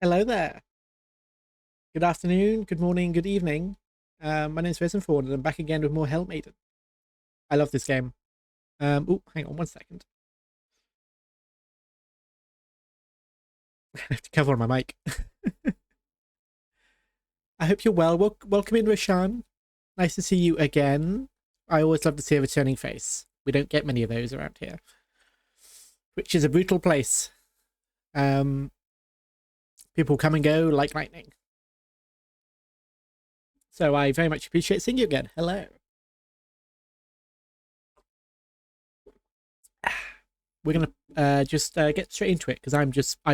Hello there. Good afternoon, good morning, good evening. My name is Risen Ford, and I'm back again with more Hell Maiden. I love this game. Oh, hang on one second. I have to cover on my mic. I hope you're well. Welcome in, Roshan. Nice to see you again. I always love to see a returning face. We don't get many of those around here, which is a brutal place. People come and go like lightning. So I very much appreciate seeing you again. Hello. We're gonna just get straight into it because I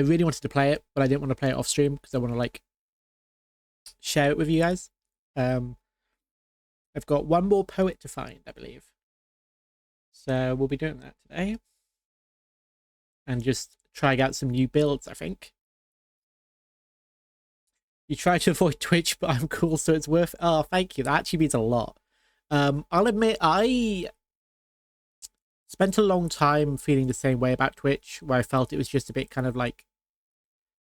really wanted to play it, but I didn't want to play it off stream because I want to like share it with you guys. I've got one more poet to find, I believe. So we'll be doing that today. And just trying out some new builds, I think. You try to avoid Twitch, but I'm cool, so it's worth... Oh, thank you. That actually means a lot. I'll admit, I spent a long time feeling the same way about Twitch, where I felt it was just a bit kind of like...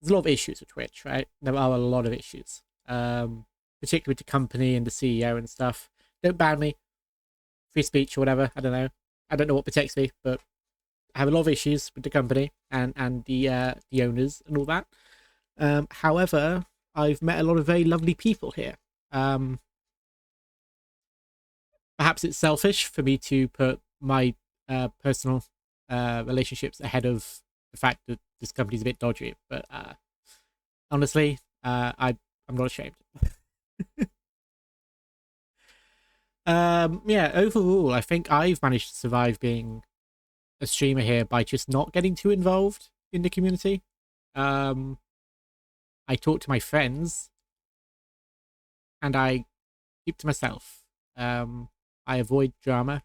There's a lot of issues with Twitch, right? There are a lot of issues. Particularly with the company and the CEO and stuff. Don't ban me. Free speech or whatever. I don't know. I don't know what protects me, but I have a lot of issues with the company and the owners and all that. However, I've met a lot of very lovely people here. Perhaps it's selfish for me to put my personal relationships ahead of the fact that this company's a bit dodgy, but honestly, I'm not ashamed. Yeah, overall, I think I've managed to survive being a streamer here by just not getting too involved in the community. I talk to my friends and I keep to myself. I avoid drama,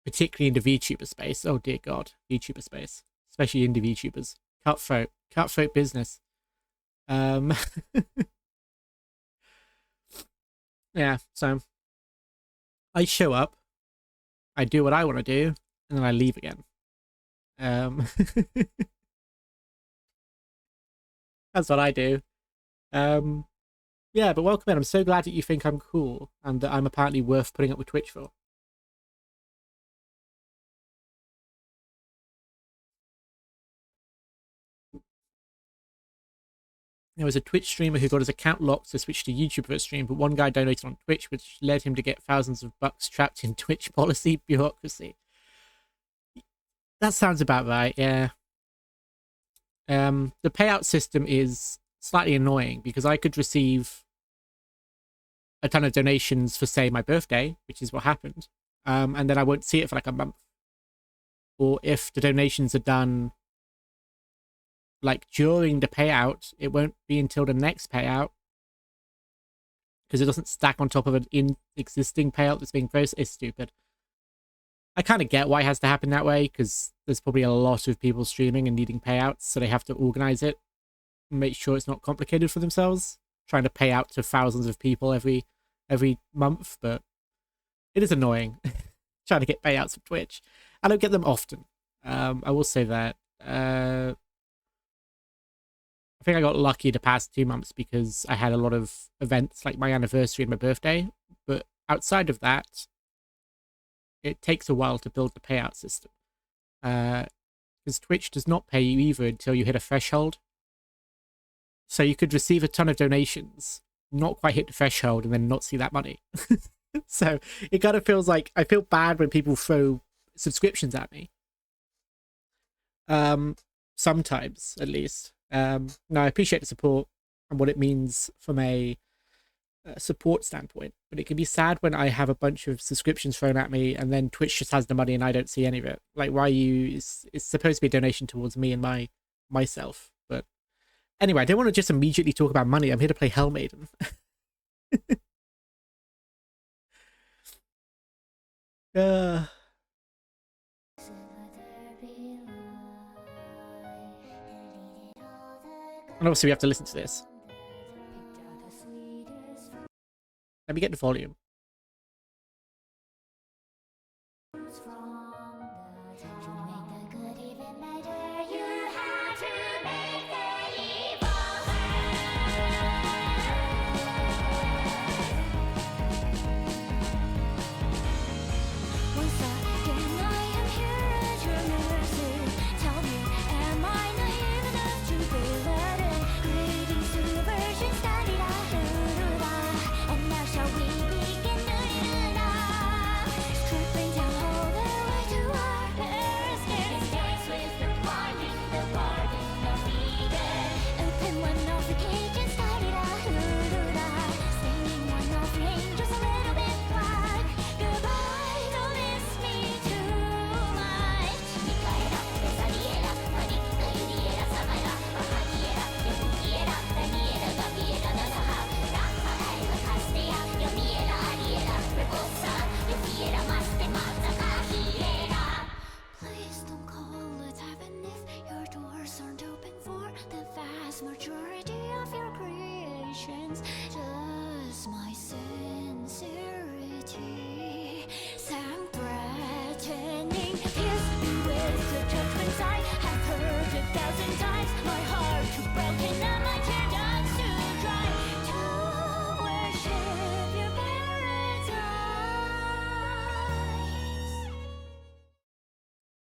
particularly in the VTuber space. Oh dear God, VTuber space, especially indie VTubers. Cutthroat business. Yeah, so I show up, I do what I want to do, and then I leave again. That's what I do. Yeah, but welcome in. I'm so glad that you think I'm cool and that I'm apparently worth putting up with Twitch for. There was a Twitch streamer who got his account locked to switch to YouTube for a stream, but one guy donated on Twitch, which led him to get thousands of bucks trapped in Twitch policy bureaucracy. That sounds about right, yeah. The payout system is slightly annoying because I could receive a ton of donations for, say, my birthday, which is what happened, and then I won't see it for like a month. Or if the donations are done like during the payout, it won't be until the next payout because it doesn't stack on top of an existing payout that's being processed. It's stupid. I kind of get why it has to happen that way because there's probably a lot of people streaming and needing payouts, so they have to organize it and make sure it's not complicated for themselves, trying to pay out to thousands of people every month. But it is annoying trying to get payouts from Twitch. I don't get them often. I will say that. I think I got lucky the past 2 months because I had a lot of events like my anniversary and my birthday. But outside of that, it takes a while to build the payout system. Because Twitch does not pay you either until you hit a threshold. So you could receive a ton of donations, not quite hit the threshold, and then not see that money. So it kind of feels like I feel bad when people throw subscriptions at me. Sometimes, at least. No, I appreciate the support and what it means from a support standpoint, but it can be sad when I have a bunch of subscriptions thrown at me and then Twitch just has the money and I don't see any of it. Like, why it's supposed to be a donation towards me and myself. But anyway, I don't want to just immediately talk about money. I'm here to play Hell Maiden. And obviously we have to listen to this. Let me get the volume.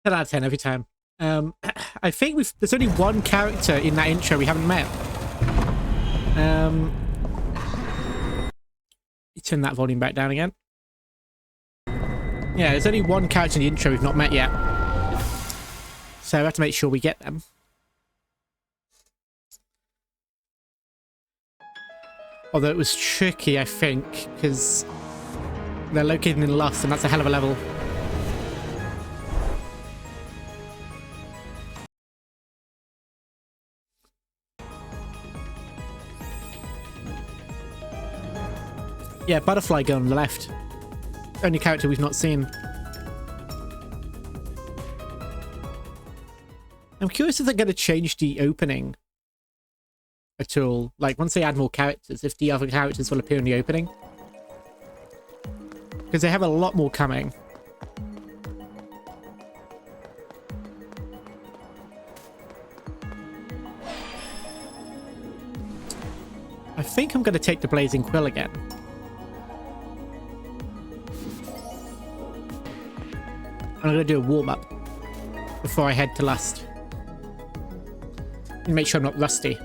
10 out of 10 every time. I think there's only one character in that intro we haven't met. You turn that volume back down again. Yeah, there's only one character in the intro we've not met yet. So we have to make sure we get them. Although it was tricky, I think, because they're located in Lust, and that's a hell of a level. Yeah, Butterfly Girl on the left. Only character we've not seen. I'm curious if they're going to change the opening at all. Like, once they add more characters, if the other characters will appear in the opening. Because they have a lot more coming. I think I'm going to take the Blazing Quill again. I'm going to do a warm-up before I head to Lust. And make sure I'm not rusty.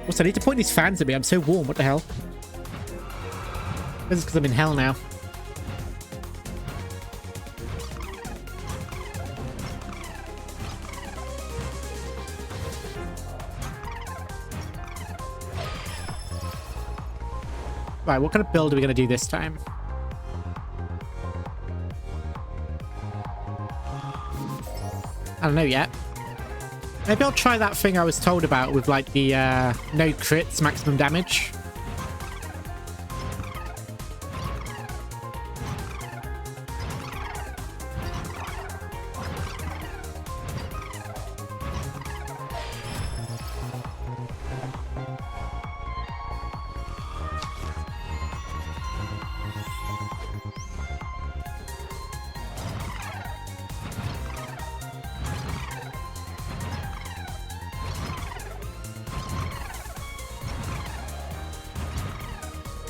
Also, I need to point these fans at me. I'm so warm. What the hell? This is because I'm in hell now. Right, what kind of build are we going to do this time? I don't know yet. Maybe I'll try that thing I was told about with, like, the no crits, maximum damage.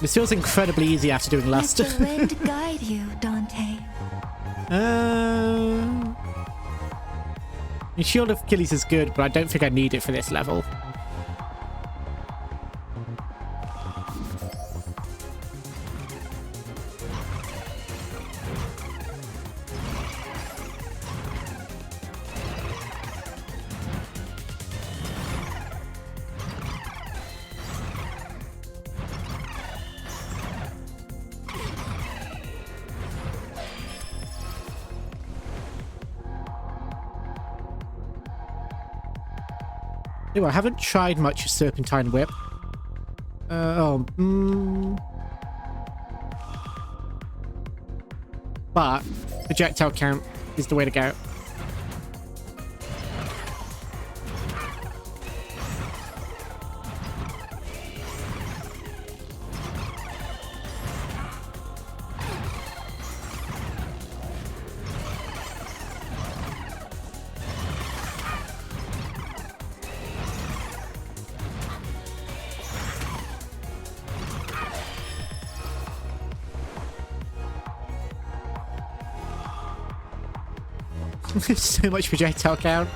This feels incredibly easy after doing Lust. Let the wind guide you, Dante. The Shield of Achilles is good, but I don't think I need it for this level. Anyway, I haven't tried much Serpentine Whip. But projectile count is the way to go. So much projectile count.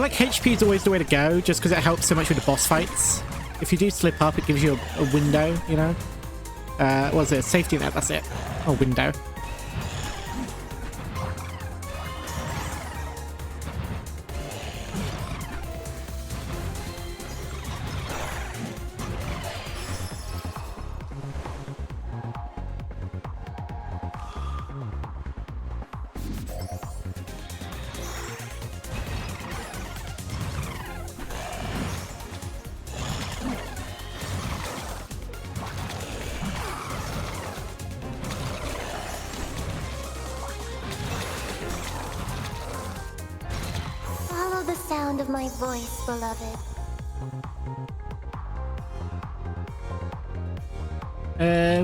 like HP is always the way to go, just because it helps so much with the boss fights. If you do slip up, it gives you a window, you know? What was it? Safety net, that's it. A window. Of my voice, beloved.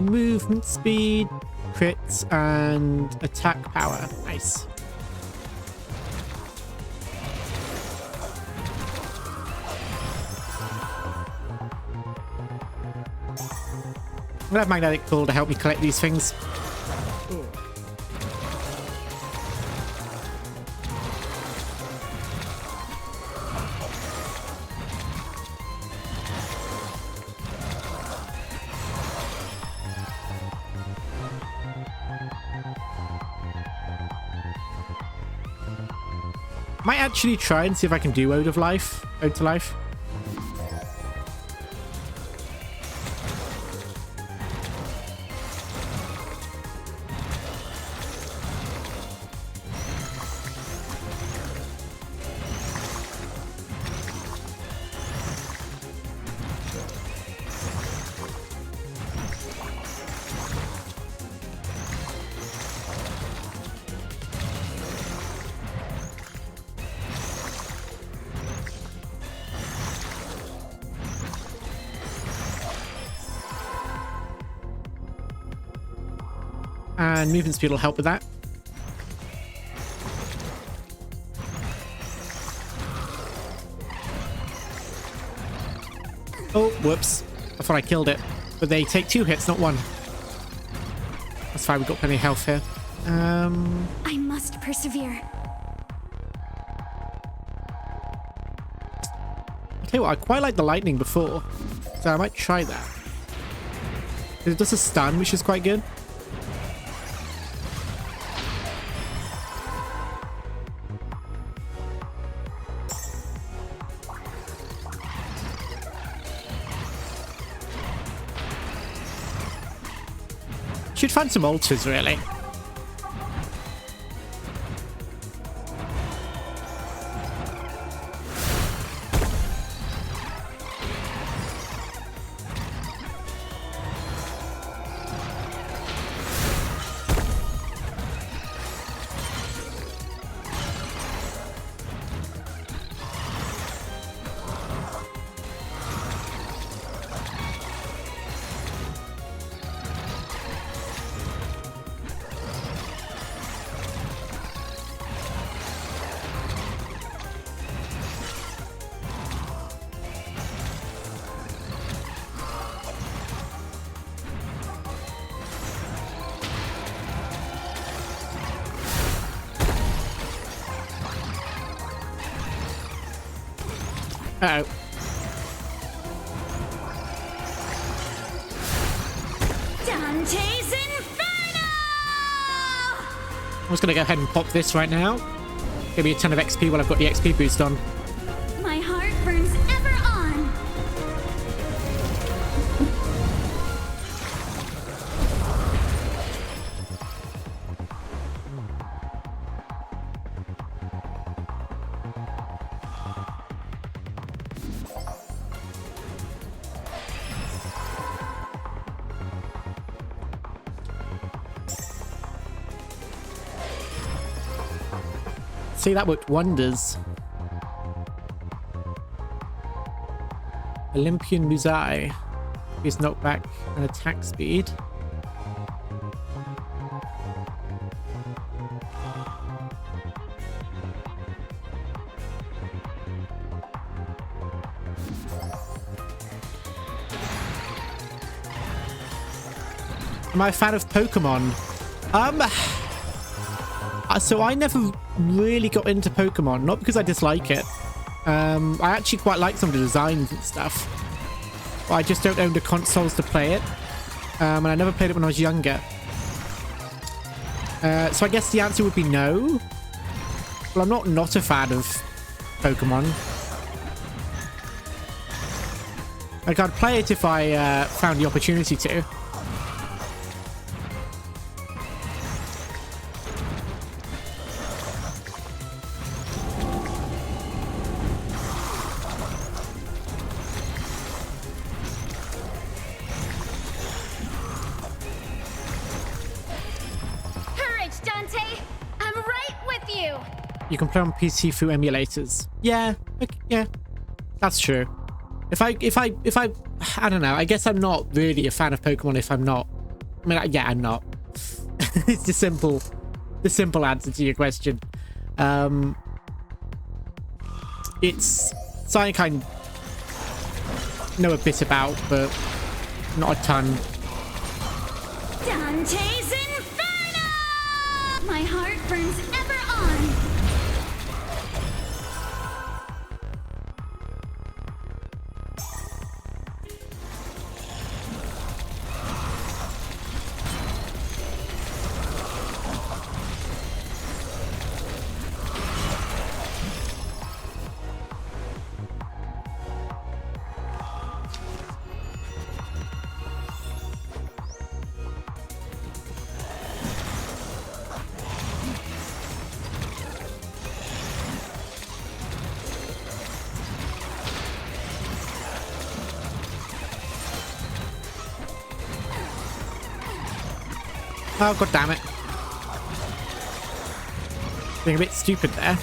Movement speed, crits, and attack power. Nice. I'm gonna have magnetic pull to help me collect these things. Might actually try and see if I can do Ode to Life. And movement speed will help with that. Oh, whoops. I thought I killed it. But they take 2 hits, not 1. That's fine, we've got plenty of health here. I must persevere. I'll tell you what, I quite liked the lightning before. So I might try that. It does a stun, which is quite good. Should find some altars, really. Uh-oh. Dante's Inferno! I'm just gonna go ahead and pop this right now. Give me a ton of XP while I've got the XP boost on. My heart burns ever on. See, that worked wonders. Olympian Muzai. His knockback and attack speed. Am I a fan of Pokemon? So I never really got into Pokemon, not because I dislike it, I actually quite like some of the designs and stuff. But I just don't own the consoles to play it. And I never played it when I was younger. So I guess the answer would be no. Well, I'm not a fan of Pokemon. Like, I'd play it if I found the opportunity to. You can play on PC through emulators. Yeah, yeah, that's true. If I don't know. I guess I'm not really a fan of Pokemon if I'm not. I mean, yeah, I'm not. It's the simple answer to your question. It's something I know a bit about, but not a ton. Dante's Inferno! My heart burns ever on. Oh, god damn it. Being a bit stupid there.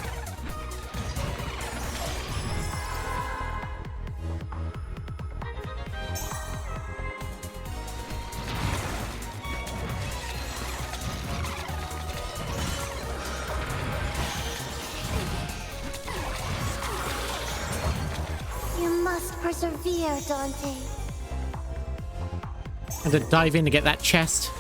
You must persevere, Dante. And to dive in to get that chest.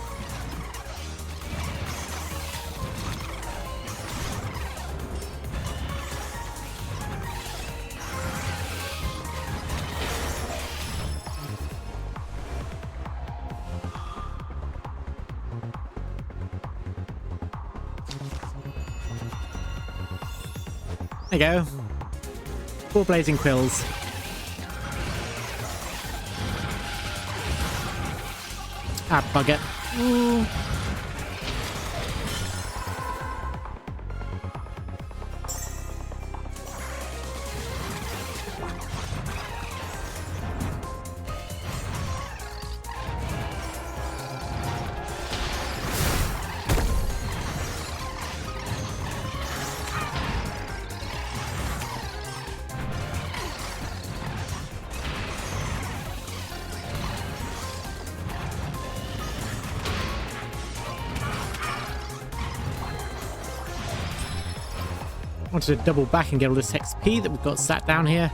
There you go. 4 blazing quills. Ah, bugger. Ooh. Wanted to double back and get all this XP that we've got sat down here.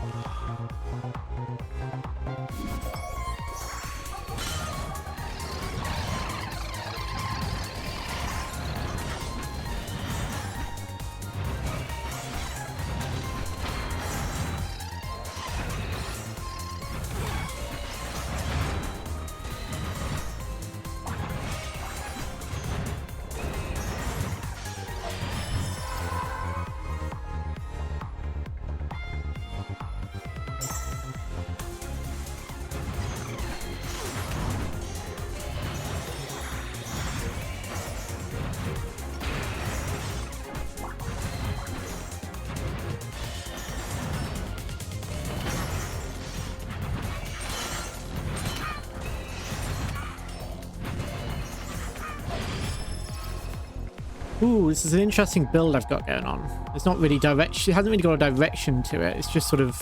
Ooh, this is an interesting build I've got going on. It's not really direction. It hasn't really got a direction to it. It's just sort of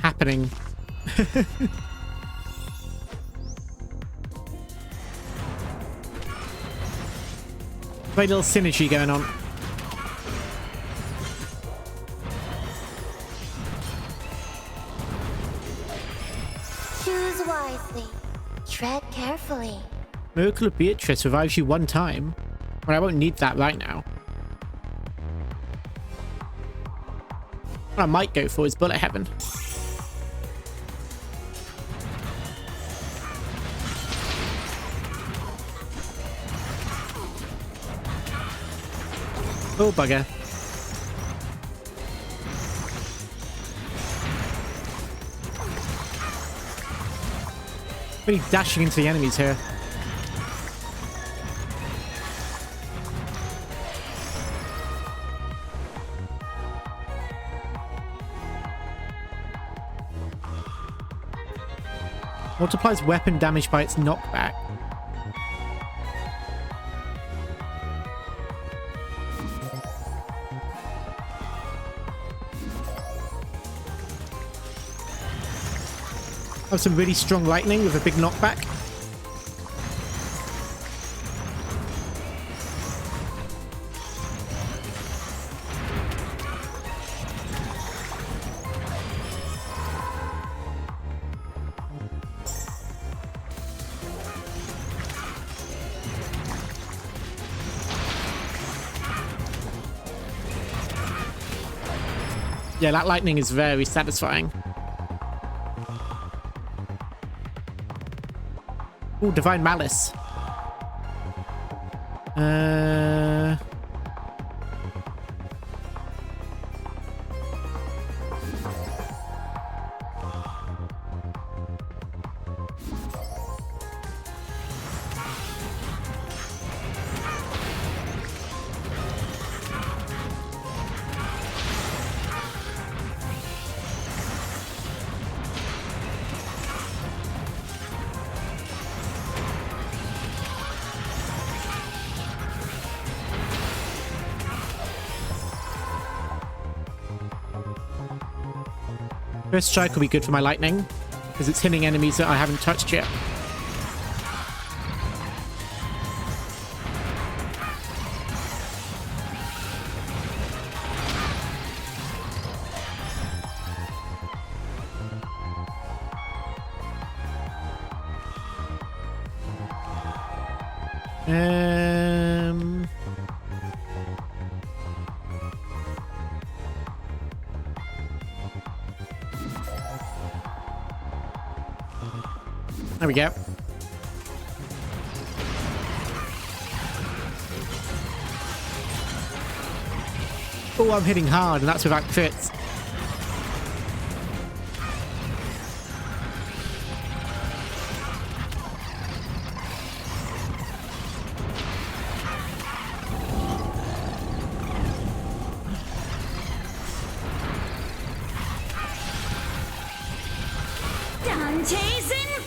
happening. Very little synergy going on. Choose wisely. Tread carefully. Miracle of Beatrice revives you 1 time. Well, I won't need that right now. What I might go for is Bullet Heaven. Oh, bugger. Really dashing into the enemies here. Multiplies weapon damage by its knockback. Have some really strong lightning with a big knockback. Yeah, that lightning is very satisfying. Ooh, Divine Malice. First strike will be good for my lightning, because it's hitting enemies that I haven't touched yet. There we go. Oh, I'm hitting hard, and that's without crits. Dante's Inferno!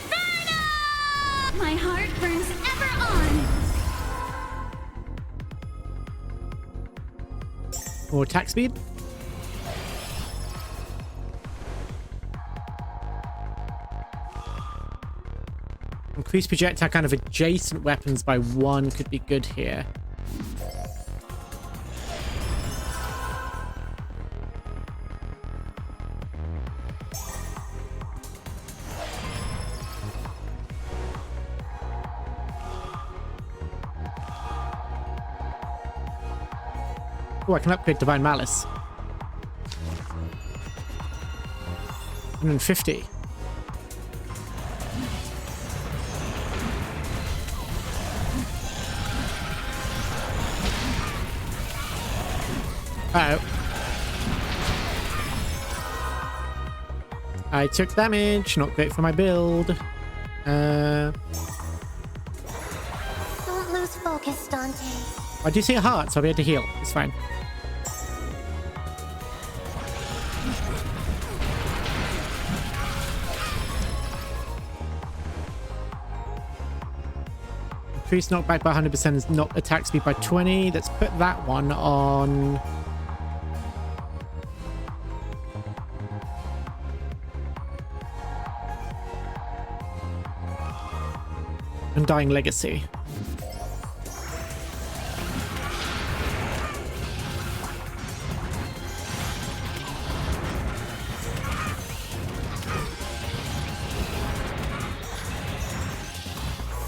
My heart burns ever on. More attack speed. Increase projectile kind of adjacent weapons by 1 could be good here. Oh, I can upgrade Divine Malice. 150. Uh-oh. I took damage. Not great for my build. Don't lose focus, Dante. I do see a heart, so I'll be able to heal. It's fine. Increase knockback by 100% is not attack speed by 20. Let's put that one on. Undying Legacy.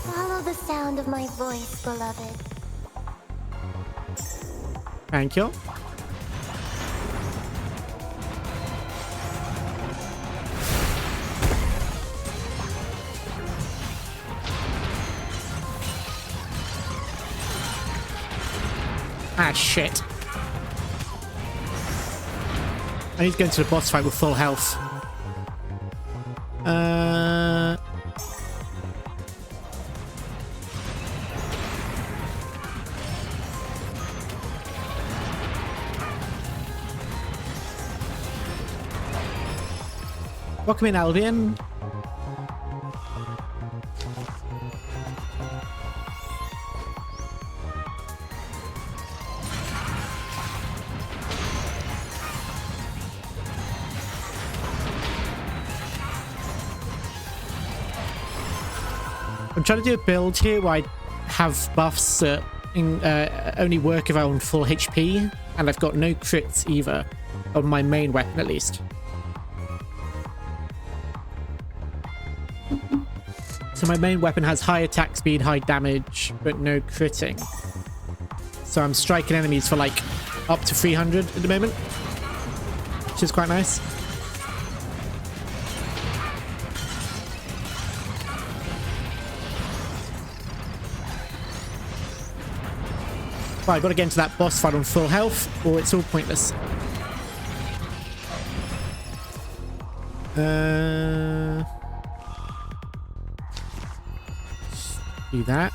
Follow the sound of my voice, beloved. Thank you. Ah, shit. I need to go into the boss fight with full health. Welcome in, Albion. I'm trying to do a build here where I have buffs that only work if I'm on full HP, and I've got no crits either, on my main weapon at least. So my main weapon has high attack speed, high damage, but no critting. So I'm striking enemies for like up to 300 at the moment, which is quite nice. But I got to get into that boss fight on full health, or it's all pointless. Do that.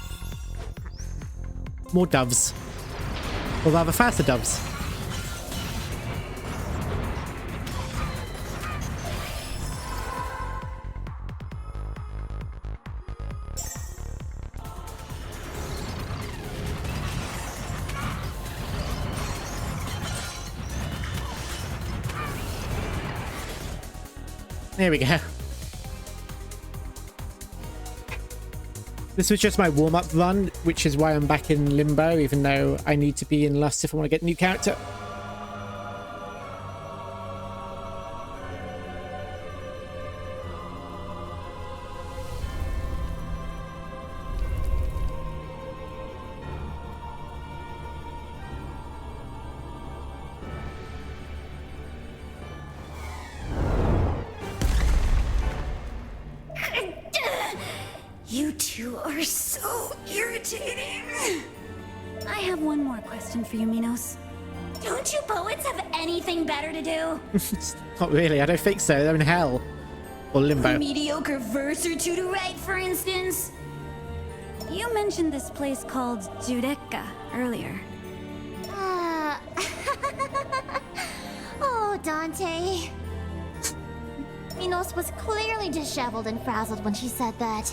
More doves. Or rather faster doves. There we go. This was just my warm-up run, which is why I'm back in Limbo, even though I need to be in Lust if I want to get a new character. You two are so irritating. I have one more question for you, Minos. Don't you poets have anything better to do? Not really, I don't think so. They're in hell. Or Limbo. A mediocre verse or two to write, for instance? You mentioned this place called Judecca earlier. Oh, Dante. Minos was clearly disheveled and frazzled when she said that.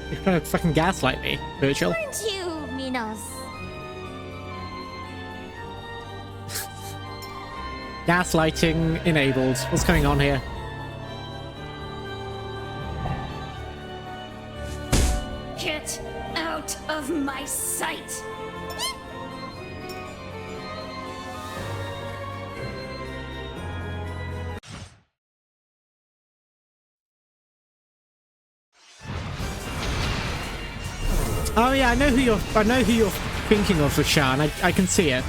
You're trying to fucking gaslight me, Virgil. Aren't you, Minos? Gaslighting enabled. What's going on here? Get out of my sight! Oh yeah, I know who you're thinking of, Rashan. I can see it.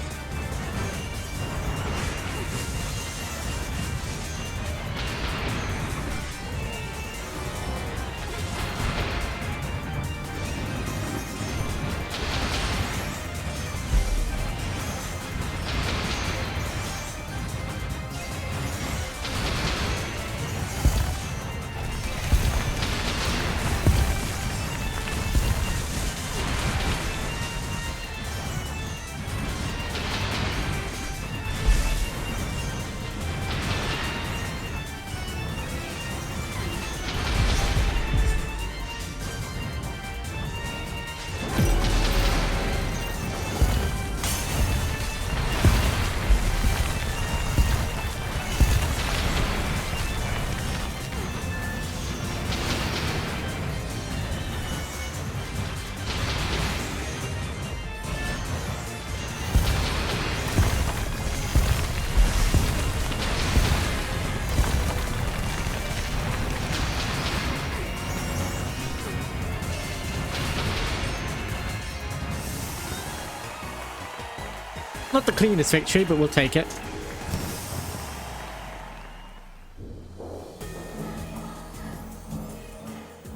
Not the cleanest victory, but we'll take it.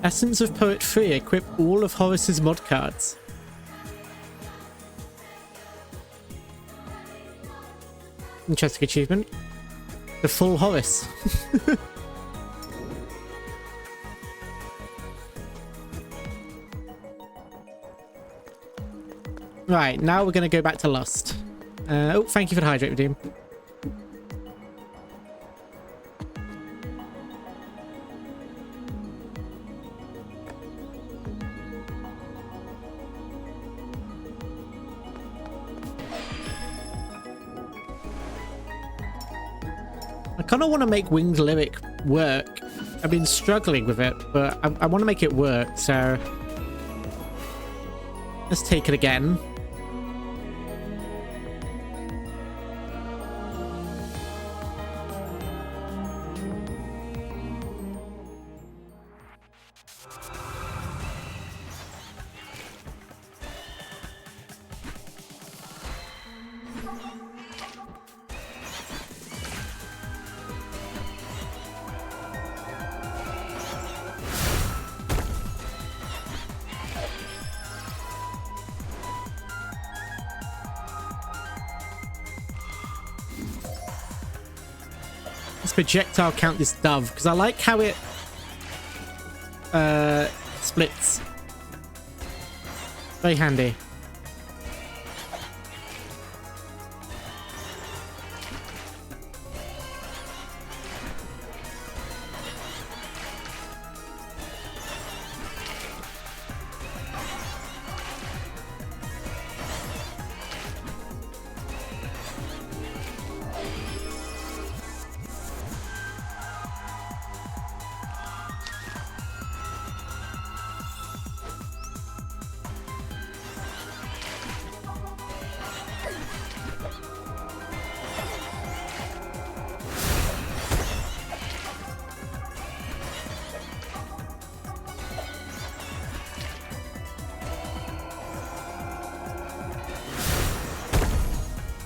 Essence of Poet 3. Equip all of Horace's mod cards. Interesting achievement. The full Horace. Right, now we're going to go back to Lust. Oh, thank you for the hydrate, Redeem. I kind of want to make Winged Lyric work. I've been struggling with it, but I want to make it work, so... Let's take it again. Projectile count this dove because I like how it splits. Very handy.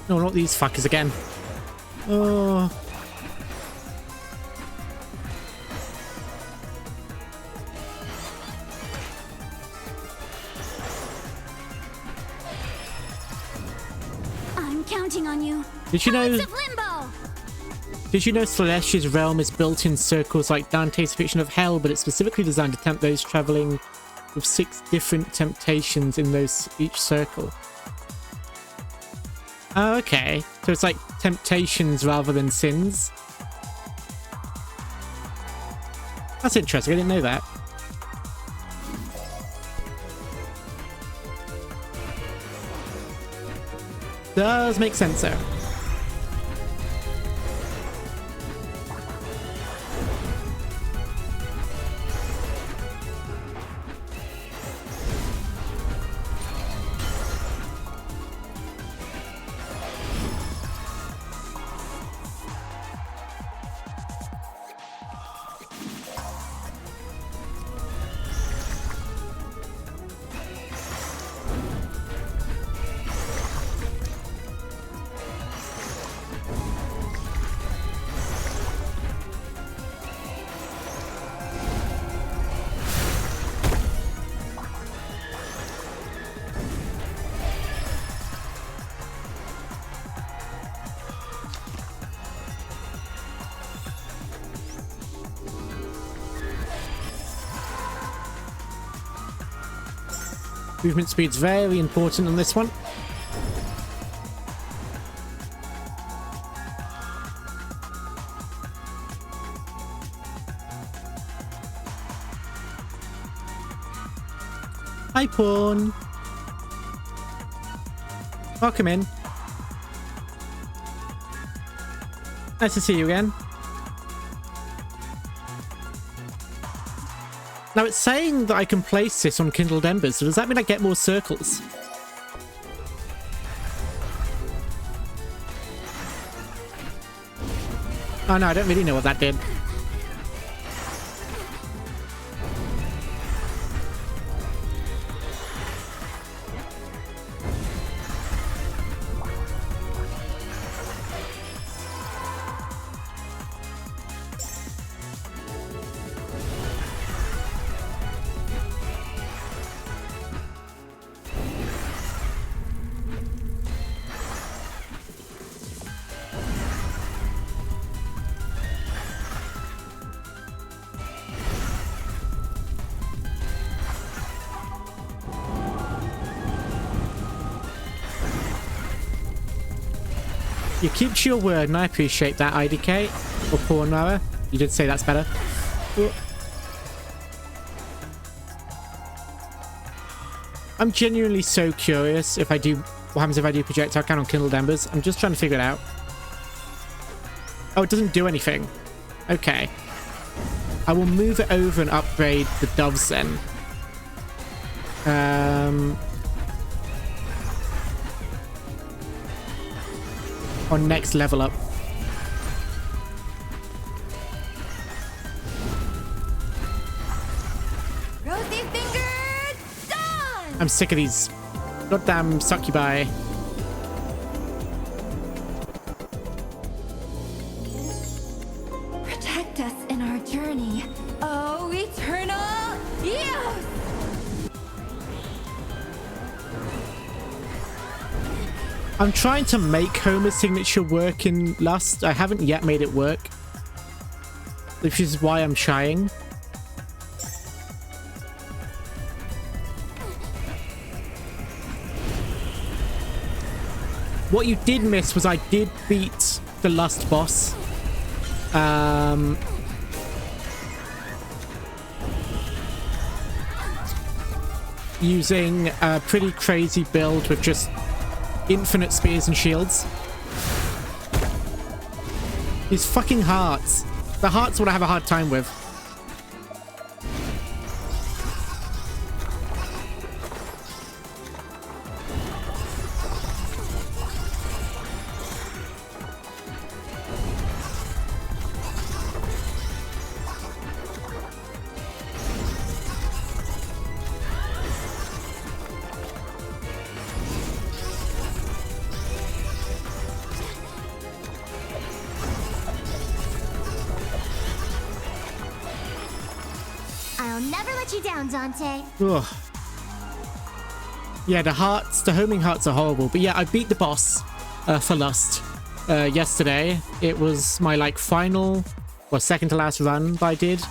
No, not these fuckers again. Oh. I'm counting on you. Did you know? Poets of Limbo! Did you know Celestia's realm is built in circles like Dante's fiction of Hell, but it's specifically designed to tempt those traveling with 6 different temptations in each circle? Oh, okay. So it's like temptations rather than sins. That's interesting. I didn't know that. Does make sense though. Movement speed's very important on this one. Hi, Pawn. Welcome in. Nice to see you again. Now it's saying that I can place this on Kindled Embers, so does that mean I get more circles? Oh no, I don't really know what that did. You keep to your word, and I appreciate that, IDK. Or Pornara. You did say that's better. I'm genuinely so curious if I do... What happens if I do projectile count on kindled embers? I'm just trying to figure it out. Oh, it doesn't do anything. Okay. I will move it over and upgrade the doves then. On next level up. Rosy fingers, done! I'm sick of these goddamn succubi. Protect us in our journey, oh eternal youth! I'm trying to make Homer's signature work in Lust. I haven't yet made it work. Which is why I'm trying. What you did miss was I did beat the Lust boss. Using a pretty crazy build with just infinite spears and shields. These fucking hearts. The hearts what I have a hard time with. I'll never let you down, Dante. Ugh. Yeah, the hearts, the homing hearts are horrible. But yeah, I beat the boss for Lust yesterday. It was my like final or second to last run that I did.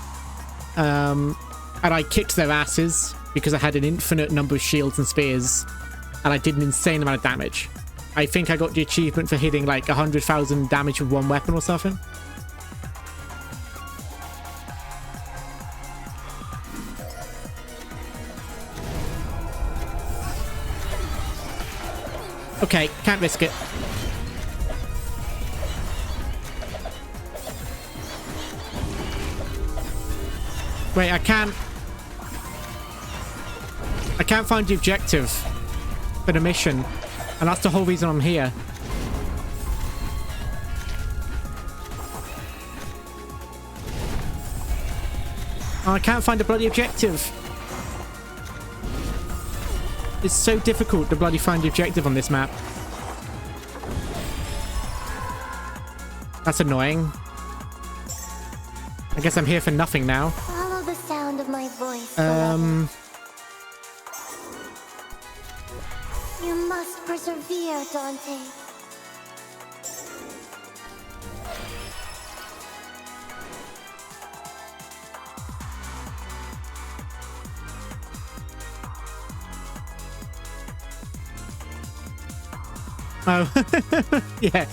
And I kicked their asses because I had an infinite number of shields and spears. And I did an insane amount of damage. I think I got the achievement for hitting like 100,000 damage with one weapon or something. Okay, can't risk it. Wait, I can't find the objective for the mission. And that's the whole reason I'm here. Oh, I can't find the bloody objective. It's so difficult to bloody find the objective on this map. That's annoying. I guess I'm here for nothing now. Follow the sound of my voice. You must persevere, Dante. Oh, yeah.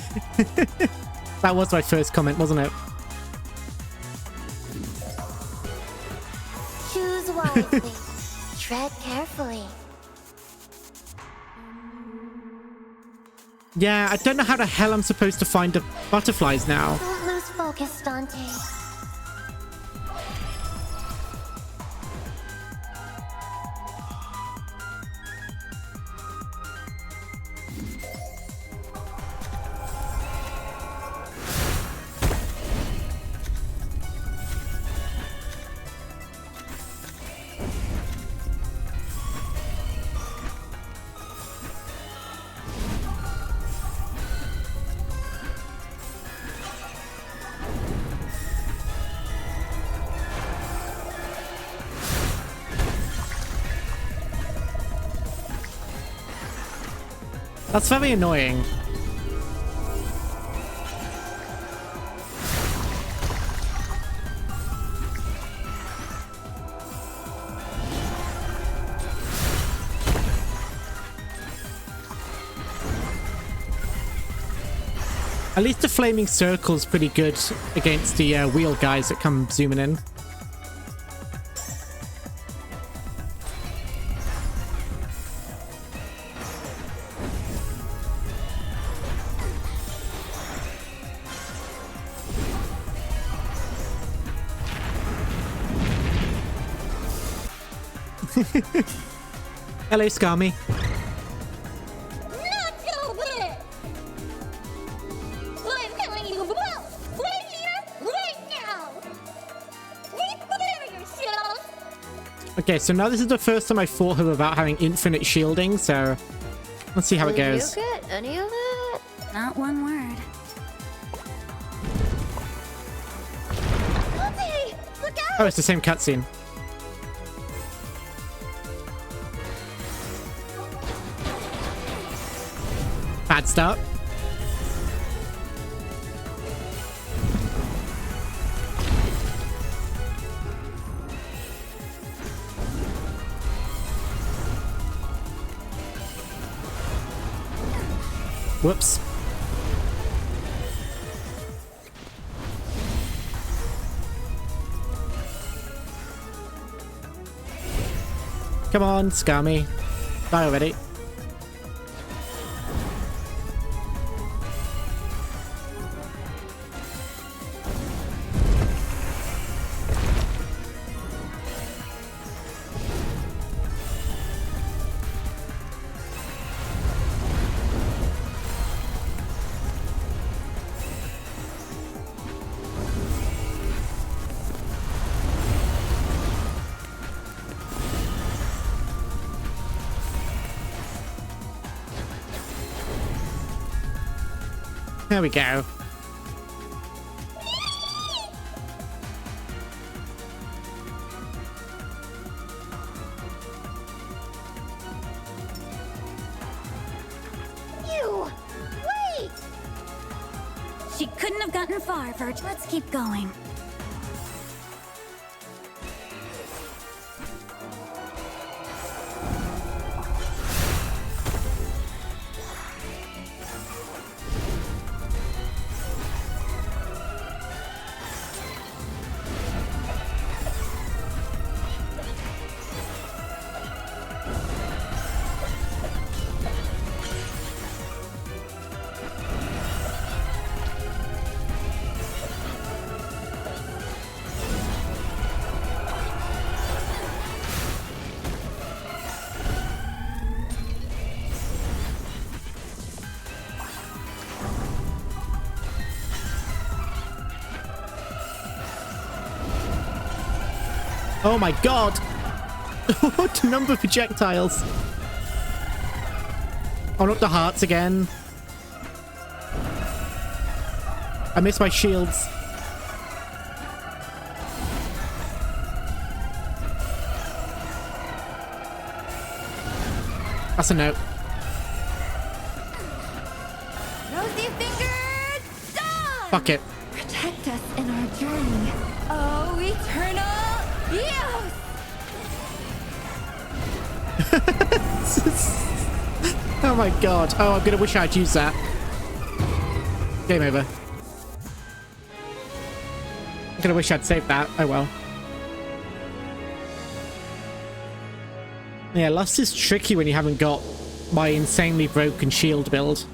That was my first comment, wasn't it? Choose wisely. Tread carefully. Yeah, I don't know how the hell I'm supposed to find the butterflies now. Don't lose focus, Dante. That's very annoying. At least the flaming circle's pretty good against the wheel guys that come zooming in. Hello, Scammy. Not so bad. I'm telling you both right here, right now. Please prepare yourselves. Okay, so now this is the first time I fought her without having infinite shielding, so let's see how it goes. Did you get any of it? Not one word. Guilty! Look out! Oh, it's the same cutscene. Bad start. Whoops. Come on, Scammy. Die already. There we go. You! Wait! She couldn't have gotten far, Verge. Let's keep going. Oh my god! What number of projectiles? Oh, not the hearts again. I missed my shields. That's a note. Rosy fingers, dawn! Fuck it. Protect us in our journey. Oh, eternal youth! Oh my god. Oh, I'm gonna wish I'd used that. Game over. I'm gonna wish I'd saved that. Oh well. Yeah, Lust is tricky when you haven't got my insanely broken shield build.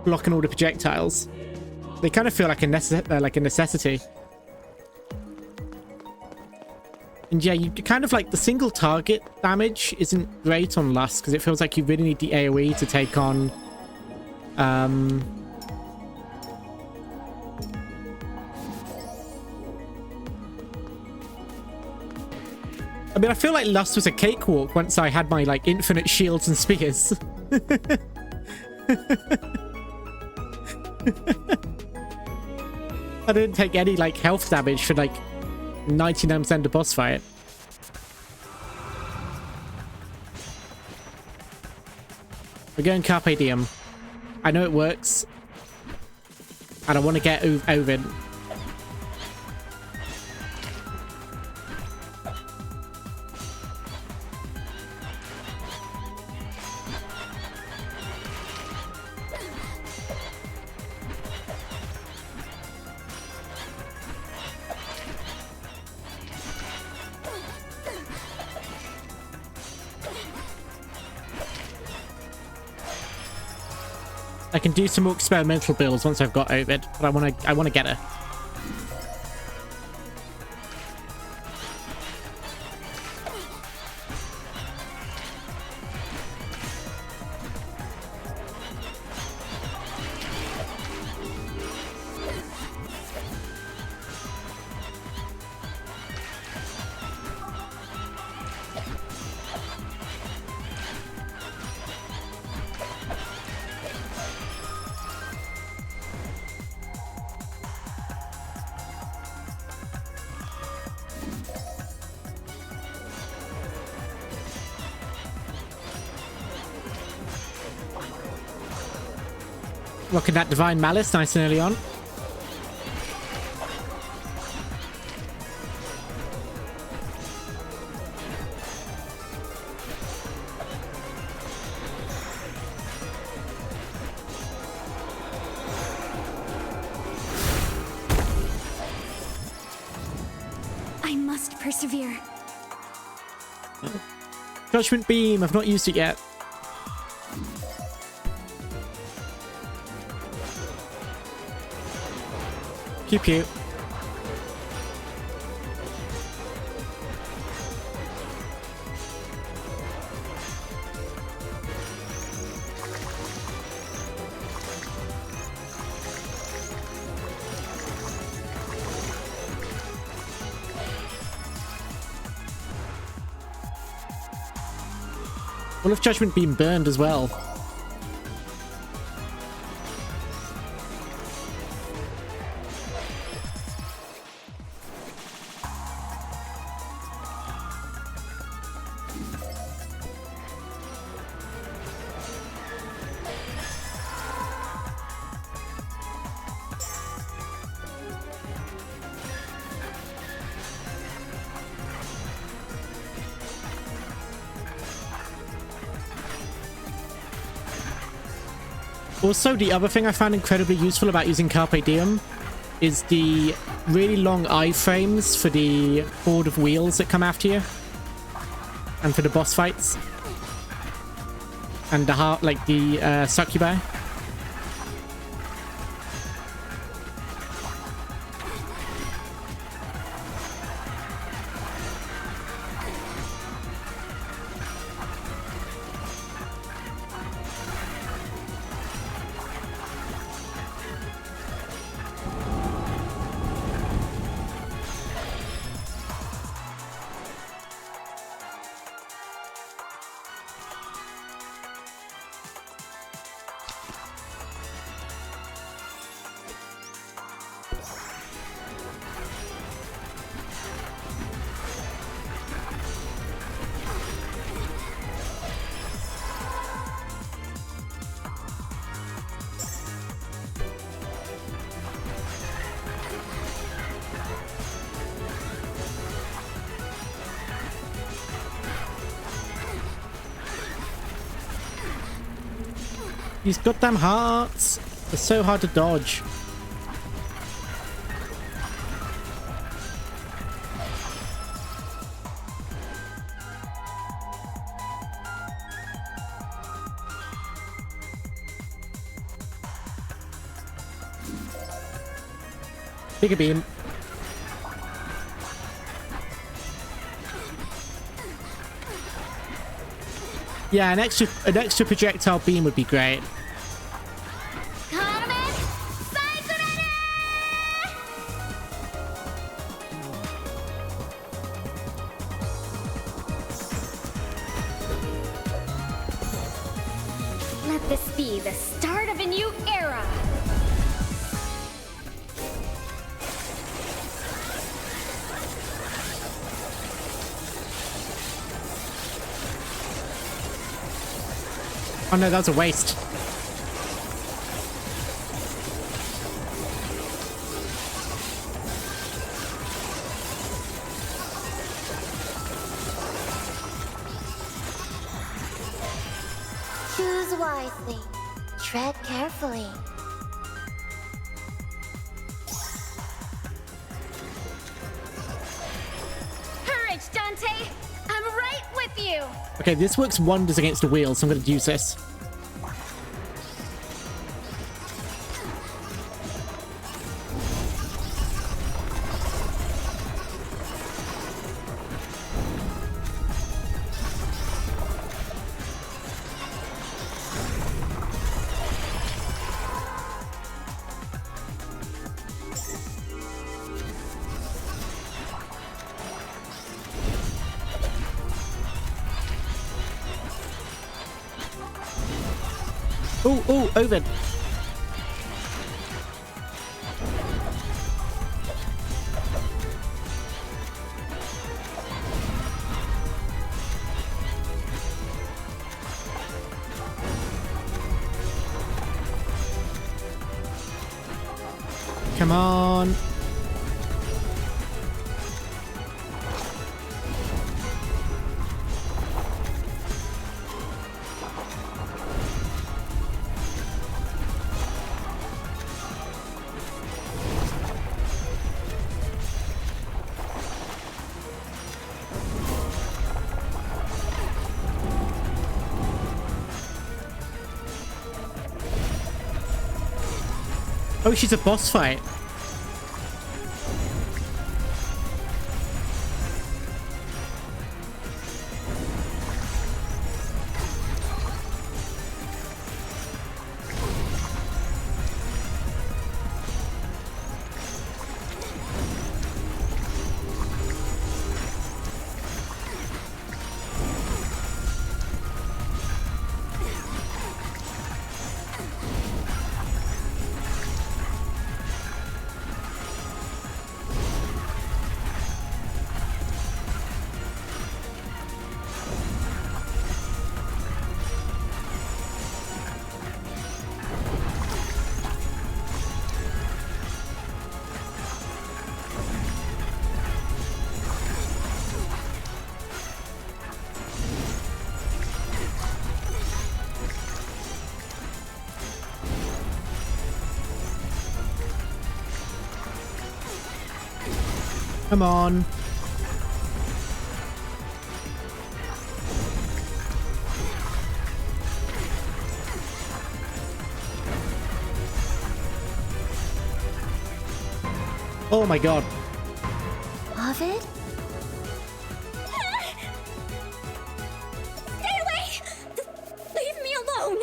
Blocking all the projectiles. They kind of feel like a necessity. And yeah, you kind of like the single target damage isn't great on Lust because it feels like you really need the AoE to take on I mean, I feel like Lust was a cakewalk once I had my like infinite shields and spears. I didn't take any like health damage for like 99% of boss fight. We're going Carpe Diem. I know it works. And I want to get Ovid. I can do some more experimental builds once I've got Ovid, but I wanna get her. Rocking that Divine Malice nice and early on. I must persevere. Judgment Beam, I've not used it yet. Pew pew. What if Judgment Beam burned as well? Also, the other thing I found incredibly useful about using Carpe Diem is the really long iframes for the horde of wheels that come after you. And for the boss fights. And the heart, like the succubi. These goddamn hearts! They're so hard to dodge. Bigger beam. Yeah, an extra projectile beam would be great. Let this be the start of a new era. Oh no, that was a waste. Choose wisely. Tread carefully. Courage, Dante! I'm right with you! Okay, this works wonders against the wheel, so I'm going to use this. Oh, oh, Ovid. Come on. Oh, she's a boss fight. Come on. Oh my god. Ovid? Stay away! Leave me alone!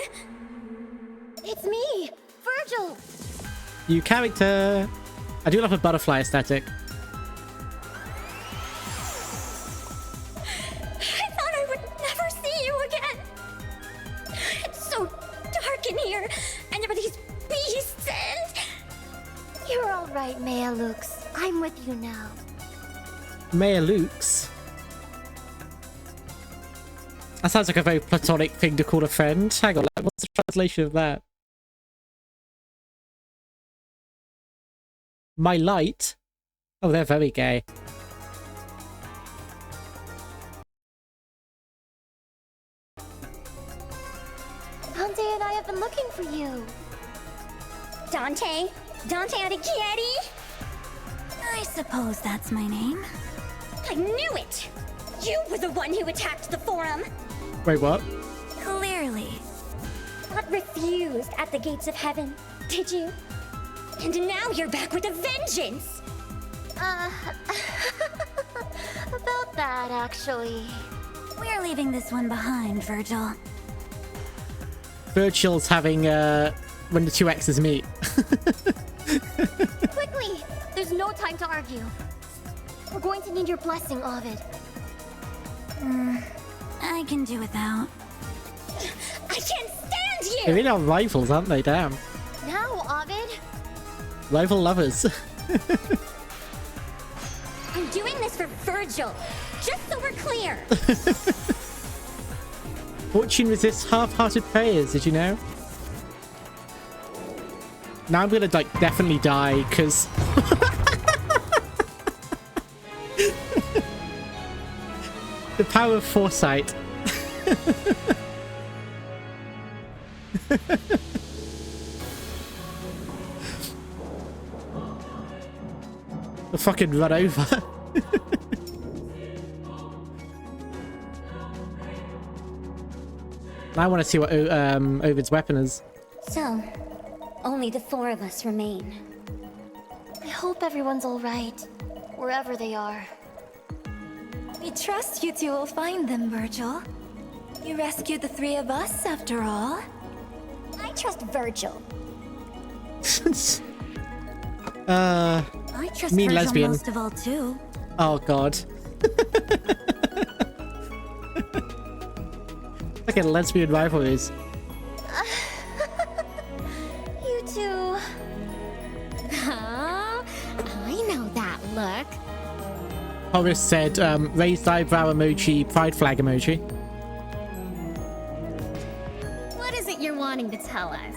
It's me, Virgil. New character. I do love a butterfly aesthetic. I thought I would never see you again! It's so dark in here, and there are these beasts, and... You're all right, Maya Lux. I'm with you now. Maya Lux. That sounds like a very platonic thing to call a friend. Hang on, what's the translation of that? My light? Oh, they're very gay. Dante and I have been looking for you. Dante? Dante Alighieri? I suppose that's my name. I knew it! You were the one who attacked the forum! Wait, what? Clearly. Not refused at the gates of heaven, did you? And now you're back with a vengeance! About that, actually. We're leaving this one behind, Virgil. Virgil's having, when the two X's meet. Quickly! There's no time to argue. We're going to need your blessing, Ovid. I can do without. I can't stand you! They really are rivals, aren't they? Damn. Now, Ovid! Rival lovers. I'm doing this for Virgil, just so we're clear. Fortune resists half-hearted prayers, did you know? Now I'm gonna, like, definitely die, because... the power of foresight. The fucking run over. I want to see what Ovid's weapon is. So, only the four of us remain. I hope everyone's alright, wherever they are. We trust you two will find them, Virgil. You rescued the three of us, after all. I trust Virgil. I trust mean Virgil lesbian. most of all, too. Oh god. Like a lesbian rivalries. to... Huh? I know that look. Horace said, raised eyebrow emoji, pride flag emoji. What is it you're wanting to tell us?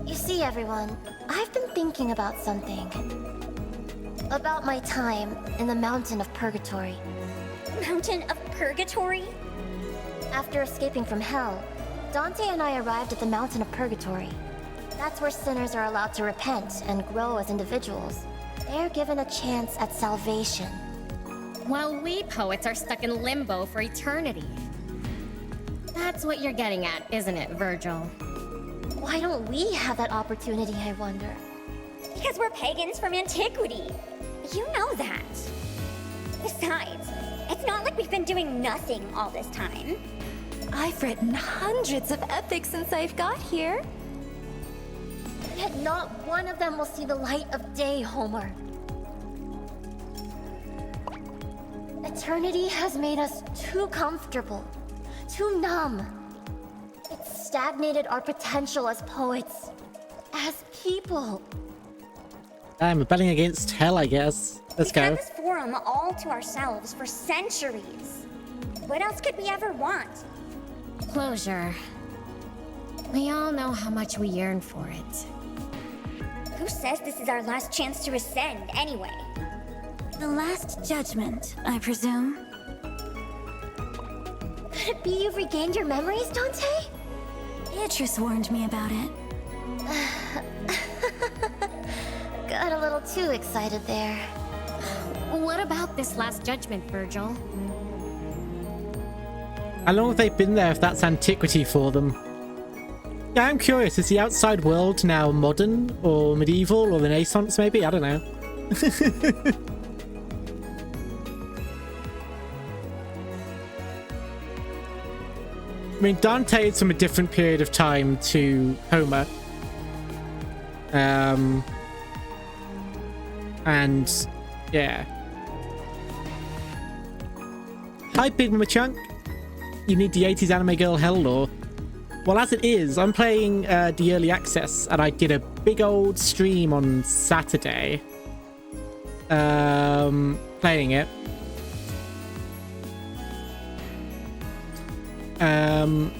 You see, everyone, I've been thinking about something. About my time in the Mountain of Purgatory. Mountain of Purgatory? After escaping from Hell, Dante and I arrived at the Mountain of Purgatory. That's where sinners are allowed to repent and grow as individuals. They're given a chance at salvation. While we poets are stuck in limbo for eternity. That's what you're getting at, isn't it, Virgil? Why don't we have that opportunity, I wonder? Because we're pagans from antiquity. You know that. Besides, it's not like we've been doing nothing all this time. I've written hundreds of epics since I've got here. Yet not one of them will see the light of day, Homer. Eternity has made us too comfortable, too numb. It's stagnated our potential as poets, as people. I'm rebelling against hell, I guess. Let's We've had go. this forum all to ourselves for centuries. What else could we ever want? Closure. We all know how much we yearn for it. Who says this is our last chance to ascend, anyway? The last judgment, I presume. Could it be you've regained your memories, Dante? Beatrice warned me about it. Got a little too excited there. What about this last judgment, Virgil? How long have they been there if that's antiquity for them? Yeah, I'm curious. Is the outside world now modern or medieval or Renaissance maybe? I don't know. I mean, Dante is from a different period of time to Homer. And yeah. Hi, Big Mama Chunk. You need the 80s anime girl hell lore. Well, as it is, I'm playing the early access, and I did a big old stream on Saturday. Playing it. And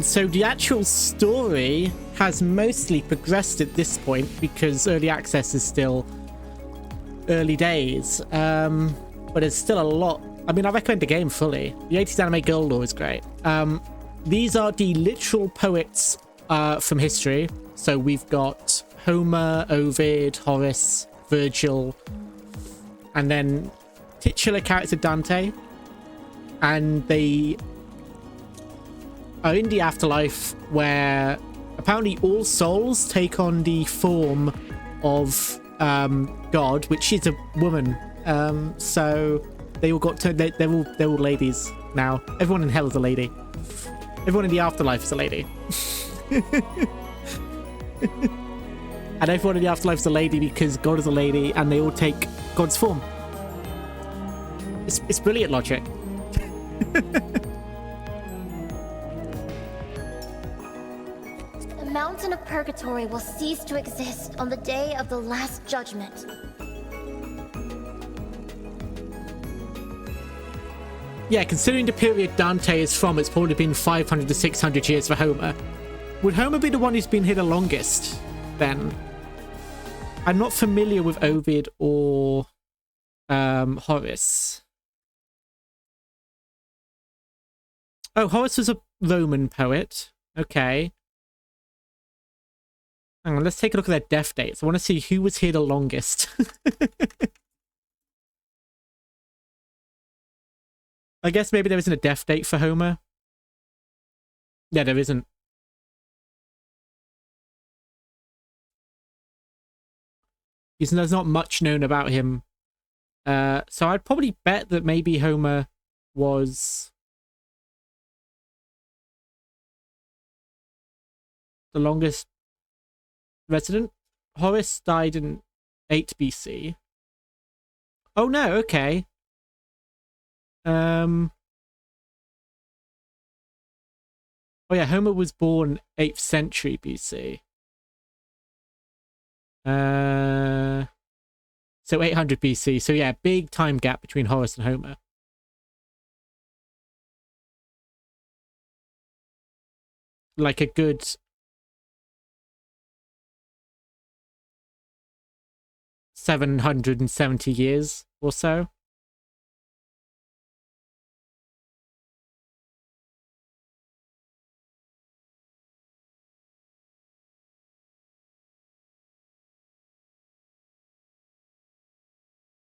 so the actual story has mostly progressed at this point because early access is still early days. But there's still a lot. I mean, I recommend the game fully. The 80s anime girl lore is great. These are the literal poets from history. So we've got Homer, Ovid, Horace, Virgil, and then titular character Dante. And they are in the afterlife where apparently all souls take on the form of God, which is a woman. So they all got to, they're all ladies now. Everyone in hell is a lady. Everyone in the afterlife is a lady. And everyone in the afterlife is a lady because God is a lady and they all take God's form. It's brilliant logic. The Mountain of Purgatory will cease to exist on the day of the Last Judgment. Yeah, considering the period Dante is from, it's probably been 500 to 600 years for Homer. Would Homer be the one who's been here the longest, then? I'm not familiar with Ovid or Horace. Oh, Horace was a Roman poet. Okay. Hang on, let's take a look at their death dates. I want to see who was here the longest. I guess maybe there isn't a death date for Homer. Yeah, there isn't. There's not much known about him. So I'd probably bet that maybe Homer was the longest resident. Horace died in 8 BC. Oh no, okay. Oh Oh yeah, Homer was born 8th century BC. So 800 BC. So yeah, big time gap between Horace and Homer. Like a good 770 years or so.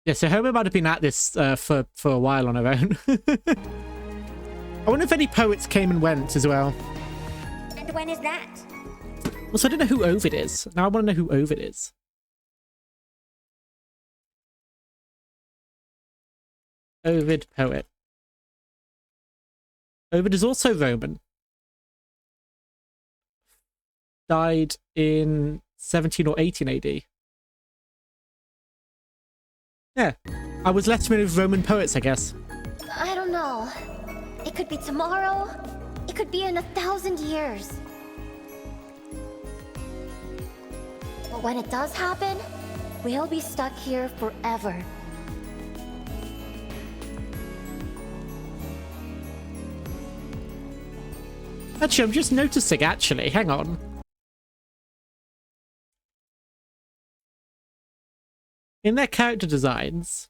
Yeah, so Homer might have been at this for a while on her own. I wonder if any poets came and went as well. And when is that? Also, I don't know who Ovid is. Now I want to know who Ovid is. Ovid, poet. Ovid is also Roman. Died in 17 or 18 AD. Yeah, I was less familiar with Roman poets, I guess. I don't know. It could be tomorrow. It could be in 1,000 years. But when it does happen, we'll be stuck here forever. Actually, I'm just noticing, hang on. In their character designs,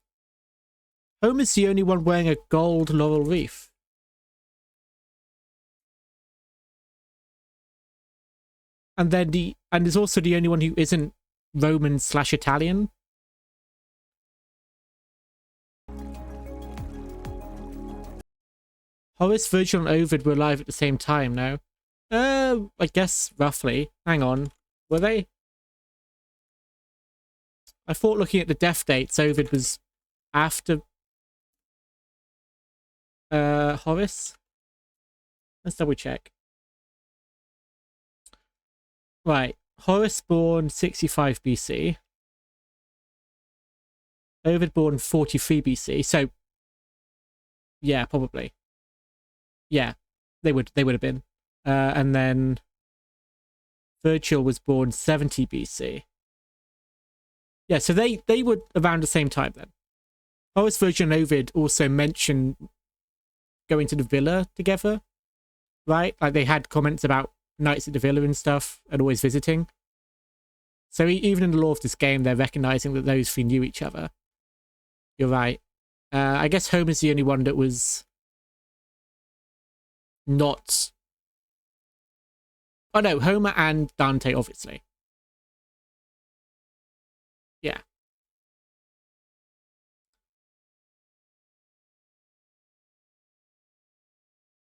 Homer's the only one wearing a gold laurel wreath. And then is also the only one who isn't Roman/Italian. Horace, Virgil, and Ovid were alive at the same time, no? I guess roughly. Hang on. Were they? I thought looking at the death dates, Ovid was after Horace. Let's double check. Right. Horace born 65 BC. Ovid born 43 BC. So yeah, probably. Yeah, they would have been. And then Virgil was born 70 BC. Yeah, so they were around the same time then. Horace, Virgil, and Ovid also mention going to the villa together, right? Like they had comments about nights at the villa and stuff, and always visiting. So even in the lore of this game, they're recognizing that those three knew each other. You're right. I guess Homer's the only one that was not... Oh no, Homer and Dante, obviously. Yeah.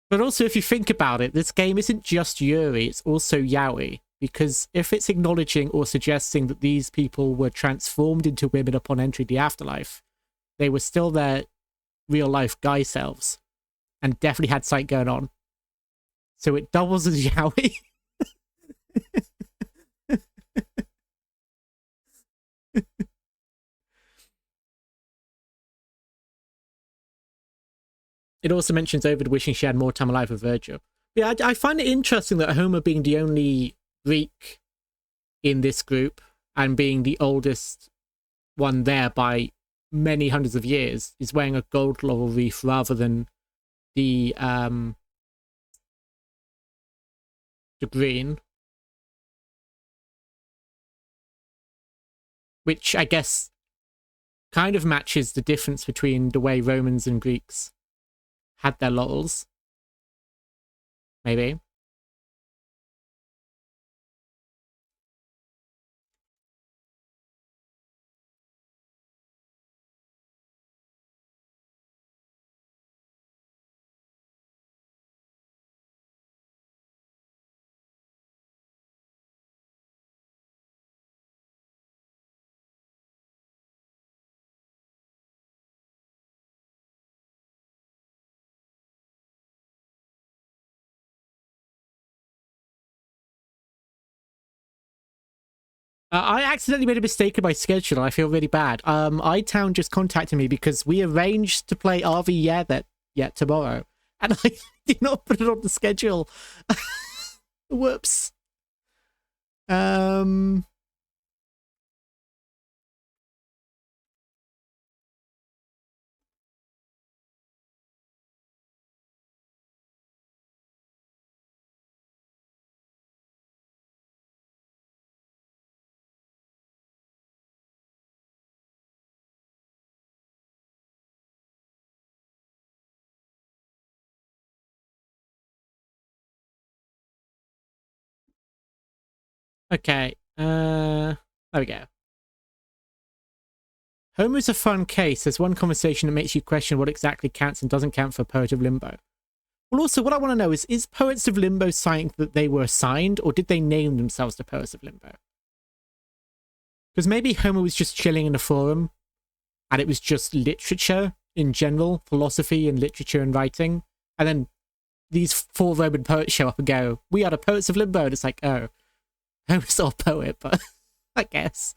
But also, if you think about it, this game isn't just Yuri, it's also yaoi. Because if it's acknowledging or suggesting that these people were transformed into women upon entering the afterlife, they were still their real-life guy selves. And definitely had sight going on. So it doubles as yaoi. It also mentions Ovid wishing she had more time alive with Virgil. Yeah, I find it interesting that Homer being the only Greek in this group and being the oldest one there by many hundreds of years is wearing a gold laurel wreath rather than the green. Which I guess kind of matches the difference between the way Romans and Greeks had their laurels. Maybe. I accidentally made a mistake in my schedule. I feel really bad. iTown just contacted me because we arranged to play RV Yeah tomorrow. and I did not put it on the schedule. Whoops. Okay, there we go. Homer's a fun case. There's one conversation that makes you question what exactly counts and doesn't count for Poet of Limbo. Well, also, what I want to know is Poets of Limbo something that they were assigned, or did they name themselves the Poets of Limbo? Because maybe Homer was just chilling in a forum, and it was just literature in general, philosophy and literature and writing, and then these 4 Roman poets show up and go, "We are the Poets of Limbo," and it's like, oh, Homer's not a poet, but I guess.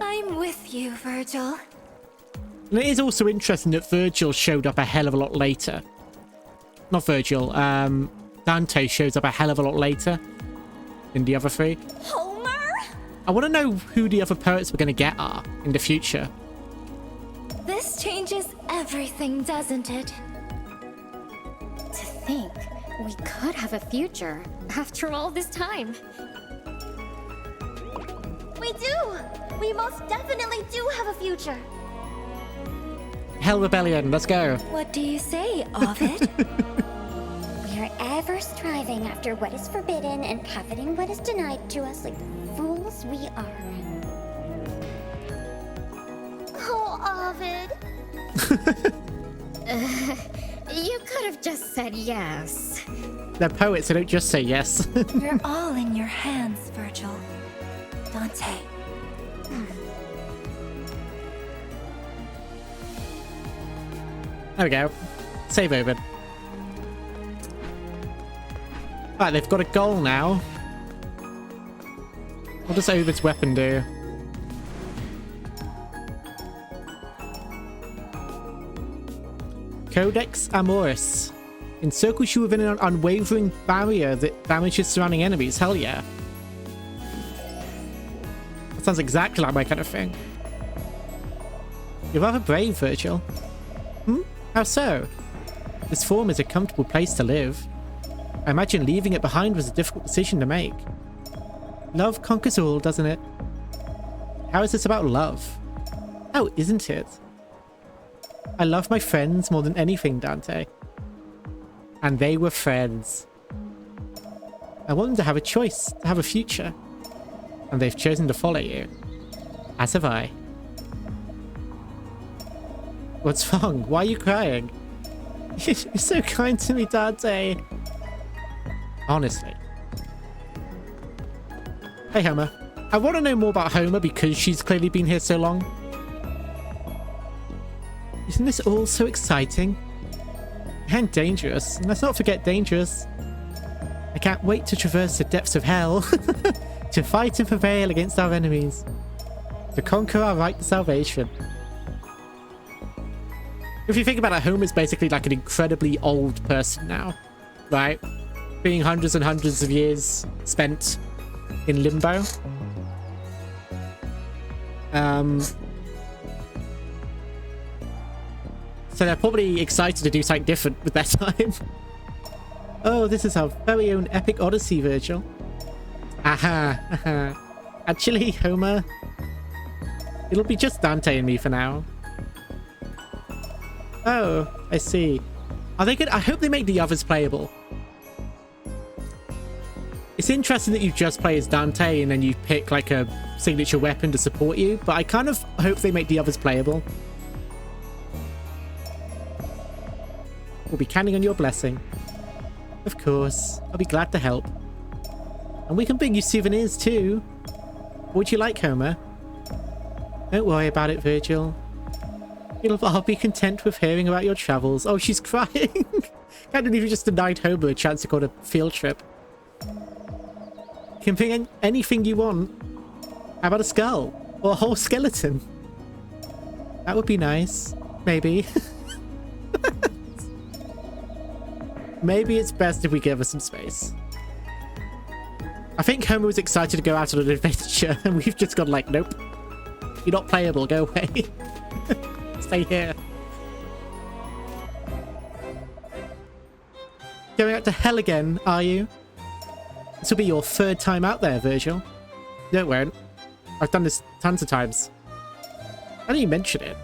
I'm with you, Virgil. And it is also interesting that Virgil showed up a hell of a lot later. Not Virgil, Dante shows up a hell of a lot later than the other 3. Homer? I want to know who the other poets we're going to get are in the future. This changes everything, doesn't it? To think, we could have a future after all this time. We do! We most definitely do have a future! Hell Rebellion, let's go. What do you say, Ovid? We are ever striving after what is forbidden and coveting what is denied to us like the fools we are. Oh, Ovid! You could have just said yes. They're poets, they don't just say yes. We're all in your hands, Virgil. Dante. There we go. Save Ovid. Right, they've got a goal now. What does Ovid's weapon do? Codex Amoris. Encircles you within an unwavering barrier that damages surrounding enemies. Hell yeah. That sounds exactly like my kind of thing. You're rather brave, Virgil. How so? This form is a comfortable place to live. I imagine leaving it behind was a difficult decision to make. Love conquers all, doesn't it? How is this about love? How isn't it? I love my friends more than anything, Dante. And they were friends. I want them to have a choice, to have a future. And they've chosen to follow you. As have I. What's wrong? Why are you crying? You're so kind to me, Dante. Honestly. Hey, Homer. I want to know more about Homer because she's clearly been here so long. Isn't this all so exciting? And dangerous. And let's not forget dangerous. I can't wait to traverse the depths of hell. To fight and prevail against our enemies. To conquer our right to salvation. If you think about it, Homer's basically like an incredibly old person now. Right? Being hundreds and hundreds of years spent in limbo. So they're probably excited to do something different with their time. Oh, this is our very own epic odyssey, Virgil. Aha, aha. Actually, Homer, it'll be just Dante and me for now. Oh, I see. Are they good? I hope they make the others playable. It's interesting that you just play as Dante and then you pick like a signature weapon to support you, but I kind of hope they make the others playable. We'll be counting on your blessing. Of course. I'll be glad to help. And we can bring you souvenirs too. What would you like, Homer? Don't worry about it, Virgil. I'll be content with hearing about your travels. Oh, she's crying. Can't believe you just denied Homer a chance to go on a field trip. You can bring anything you want. How about a skull? Or a whole skeleton? That would be nice. Maybe. Maybe it's best if we give her some space. I think Homer was excited to go out on an adventure, and we've just gone like, nope. You're not playable, go away. Stay here. Going out to hell again, are you? This will be your 3rd time out there, Virgil. No, it won't. I've done this tons of times. Why didn't you mention it?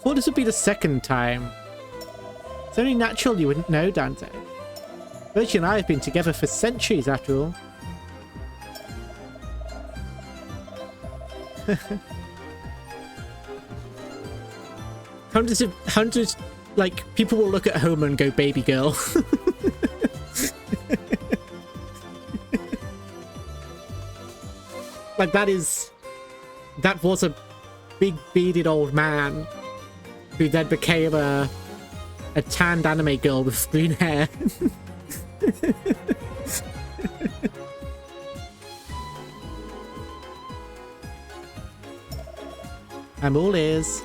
Thought this would be the 2nd time. It's only natural you wouldn't know, Dante. Virgil and I have been together for centuries, after all. Hundreds, like, people will look at Homer and go, baby girl. Like, that was a big bearded old man who then became a tanned anime girl with green hair. I'm all ears.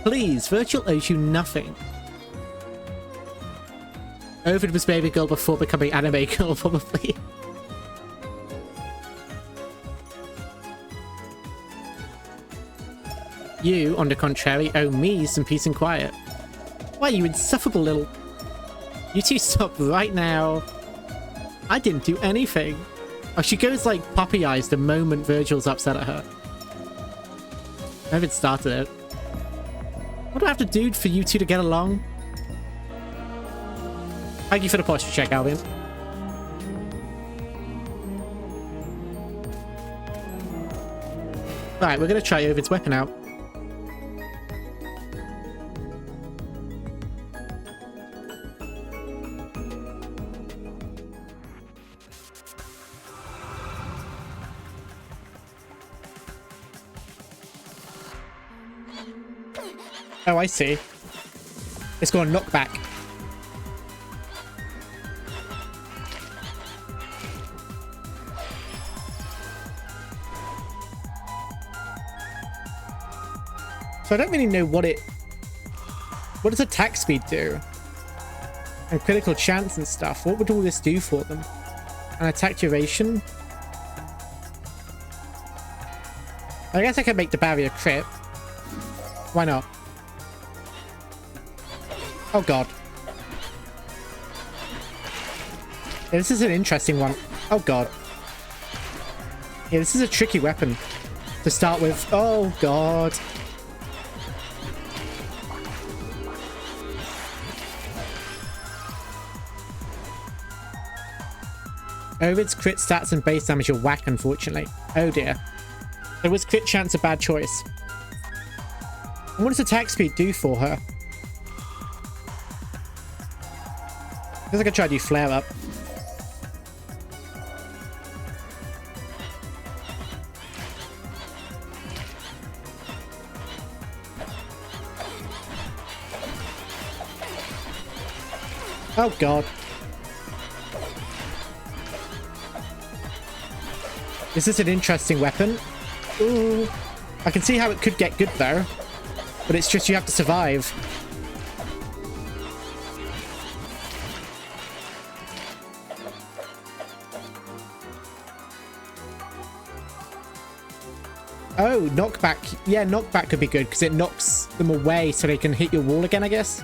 Please, Virgil owes you nothing. Ovid was baby girl before becoming anime girl, probably. You, on the contrary, owe me some peace and quiet. Why, you insufferable little... You two stop right now. I didn't do anything. Oh, she goes like puppy eyes the moment Virgil's upset at her. I haven't started it. What do I have to do for you two to get along? Thank you for the posture check, Alvin. Right, we're going to try Ovid's weapon out. Oh, I see. It's got a knockback. So I don't really know what does attack speed do? And critical chance and stuff. What would all this do for them? And attack duration? I guess I could make the barrier crit. Why not? Oh god. Yeah, this is an interesting one. Oh god. Yeah, this is a tricky weapon to start with. Oh god. Ovid's crit stats and base damage are whack, unfortunately. Oh dear. So was crit chance a bad choice? And what does attack speed do for her? I guess I could try to do flare up. Oh god. This is an interesting weapon. Ooh. I can see how it could get good though. But it's just you have to survive. Oh, knockback. Yeah, knockback could be good because it knocks them away so they can hit your wall again, I guess.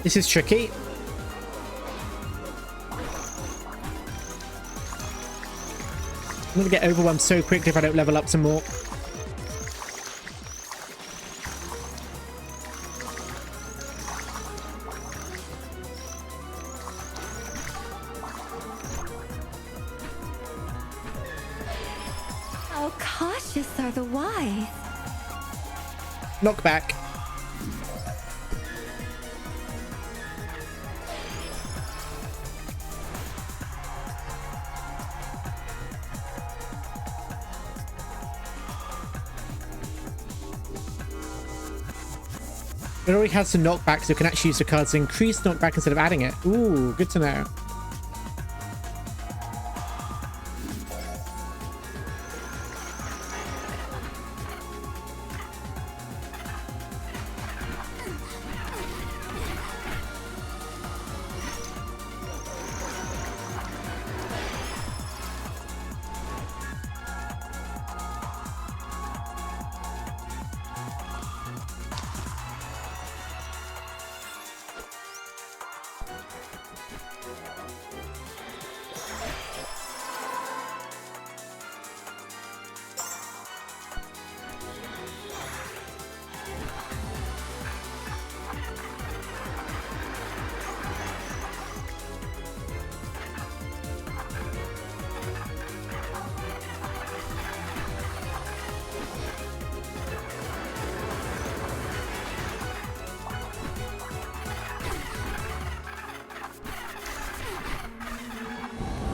This is tricky. I'm gonna get overwhelmed so quickly if I don't level up some more. righteous are the wise. Knockback. It already has some knockback, so you can actually use the cards to increase knockback instead of adding it. Ooh, good to know.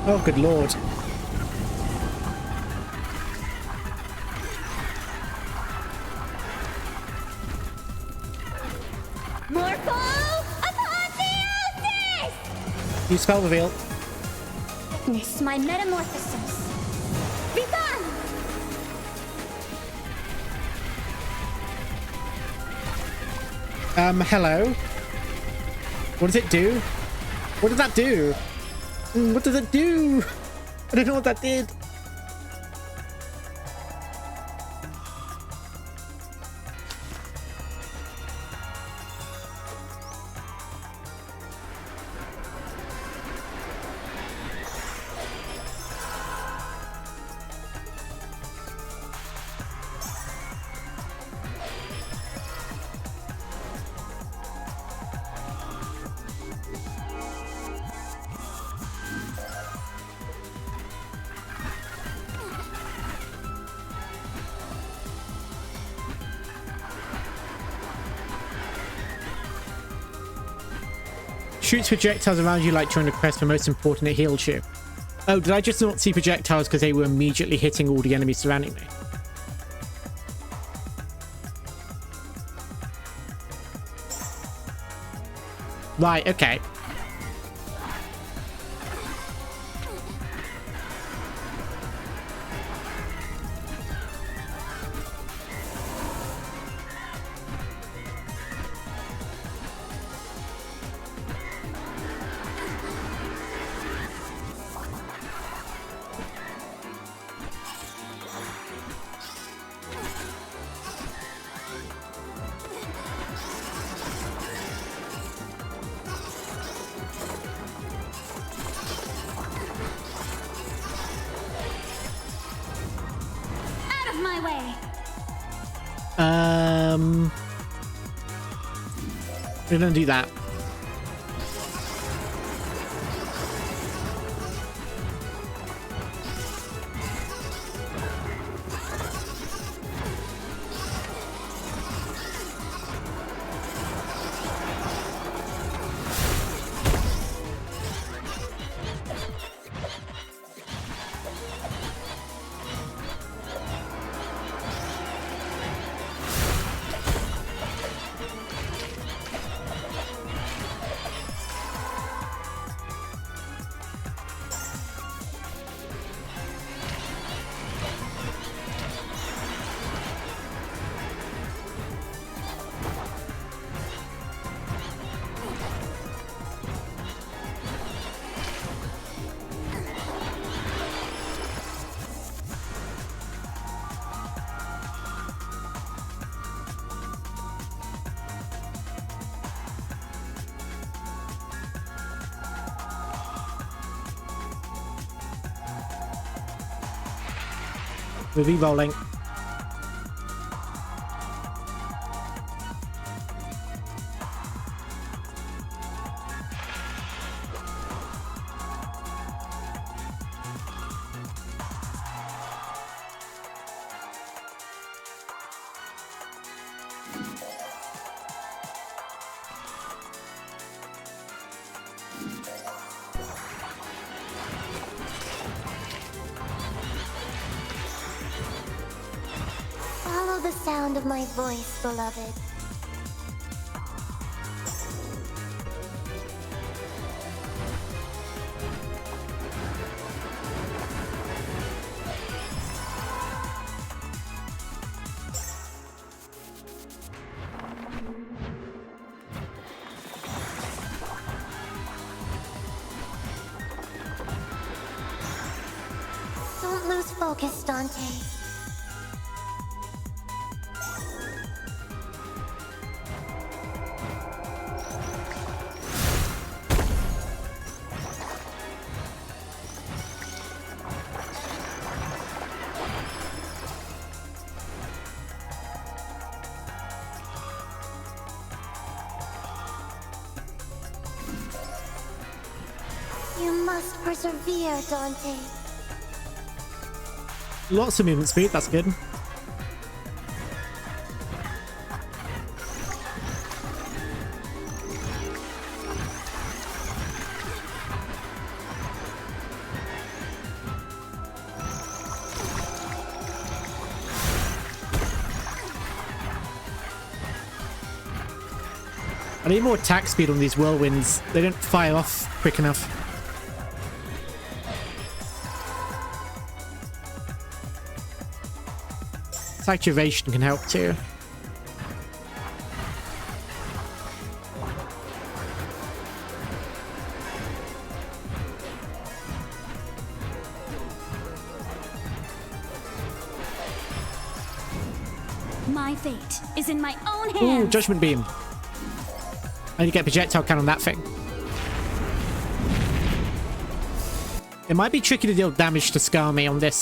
Oh, good lord. You spell reveal. Witness my metamorphosis. Be gone! Hello? What does it do? What does that do? What does it do? I don't know what that did. Shoots projectiles around you like during the quest, but most important, it heals you. Oh, did I just not see projectiles because they were immediately hitting all the enemies surrounding me? Right, okay. We're gonna do that. We're re-rolling. the sound of my voice, beloved. Don't lose focus, Dante. You must persevere, Dante. Lots of movement speed, that's good. I need more attack speed on these whirlwinds. They don't fire off quick enough. Activation can help too. My fate is in my own hands. Ooh, Judgment Beam. I need to get projectile count on that thing. It might be tricky to deal damage to scar me on this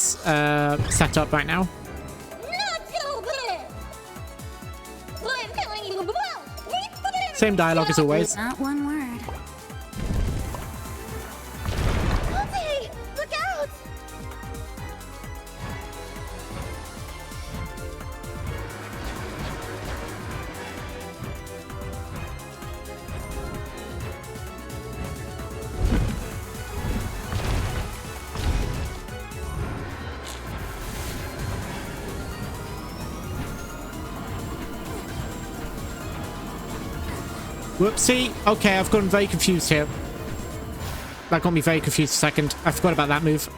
setup right now. Same dialogue as always. Not one word. Dante! Look out! Whoopsie. Okay, I've gotten very confused here. That got me very confused a second. I forgot about that move.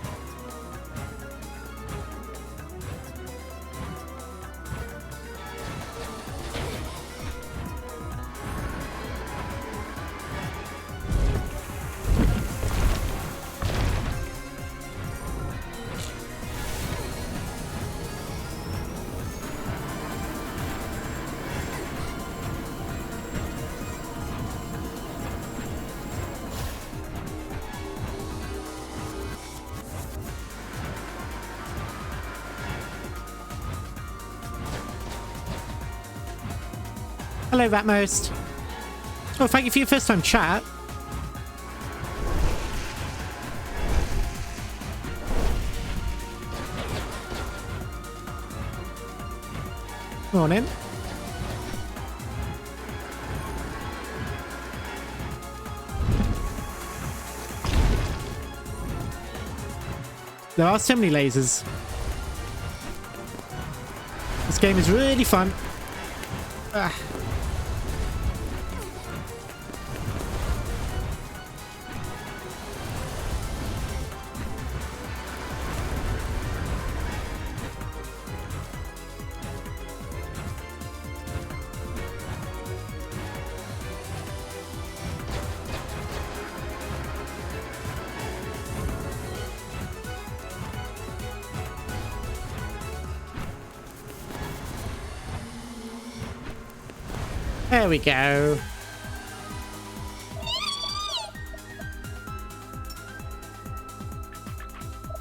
Hello, Ratmost. Oh, thank you for your first time chat. Morning. There are so many lasers. This game is really fun. Ah. There we go.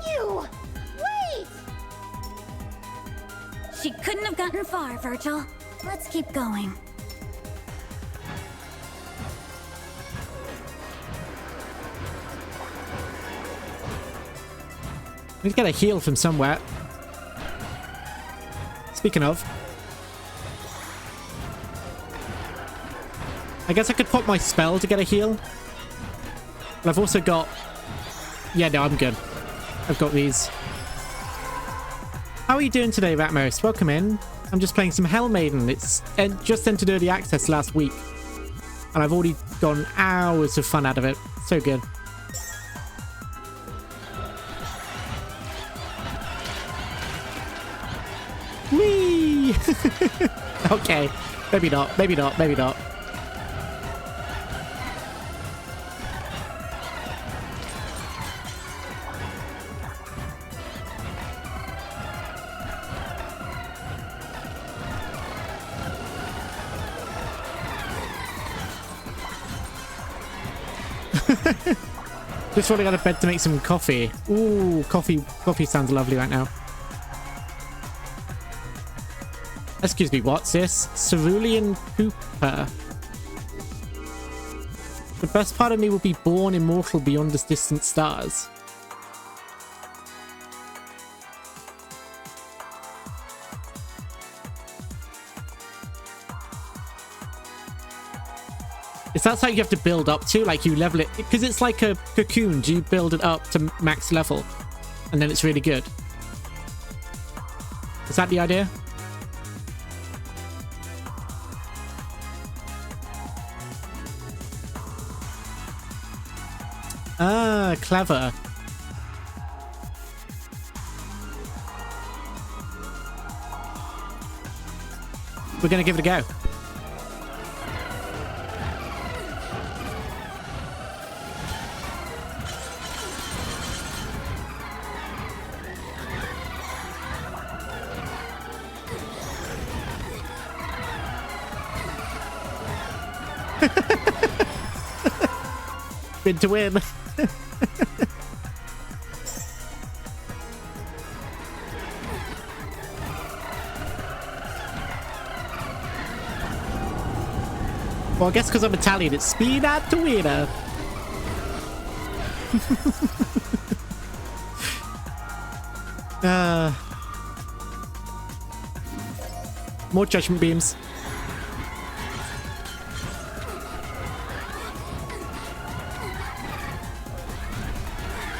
You! Wait! She couldn't have gotten far, Virgil. Let's keep going. Need to get a heal from somewhere. Speaking of, I guess I could pop my spell to get a heal. But I've also got... Yeah, no, I'm good. I've got these. How are you doing today, Ratmost? Welcome in. I'm just playing some Hell Maiden. It's just entered early access last week. And I've already gotten hours of fun out of it. So good. Whee! Okay. Maybe not. Maybe not. Maybe not. Just rolling out of bed to make some coffee. Ooh, coffee sounds lovely right now. Excuse me, what's this? Cerulean Cooper. The best part of me will be born immortal beyond the distant stars. Is that something you have to build up to? Like you level it? Because it's like a cocoon. Do you build it up to max level? And then it's really good. Is that the idea? Ah, clever. We're going to give it a go. Win to win. Well, I guess because I'm Italian, it's speed out to winner. More judgment beams.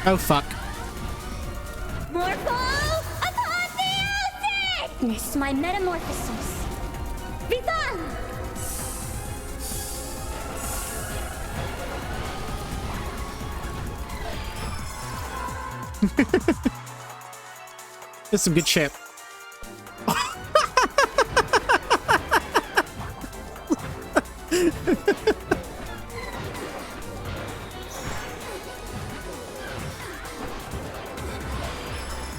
Oh, fuck. Morpho apotheosis! Witness my metamorphosis. Vital! There's some good shit.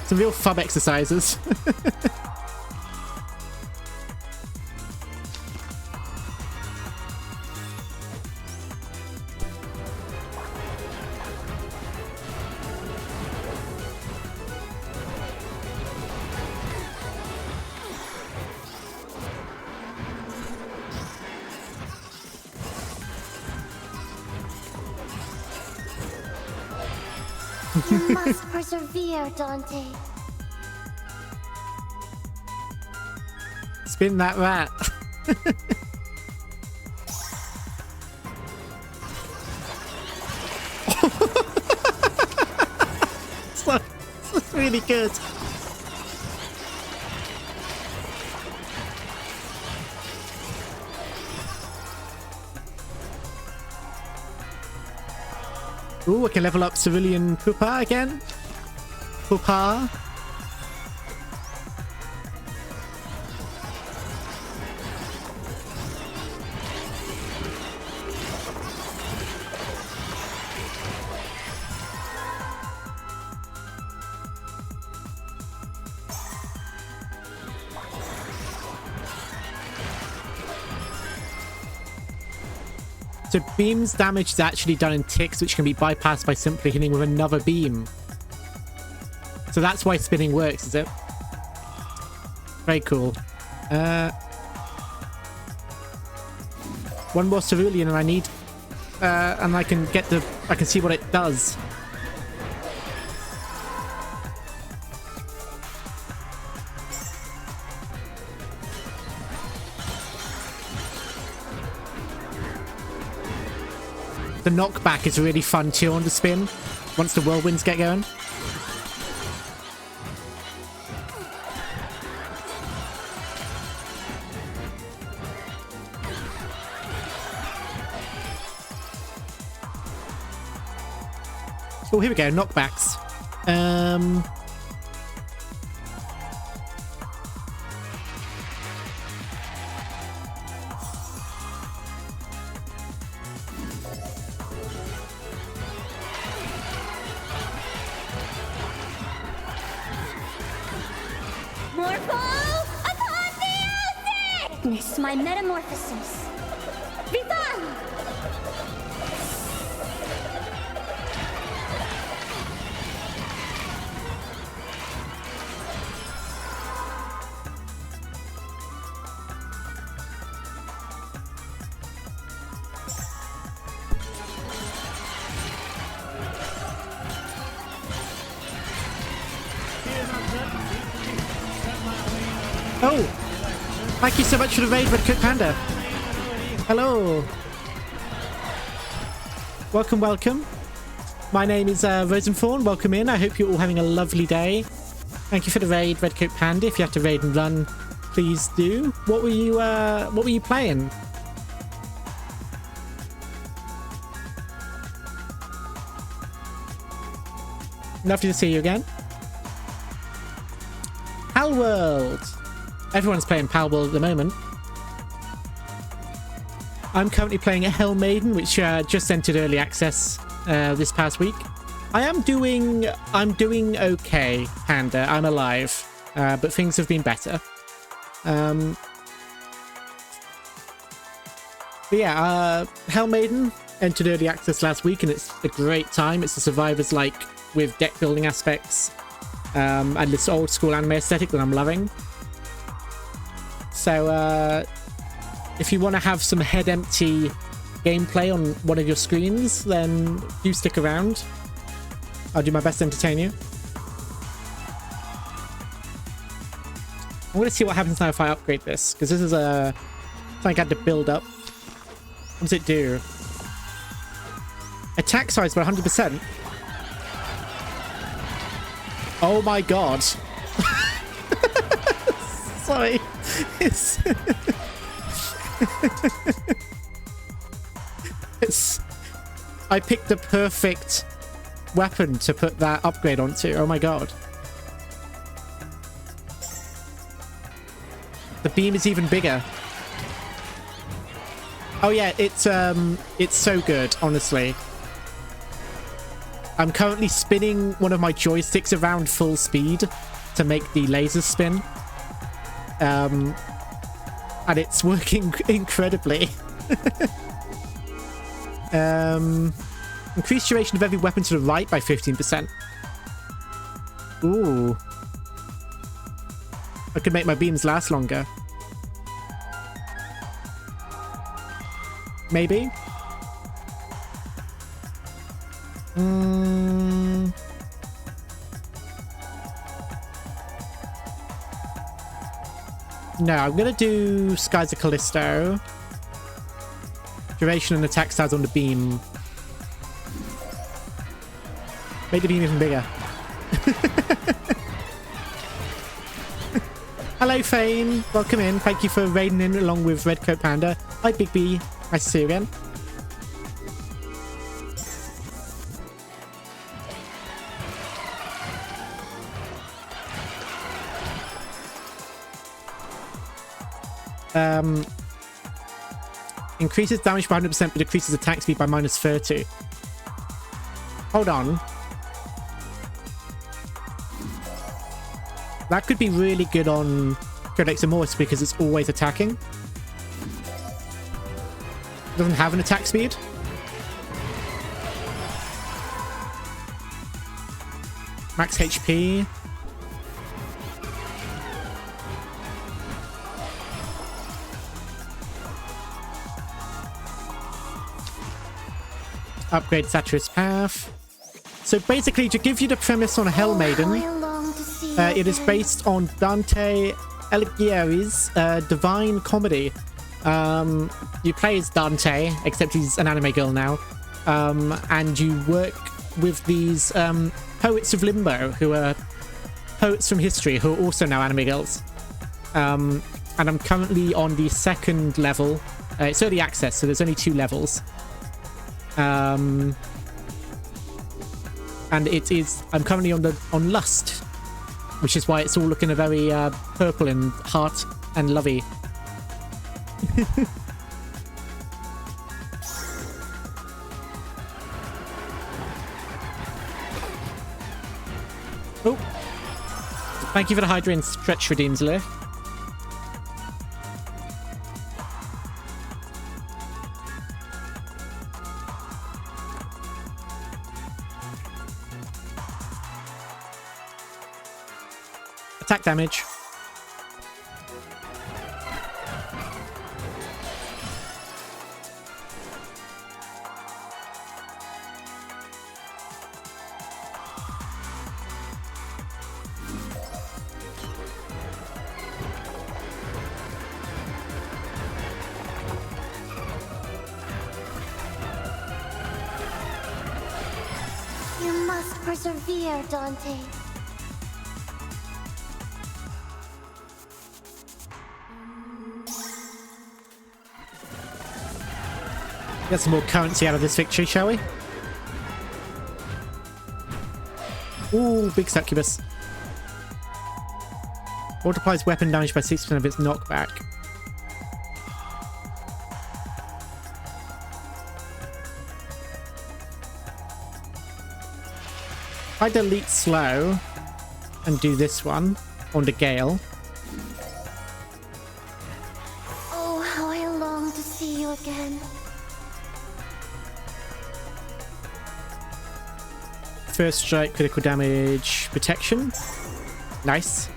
Some real fub exercises. You must persevere, Dante. Spin that rat. It's really good. Ooh, I can level up Cerulean Pupa again. Pupa. So beam's damage is actually done in ticks, which can be bypassed by simply hitting with another beam. So that's why spinning works, is it? Very cool. One more Cerulean and I need... and I can get the... I can see what it does. The knockback is really fun too on the spin, once the whirlwinds get going. Oh, here we go. Knockbacks. Morpho apotheosis! Witness my metamorphosis. Vivan! Oh! Thank you so much for the raid, Red Coat Panda. Hello. Welcome, welcome. My name is Rosenthorn. Welcome in. I hope you're all having a lovely day. Thank you for the raid, Red Coat Panda. If you have to raid and run, please do. What were you playing? Lovely to see you again. Pal World. Everyone's playing Pal World at the moment. I'm currently playing HELL MAIDEN, which just entered early access this past week. I'm doing okay, Panda. I'm alive, but things have been better. But yeah, HELL MAIDEN entered early access last week, and it's a great time. It's a survivors like with deck building aspects and this old school anime aesthetic that I'm loving. So if you want to have some head empty gameplay on one of your screens, then do stick around. I'll do my best to entertain you. I'm going to see what happens now if I upgrade this, because this is something I had to build up. What does it do? Attack size by 100%. Oh my god. Sorry. I picked the perfect weapon to put that upgrade onto. Oh my god. The beam is even bigger. Oh yeah, it's so good, honestly. I'm currently spinning one of my joysticks around full speed to make the lasers spin. And it's working incredibly. Increase duration of every weapon to the right by 15%. Ooh. I could make my beams last longer. Maybe? No, I'm gonna do Skies of Callisto. Duration and attack styles on the beam. Make the beam even bigger. Hello, Fane. Welcome in. Thank you for raiding in along with Red Coat Panda. Hi, Big B. Nice to see you again. Increases damage by 100% but decreases attack speed by -30. Hold on. That could be really good on Codex Immortus because it's always attacking. It doesn't have an attack speed. Max HP. Upgrade Satyrus Path. So basically, to give you the premise on HELL MAIDEN, it is based on Dante Alighieri's Divine Comedy. You play as Dante, except he's an anime girl now, and you work with these poets of Limbo, who are poets from history, who are also now anime girls. And I'm currently on the second level. It's early access, so there's only 2 levels. and I'm currently on lust, which is why it's all looking a very purple and heart and lovey. Oh, thank you for the hydrant stretch redeems, Liv. Attack damage. You must persevere, Dante. Get some more currency out of this victory, shall we? Ooh, big succubus. Multiplies weapon damage by 6% of its knockback. If I delete slow and do this one on the Gale. Oh, how I long to see you again. First strike, critical damage, protection. Nice.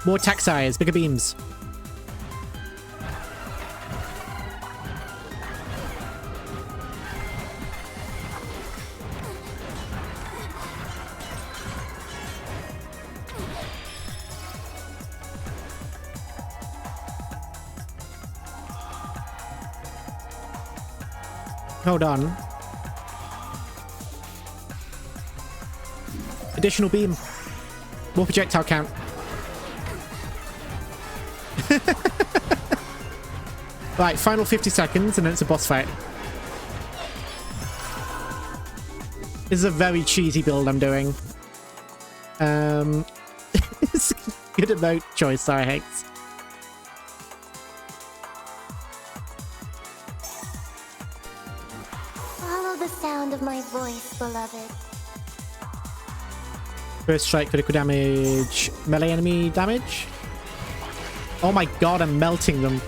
More attack size, bigger beams. Hold on. Additional beam. More projectile count. Right, final 50 seconds and then it's a boss fight. This is a very cheesy build I'm doing. It's good emote choice, I hate. Follow the sound of my voice, beloved. First strike, critical damage, melee enemy damage. Oh my god, I'm melting them.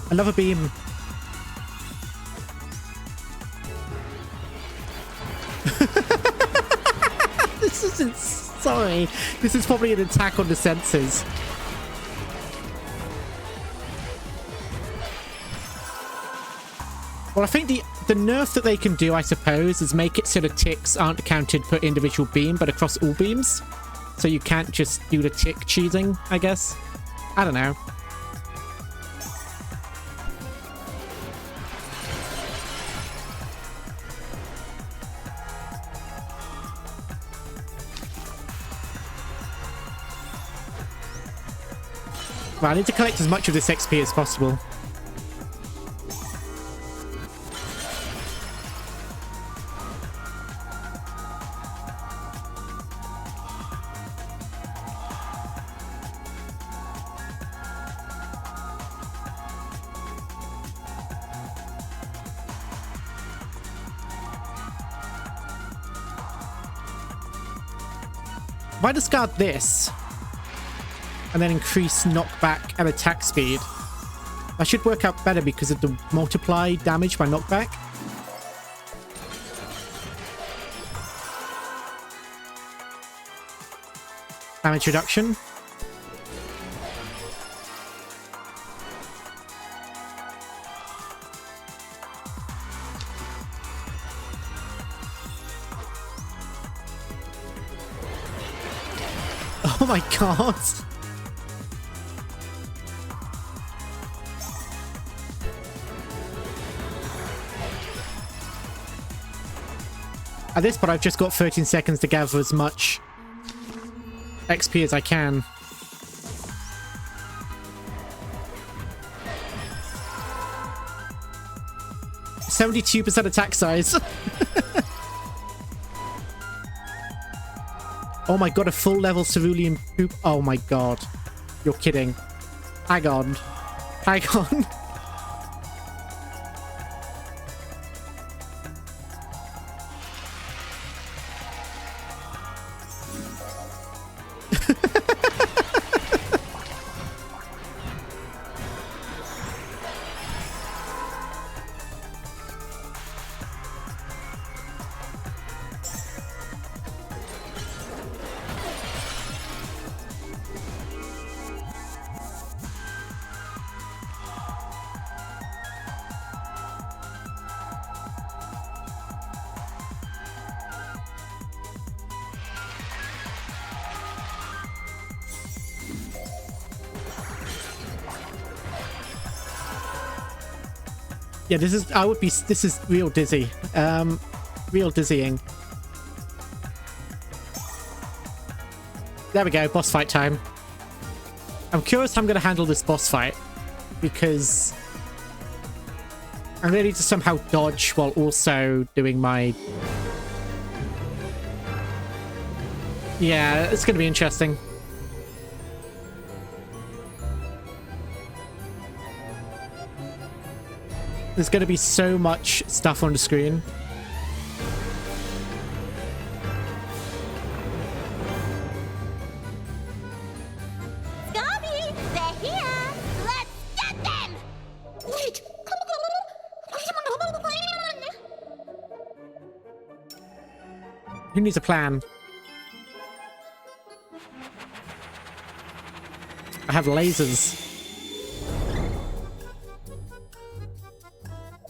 Another beam. This isn't... Sorry. This is probably an attack on the senses. Well, I think the nerf that they can do, I suppose, is make it so the ticks aren't counted per individual beam, but across all beams. So you can't just do the tick cheating, I guess. I don't know. Well, I need to collect as much of this XP as possible. If I discard this and then increase knockback and attack speed, that should work out better because of the multiply damage by knockback. Damage reduction. Oh my god. At this point, I've just got 13 seconds to gather as much XP as I can. %72% attack size. Oh my god, a full level cerulean poop. Oh my god. You're kidding. Hang on. Hang on. Yeah, this is real dizzy. Real dizzying. There we go, boss fight time. I'm curious how I'm going to handle this boss fight, because I'm ready to somehow dodge while also doing my... Yeah, it's going to be interesting. There's going to be so much stuff on the screen. Gabby, they're here! Let's get them! Wait! Who needs a plan? I have lasers.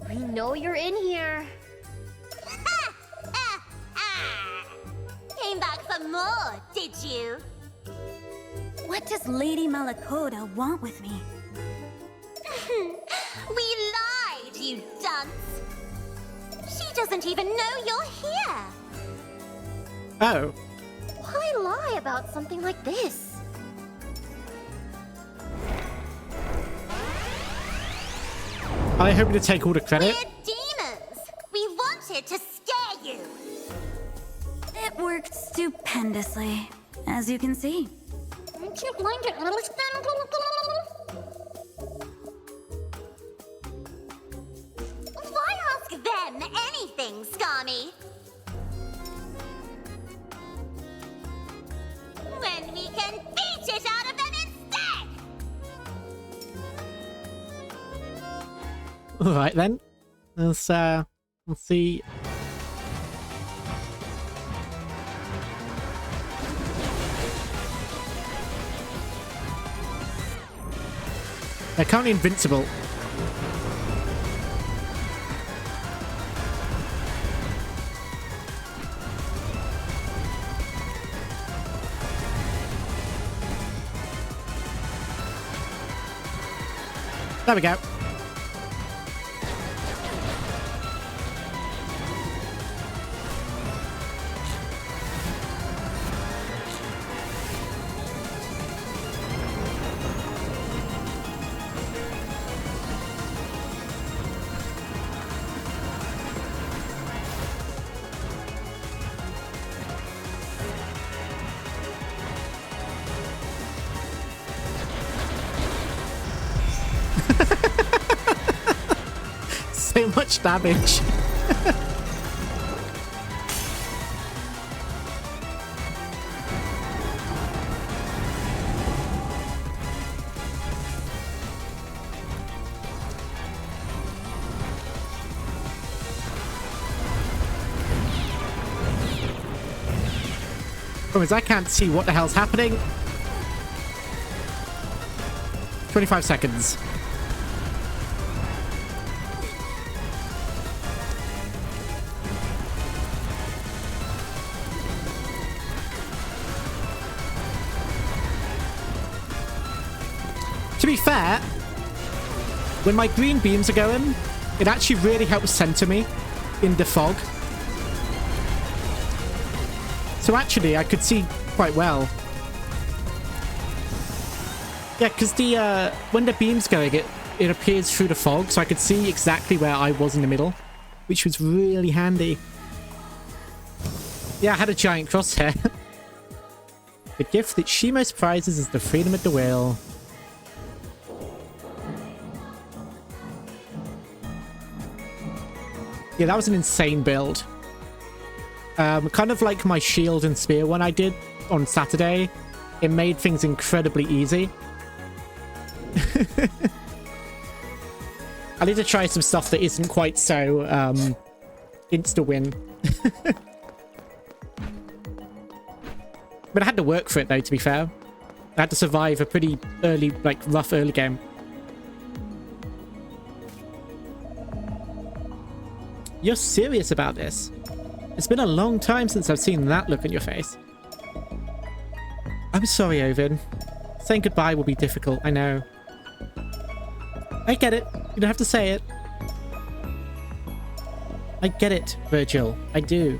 We know you're in here. Came back for more, did you? What does Lady Malakoda want with me? We lied, you dunce! She doesn't even know you're here! Oh. Why lie about something like this? Are they hoping to take all the credit? We're demons! We wanted to scare you! It worked stupendously, as you can see. Aren't you going to understand? Why ask them anything, Skami? When we can beat it out of them instead! Alright then. Let's see. They're currently invincible. There we go. So much damage. Problem is, I can't see what the hell's happening. 25 seconds. To be fair, when my green beams are going, it actually really helps center me in the fog. So actually, I could see quite well. Yeah, because the when the beam's going, it appears through the fog, so I could see exactly where I was in the middle, which was really handy. Yeah, I had a giant crosshair. The gift that she most prizes is the freedom at the wheel. Yeah, that was an insane build. Kind of like my shield and spear one I did on Saturday. It made things incredibly easy. I need to try some stuff that isn't quite so insta-win. But I had to work for it though, to be fair. I had to survive a pretty early, like rough early game. You're serious about this? It's been a long time since I've seen that look on your face. I'm sorry, Ovid. Saying goodbye will be difficult, I know. I get it. You don't have to say it. I get it, Virgil. I do.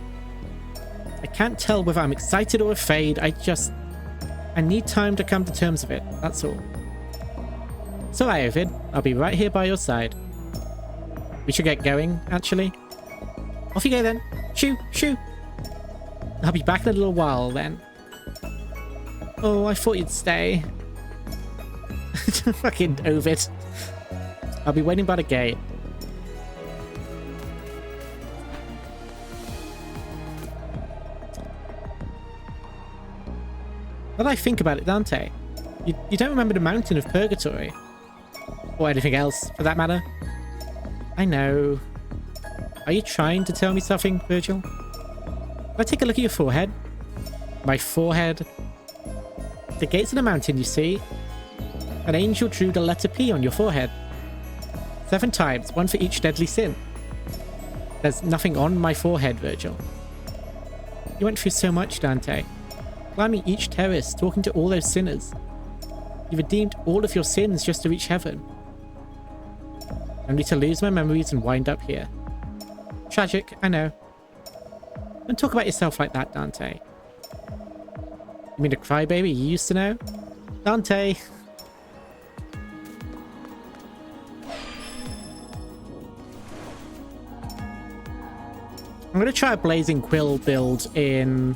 I can't tell whether I'm excited or afraid. I need time to come to terms with it. That's all. It's alright, Ovid. I'll be right here by your side. We should get going, actually. Off you go then. Shoo, shoo. I'll be back in a little while then. Oh, I thought you'd stay. Fucking Ovid. I'll be waiting by the gate. Now that I think about it, Dante, you don't remember the mountain of purgatory. Or anything else, for that matter. I know. Are you trying to tell me something, Virgil? Can I take a look at your forehead? My forehead? The gates of the mountain, you see? An angel drew the letter P on your forehead. 7 times, one for each deadly sin. There's nothing on my forehead, Virgil. You went through so much, Dante. Climbing each terrace, talking to all those sinners. You redeemed all of your sins just to reach heaven. Only to lose my memories and wind up here. Tragic, I know. Don't talk about yourself like that, Dante. You mean the crybaby you used to know? Dante! I'm going to try a Blazing Quill build in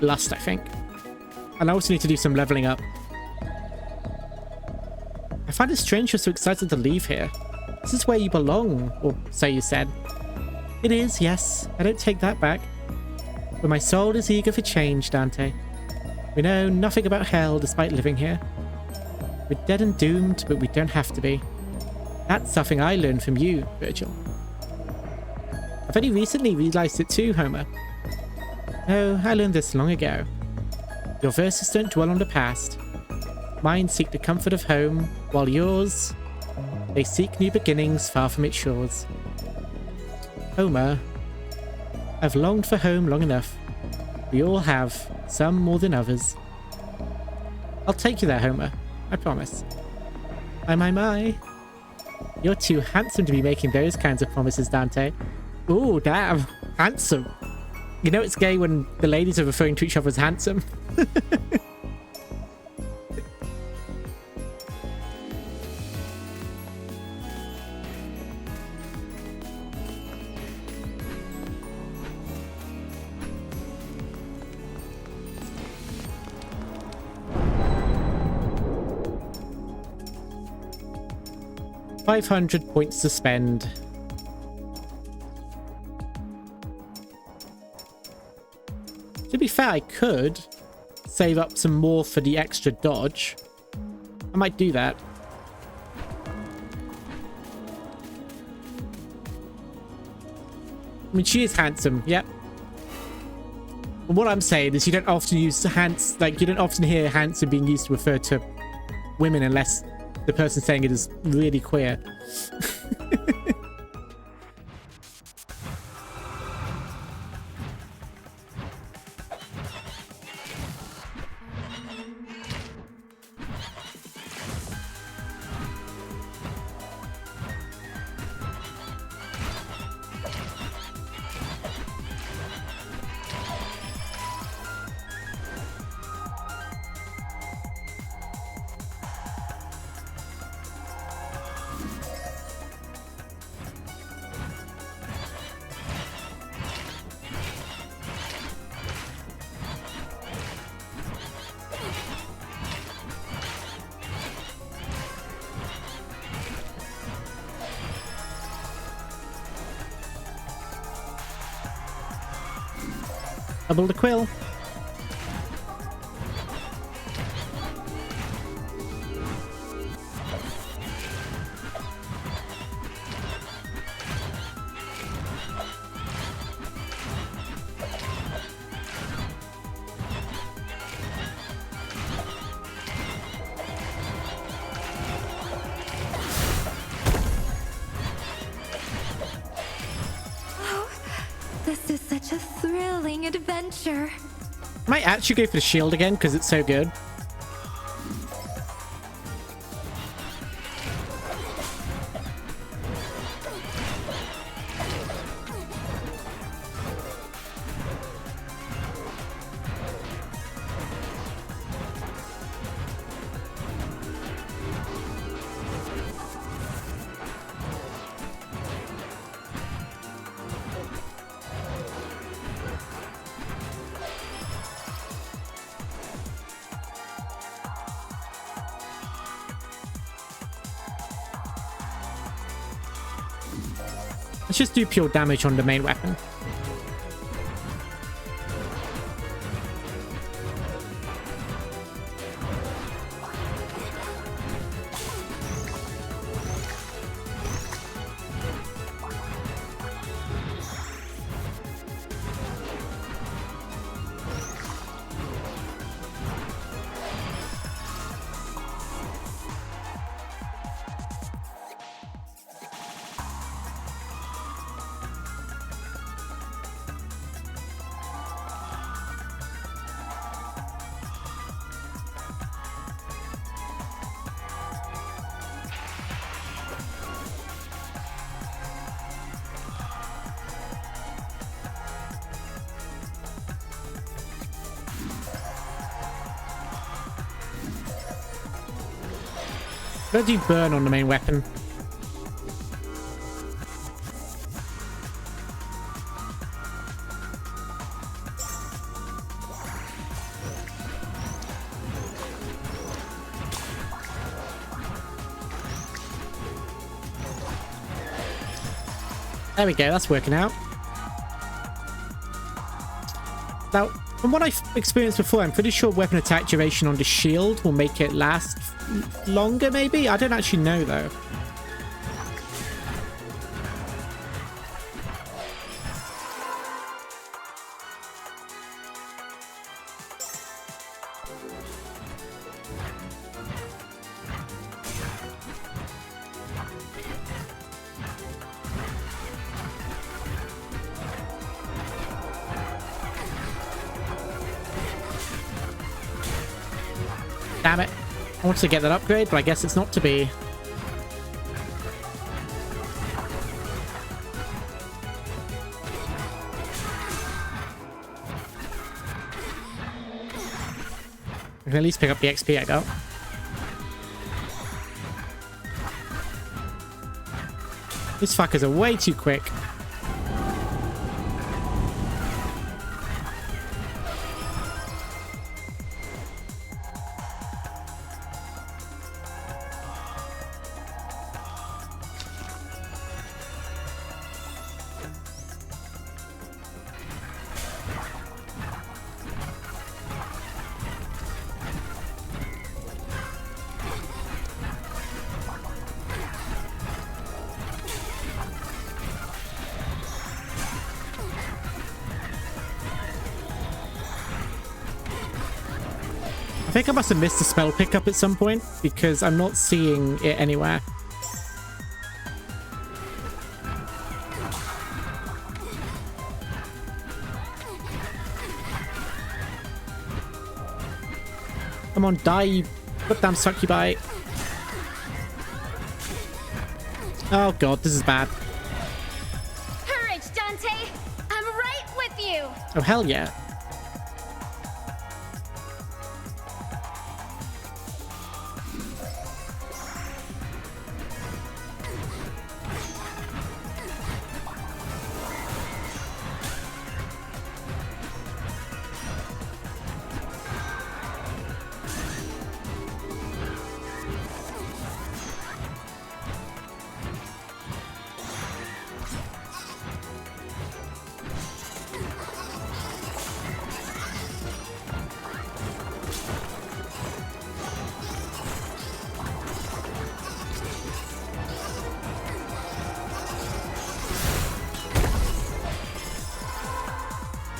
Lust, I think. And I also need to do some leveling up. I find it strange you're so excited to leave here. This is where you belong, or so you said. It is, yes. I don't take that back. But my soul is eager for change, Dante. We know nothing about hell despite living here. We're dead and doomed, but we don't have to be. That's something I learned from you, Virgil. I've only recently realized it too, Homer. No, I learned this long ago. Your verses don't dwell on the past. Mine seek the comfort of home, while yours, they seek new beginnings far from its shores. Homer, I've longed for home long enough. We all have, some more than others. I'll take you there, Homer. I promise. My. You're too handsome to be making those kinds of promises, Dante. Ooh, damn. Handsome. You know it's gay when the ladies are referring to each other as handsome. 500 points to spend. To be fair, I could save up some more for the extra dodge. I might do that. I mean, she is handsome, yep. But what I'm saying is you don't often use you don't often hear handsome being used to refer to women unless the person saying it is really queer. Double the quill. This is such a thrilling adventure. Might actually go for the shield again because it's so good. Let's just do pure damage on the main weapon. Let's do burn on the main weapon. There we go, that's working out. Now, from what I've experienced before, I'm pretty sure weapon attack duration on the shield will make it last longer, maybe? I don't actually know, though. Damn it. I wanted to get that upgrade, but I guess it's not to be. I can at least pick up the XP I got. These fuckers are way too quick. I think I must have missed the spell pickup at some point because I'm not seeing it anywhere. Come on, die, you goddamn succubi. Oh god, this is bad. Courage, Dante! I'm right with you! Oh hell yeah.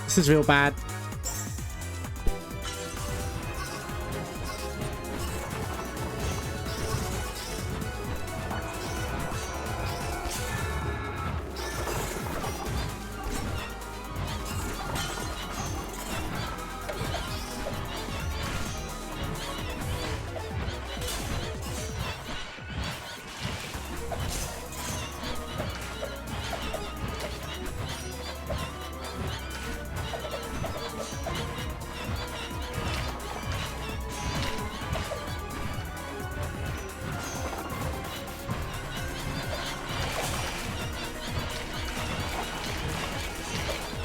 This is real bad.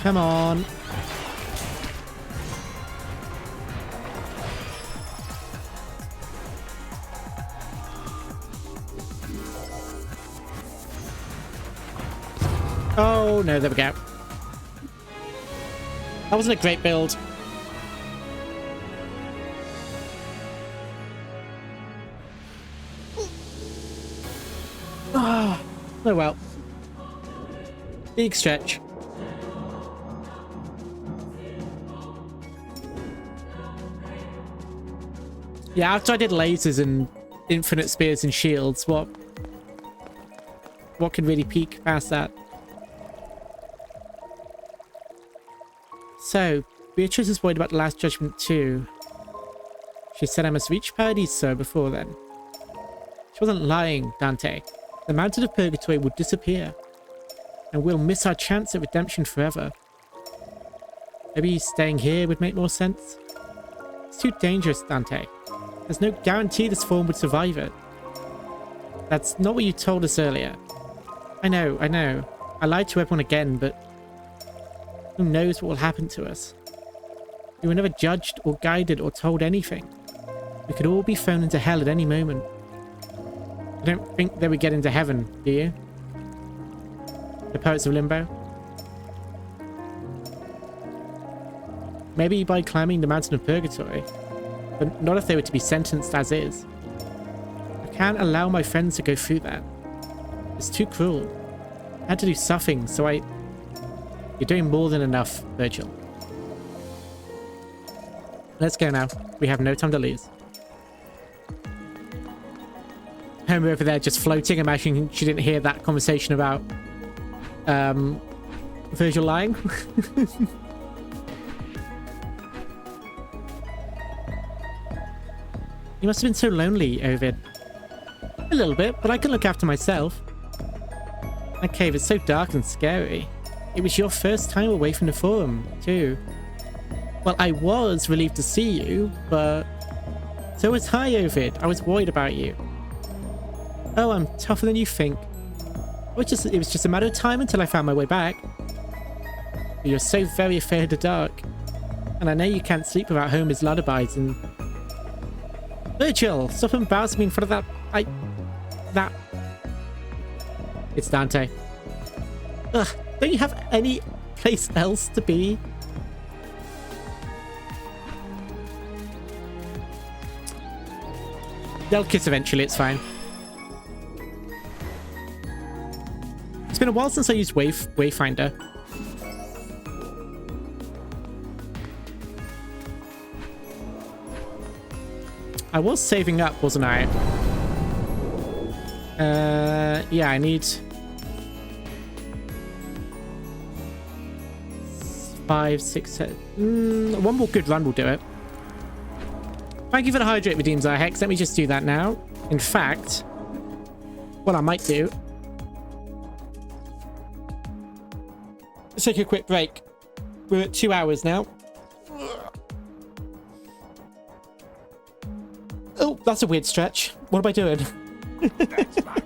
Come on. Oh, no, there we go. That wasn't a great build. Oh well. Big stretch. Yeah, after I did lasers and infinite spears and shields, what could really peak past that? So, Beatrice is worried about the Last Judgment too. She said I must reach Paradiso before then. She wasn't lying, Dante. The Mountain of Purgatory will disappear, and we'll miss our chance at redemption forever. Maybe staying here would make more sense? It's too dangerous, Dante. There's no guarantee this form would survive it. That's not what you told us earlier. I know. I lied to everyone again, but who knows what will happen to us? We were never judged or guided or told anything. We could all be thrown into hell at any moment. I don't think they would get into heaven, do you? The Poets of Limbo? Maybe by climbing the Mountain of Purgatory. But not if they were to be sentenced as is. I can't allow my friends to go through that. It's too cruel. I had to do something, so I... You're doing more than enough, Virgil. Let's go now. We have no time to lose. Homer over there just floating, imagining she didn't hear that conversation about Virgil lying. You must have been so lonely, Ovid. A little bit, but I can look after myself. That cave is so dark and scary. It was your first time away from the Forum, too. Well, I was relieved to see you, but... So was I, Ovid. I was worried about you. Oh, I'm tougher than you think. It was just a matter of time until I found my way back. But you're so very afraid of the dark. And I know you can't sleep without Homer's lullabies and... Virgil, stop embarrassing me in front of that... It's Dante. Ugh, don't you have any place else to be? They'll kiss eventually, it's fine. It's been a while since I used Wayfinder. I was saving up, wasn't I? Yeah, I need 5, 6, 7. One more good run will do it. Thank you for the hydrate, redeems our hex. Let me just do that now. In fact, what I might do... Let's take a quick break. We're at 2 hours now. Oh, that's a weird stretch. What am I doing? That's my girl.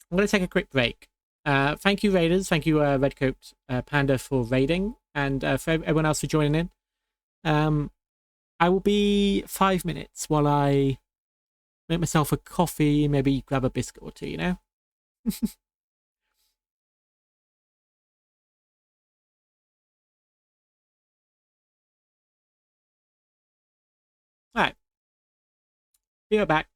I'm going to take a quick break. Thank you, Raiders. Thank you, Redcoat Panda, for raiding, and for everyone else for joining in. I will be 5 minutes while I make myself a coffee, maybe grab a biscuit or two, you know? Alright. Be right back.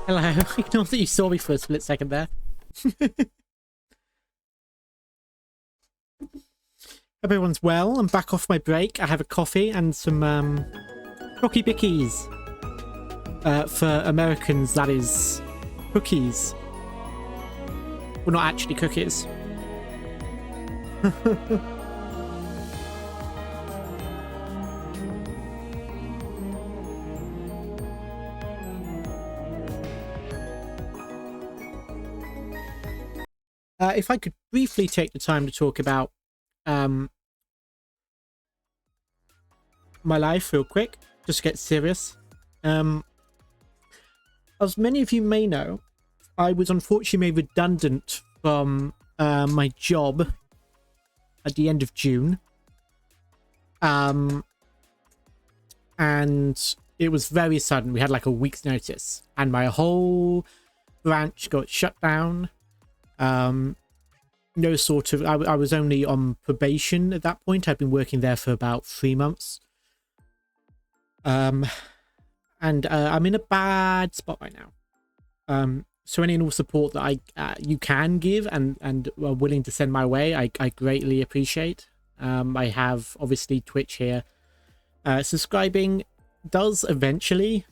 Hello. Ignore that you saw me for a split second there. Everyone's well. I'm back off my break. I have a coffee and some Rocky Bickies. For Americans, that is cookies. Well, not actually cookies. If I could briefly take the time to talk about my life real quick, just to get serious. As many of you may know, I was unfortunately made redundant from my job at the end of June. And it was very sudden. We had like a week's notice and my whole branch got shut down. No sort of, I was only on probation at that point. I'd been working there for about 3 months. And I'm in a bad spot right now. So any and all support that you can give and are willing to send my way, I greatly appreciate. I have obviously Twitch here. Subscribing does eventually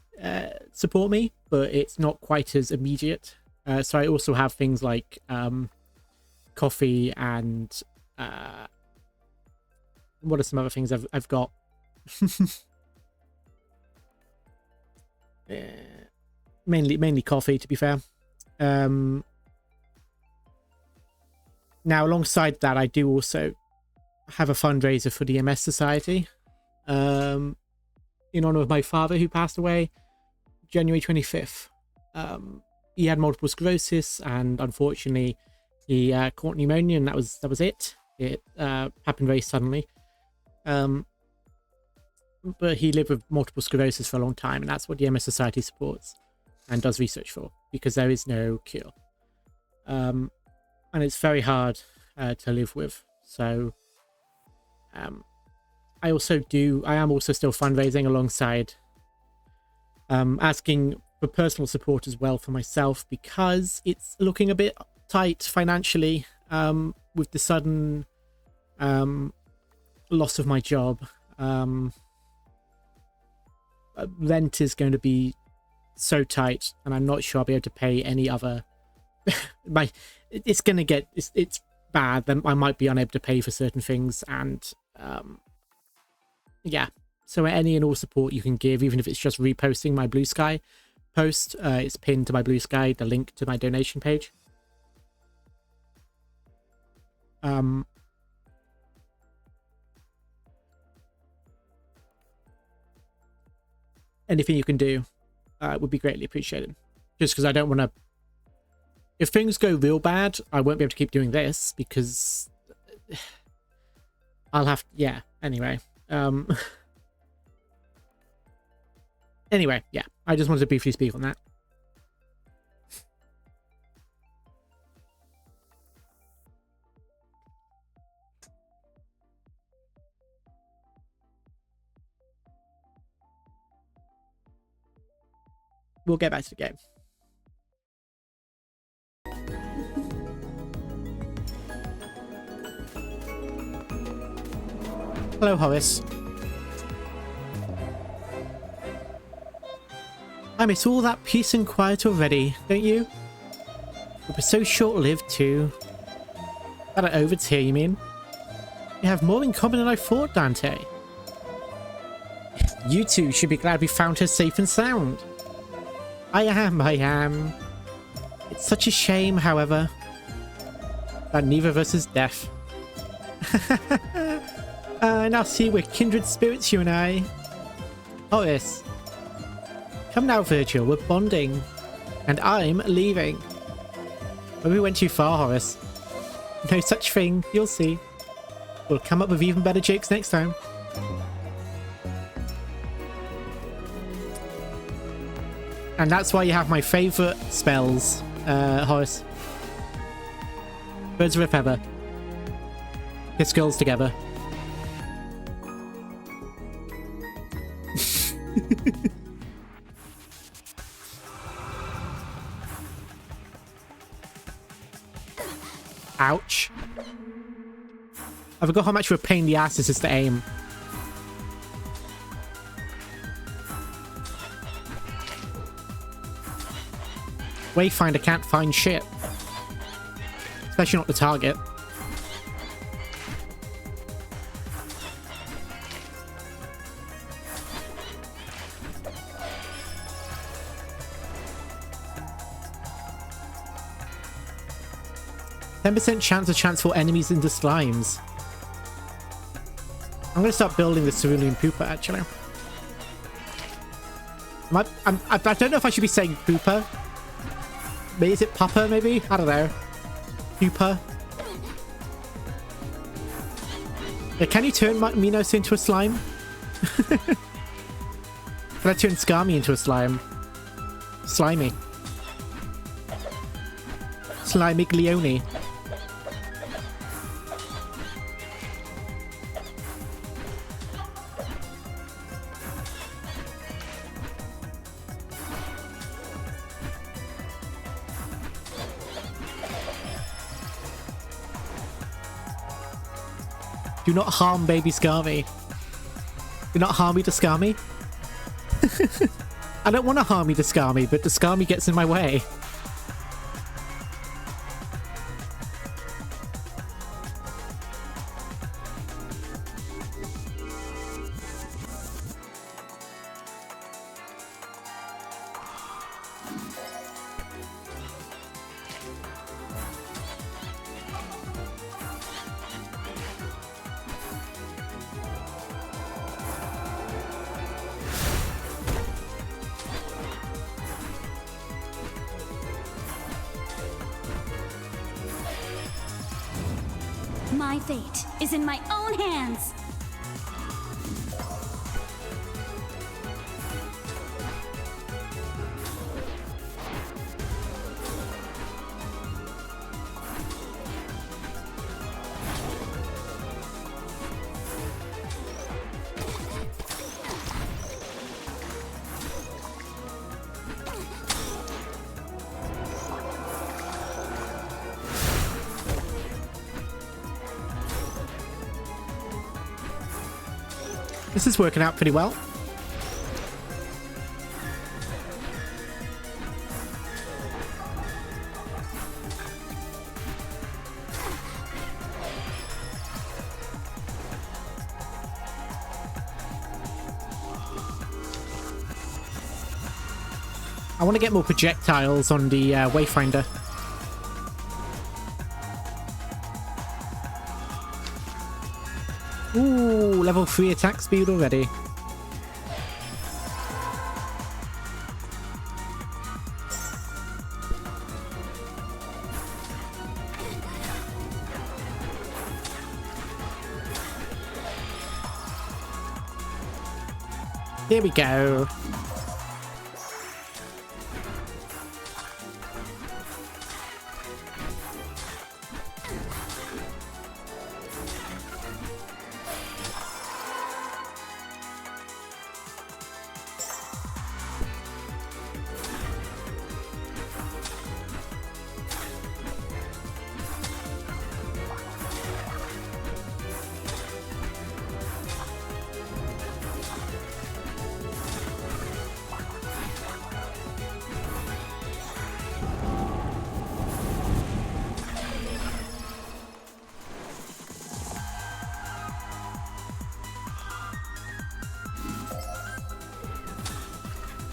support me, but it's not quite as immediate. So I also have things like coffee and what are some other things I've got? Mainly coffee, to be fair. Now, alongside that, I do also have a fundraiser for the MS Society in honor of my father who passed away January 25th. He had multiple sclerosis and unfortunately he caught pneumonia, and that was it. It happened very suddenly. But he lived with multiple sclerosis for a long time, and that's what the MS Society supports and does research for, because there is no cure. And it's very hard to live with. So I am also still fundraising alongside asking for personal support as well for myself, because it's looking a bit tight financially with the sudden loss of my job. Rent is going to be so tight, and I'm not sure I'll be able to pay any other. It's bad. Then I might be unable to pay for certain things, and yeah. So any and all support you can give, even if it's just reposting my Blue Sky post, it's pinned to my Blue Sky, the link to my donation page. Anything you can do would be greatly appreciated. Just because I don't want to... If things go real bad, I won't be able to keep doing this, because I'll have... Yeah, anyway. Anyway, yeah. I just wanted to briefly speak on that. We'll get back to the game. Hello, Horace. I miss all that peace and quiet already, don't you? It was so short-lived, too. That at Ovid's here, you mean? We have more in common than I thought, Dante. You two should be glad we found her safe and sound. I am. It's such a shame, however, that neither of us is deaf. Now see, we're kindred spirits, you and I. Horace. Come now, Virgil, we're bonding. And I'm leaving. Maybe we went too far, Horace. No such thing, you'll see. We'll come up with even better jokes next time. And that's why you have my favourite spells, Horace. Birds of a feather. Kiss girls together. Ouch. I forgot how much of a pain in the ass this is to aim. Wayfinder can't find shit. Especially not the target. %10% chance to transform enemies into slimes. I'm gonna start building the cerulean pooper, actually. I don't know if I should be saying pooper. Maybe is it pupper, maybe? I don't know. Pooper. Yeah, can you turn Minos into a slime? Can I turn Skami into a slime? Slimy. Slimy Leone. Do not harm baby Skami. Do not harm me to Skami. I don't want to harm me to Skami, but the Skami gets in my way. My fate is in my own hands. This is working out pretty well. I want to get more projectiles on the Wayfinder. Ooh, level 3 attack speed already. Here we go.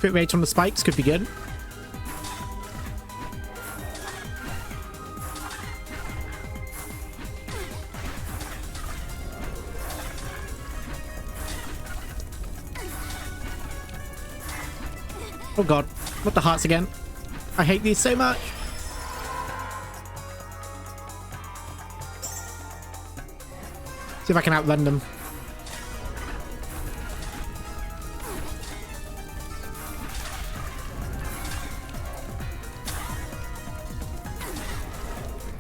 Crit rate on the spikes could be good. Oh god, not the hearts again. I hate these so much. See if I can outrun them.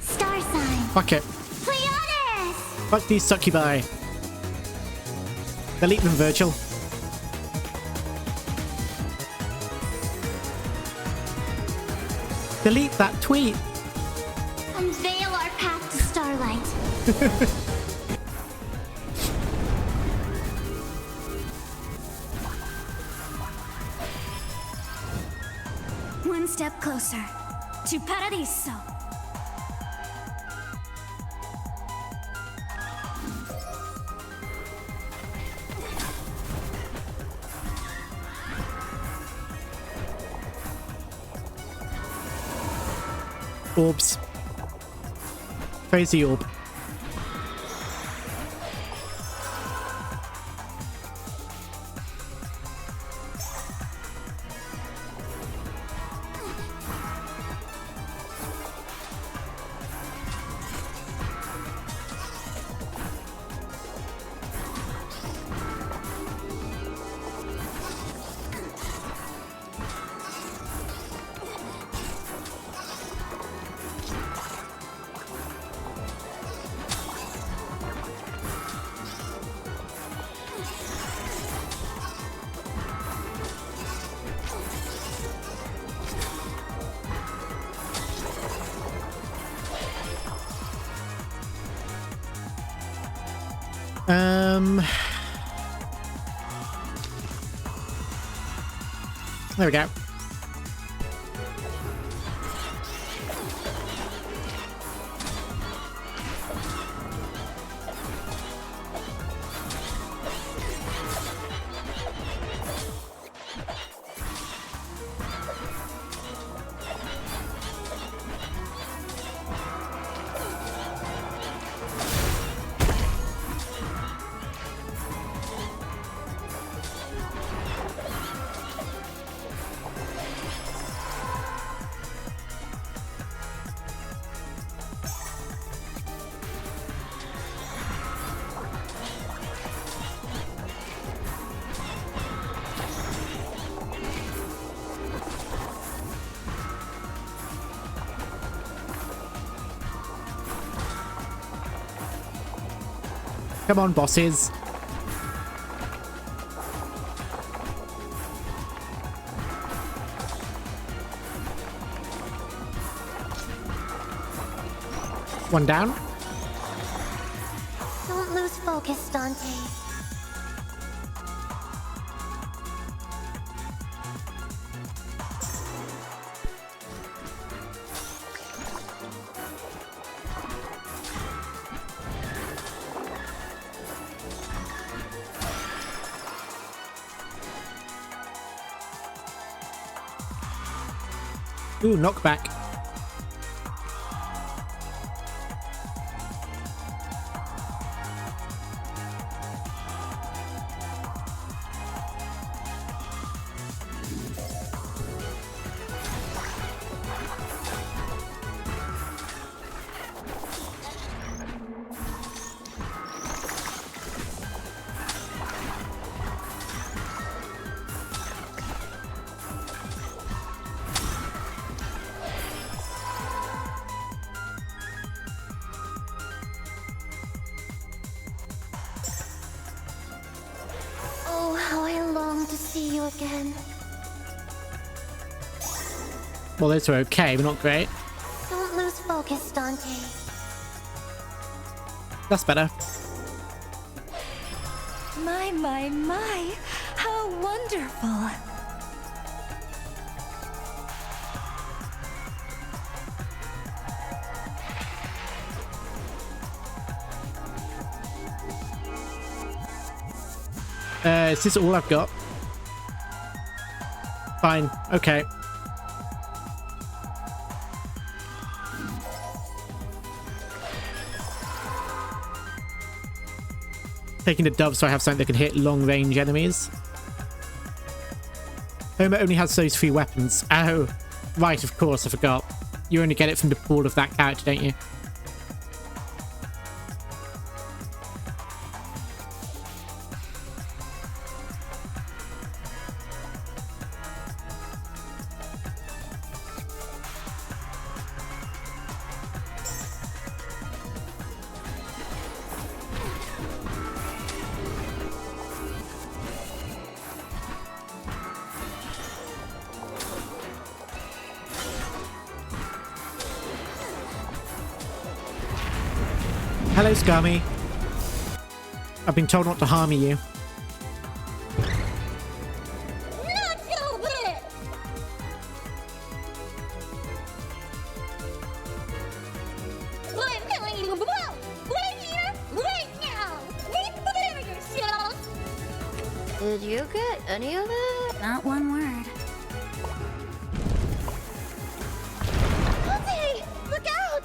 Star sign. Fuck it. Pleiades! Fuck these succubi. Delete them, Virgil. Delete that tweet. Unveil our path to starlight. One step closer to Paradiso. Orbs. Crazy orb. There we go. Come on, bosses. One down. Don't lose focus, Dante. Ooh, knockback. Oh, how I long to see you again. Well, those were okay, but not great. Don't lose focus, Dante. That's better. My, how wonderful. Is this all I've got? Fine. Okay. Taking the dove so I have something that can hit long-range enemies. Homer only has those 3 weapons. Oh, right, of course, I forgot. You only get it from the pool of that character, don't you? Hello, Scummy. I've been told not to harm you. Not so bad! I'm telling you, right here, right now! Prepare yourself! Did you get any of it? Not one word. Dante! Look out!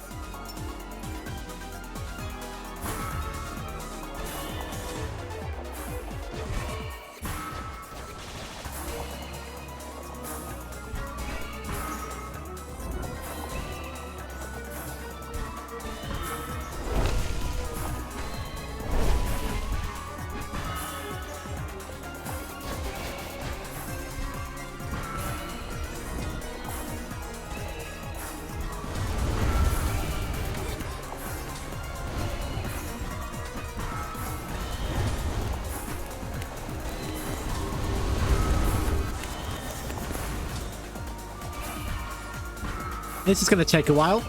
This is going to take a while.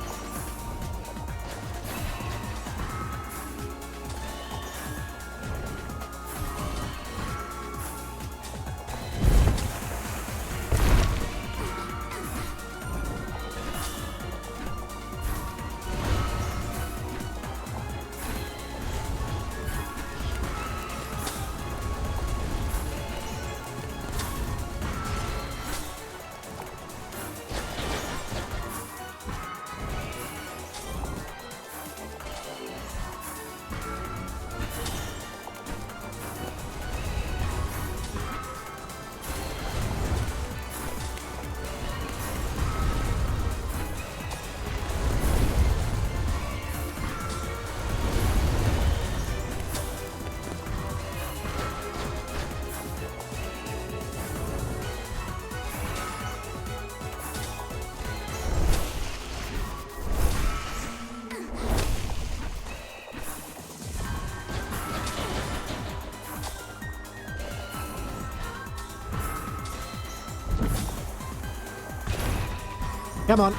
Come on.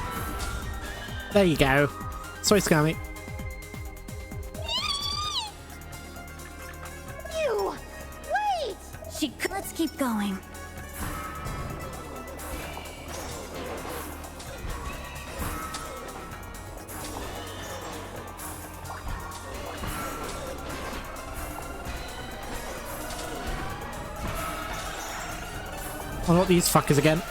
There you go. Sorry, Scummy. You! Wait! Let's keep going. Oh, not these fuckers again.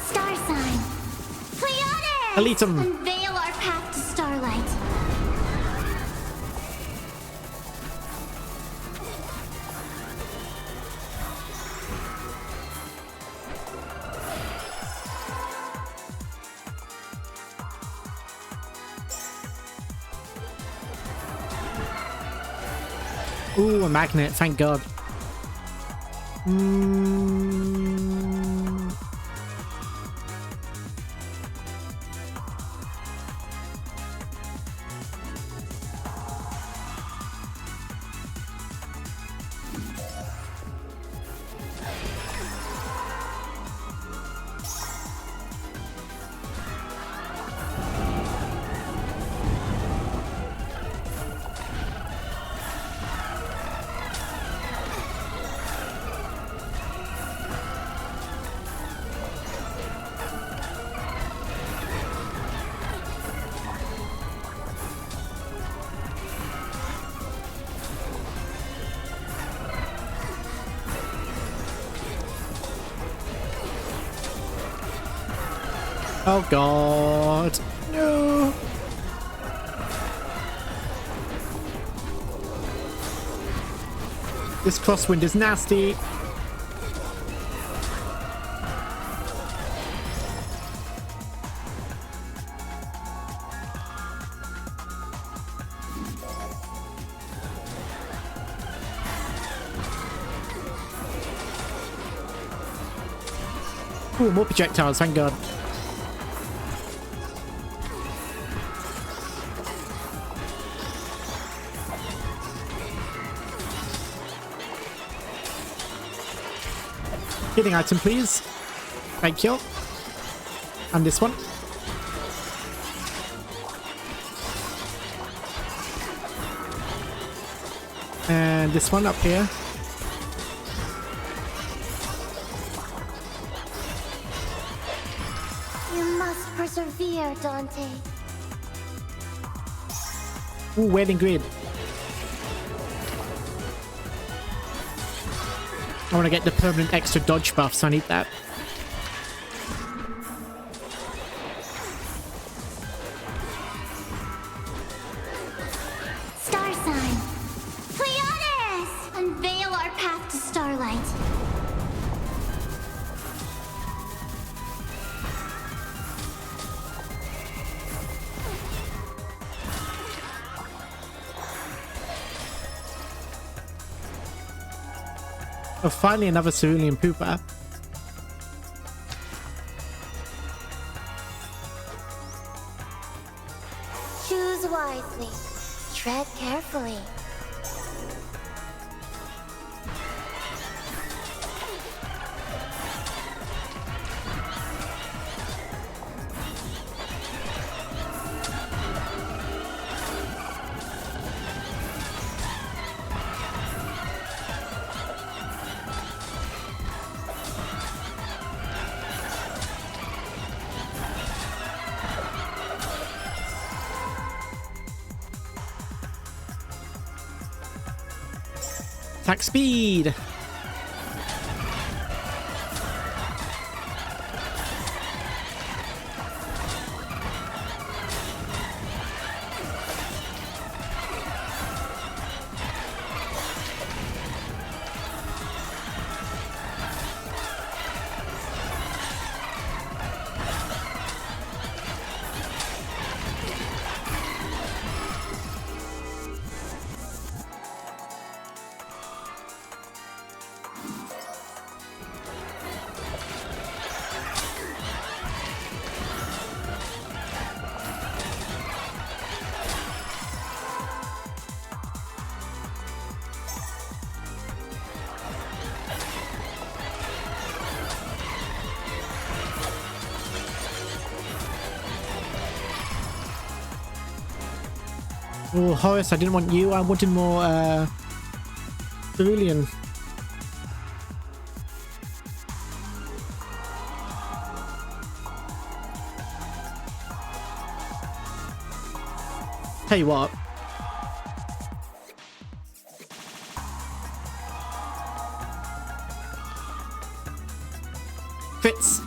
Star sign! Pleiades! Elitum. Unveil our path to starlight. Ooh, a magnet. Thank God. Oh god. No. This crosswind is nasty. Ooh, more projectiles, thank god. Healing item, please. Thank you. And this one. And this one up here. You must persevere, Dante. Ooh, wailing grid. I want to get the permanent extra dodge buff, so I need that. Star sign. Pleiades! Unveil our path to starlight. Oh, finally another cerulean pooper. Choose wisely. Tread carefully. Attack speed. Oh, Horace, I didn't want you. I wanted more, cerulean. Tell you what. Fits.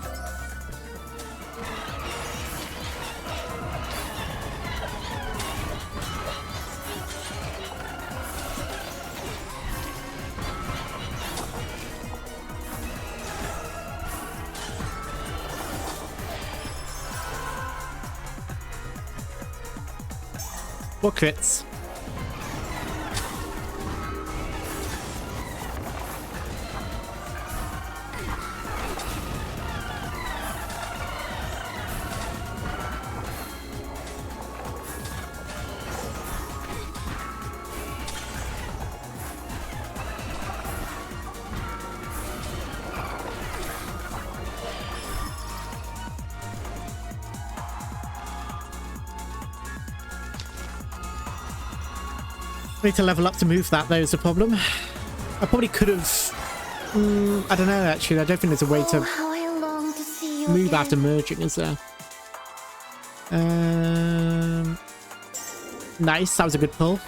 Or crits. Need to level up to move that, though, is the problem. I probably could have... I don't know, actually. I don't think there's a way Oh, to how I long to see you move again. after merging, is there? Nice, that was a good pull.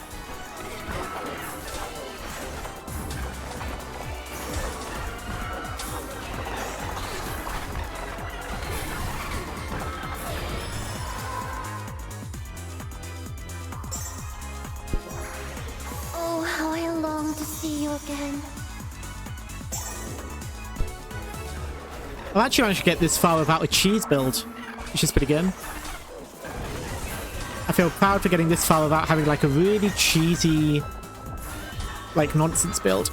fun. I've actually managed to get this far without a cheese build, which is pretty good. I feel proud for getting this far without having like a really cheesy, like nonsense build.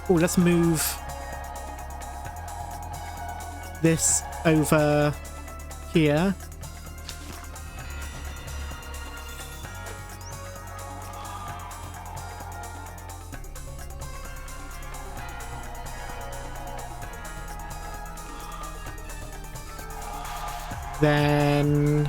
Oh, let's move this over here. Then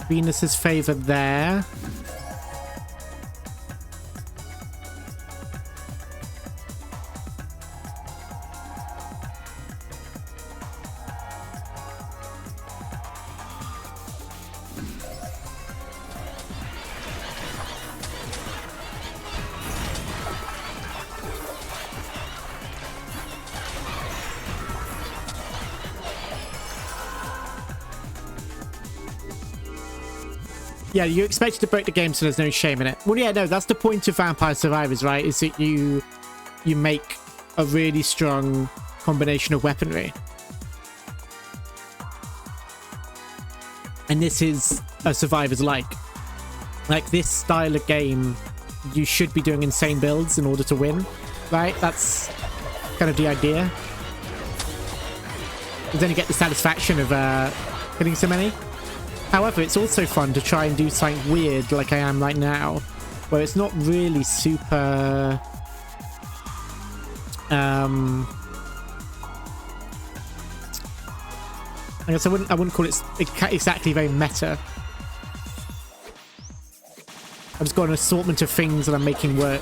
Venus is favored there. Yeah, you expected to break the game, so there's no shame in it. Well, yeah, no, that's the point of Vampire Survivors, right? Is that you make a really strong combination of weaponry. And this is a Survivors like. Like, this style of game, you should be doing insane builds in order to win, right? That's kind of the idea. You then you get the satisfaction of hitting so many. However, it's also fun to try and do something weird like I am right now, where it's not really super... I guess I wouldn't call it exactly very meta. I've just got an assortment of things that I'm making work.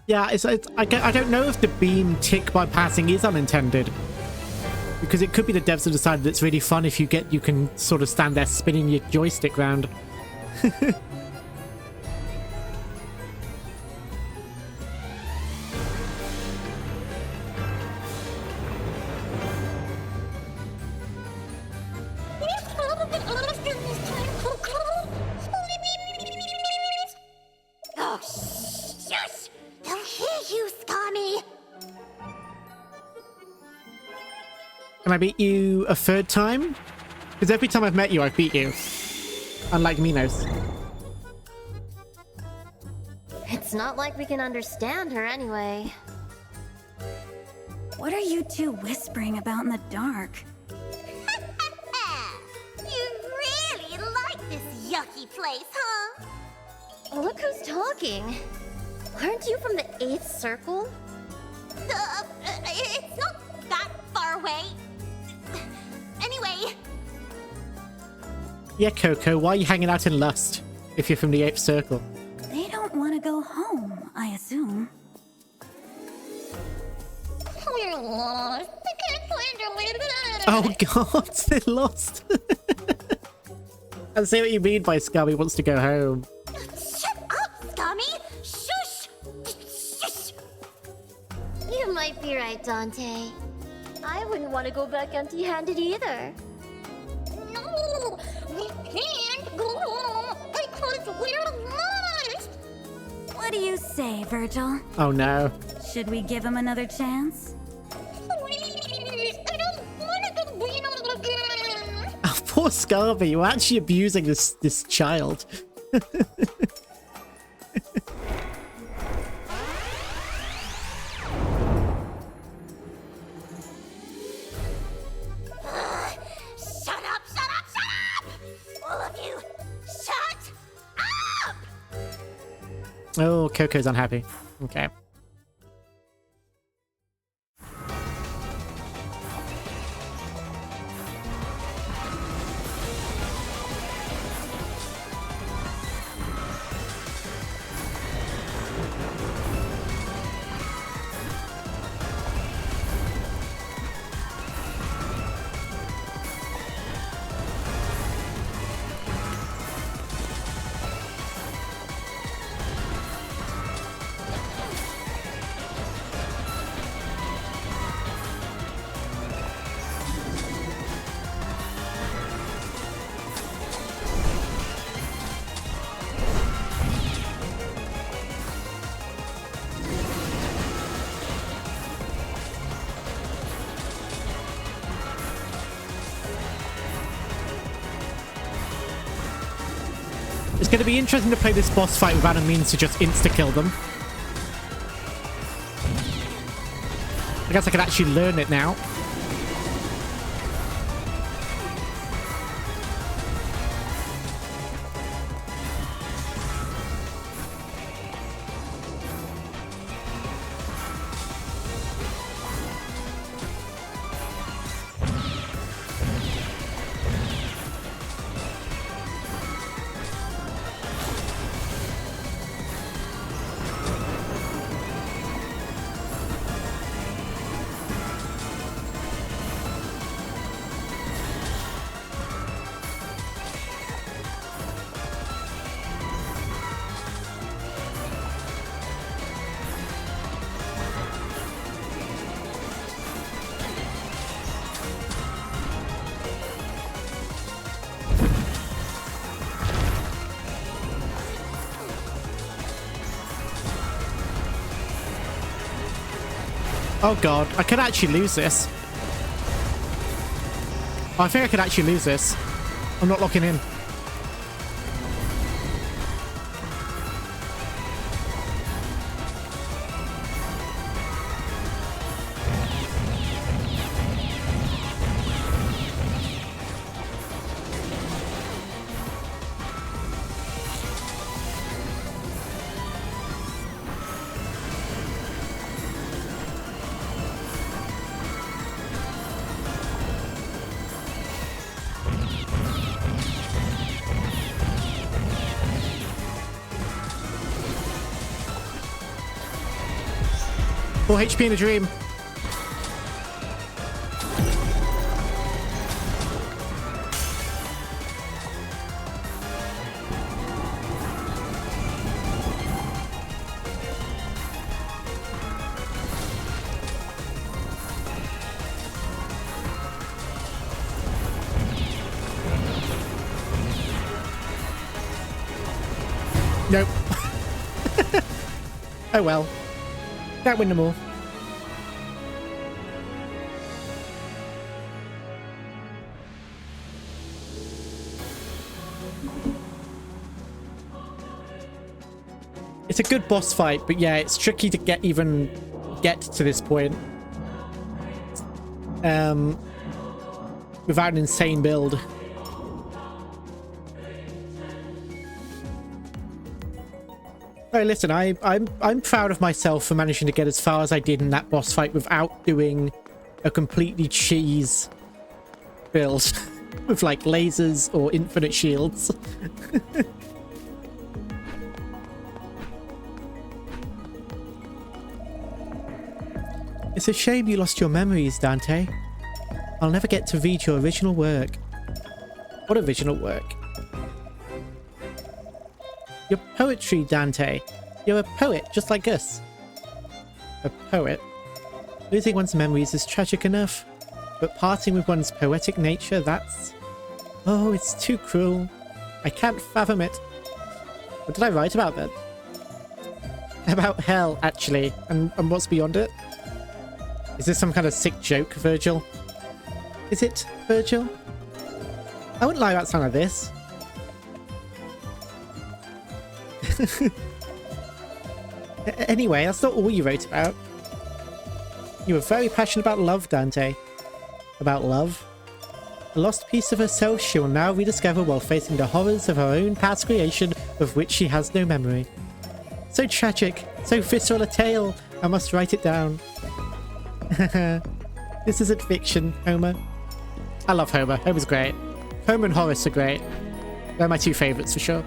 Yeah, I don't know if the beam tick by passing is unintended, because it could be the devs have decided it's really fun if you can sort of stand there spinning your joystick round. Oh, shush! They'll hear you, Scummy! Can I beat you a third time? Because every time I've met you, I've beat you. Unlike Minos. It's not like we can understand her anyway. What are you two whispering about in the dark? You really like this yucky place, huh? Look who's talking. Aren't you from the 8th Circle? It's not that far away. Anyway, Yeah, Coco, why are you hanging out in Lust if you're from the 8th Circle? They don't want to go home, I assume. we're lost. I can't find our way back. Oh god, they're lost. I see what you mean by Scummy wants to go home. Shut up, Scummy! Shush! Shush! You might be right, Dante. I wouldn't want to go back empty-handed either. No! We can't go home because we're lost! What do you say, Virgil? Oh no. Should we give him another chance? Poor Scarby, you're actually abusing this child. Shut up, shut up, shut up! All of you, shut up! Oh, Coco's unhappy. Okay. It's going to be interesting to play this boss fight without a means to just insta-kill them. I guess I could actually learn it now. Oh god, I could actually lose this. I think I could actually lose this. I'm not locking in. Full HP in a dream. Nope. Oh well. Can't win them all. It's a good boss fight, but yeah, it's tricky to get to this point. Without an insane build. Hey, listen, I'm proud of myself for managing to get as far as I did in that boss fight without doing a completely cheese build with like lasers or infinite shields. It's a shame you lost your memories, Dante. I'll never get to read your original work. What original work? Your poetry, Dante. You're a poet, just like us. A poet? Losing one's memories is tragic enough, but parting with one's poetic nature, that's... Oh, it's too cruel. I can't fathom it. What did I write about then? About hell, actually, and what's beyond it? Is this some kind of sick joke, Virgil? Is it, Virgil? I wouldn't lie about something like this. Anyway, that's not all you wrote about. You were very passionate about love, Dante. About love. A lost piece of herself she will now rediscover while facing the horrors of her own past creation of which she has no memory. So tragic, so visceral a tale. I must write it down. This isn't fiction, Homer. I love Homer. Homer's great. Homer and Horace are great. They're my two favourites for sure.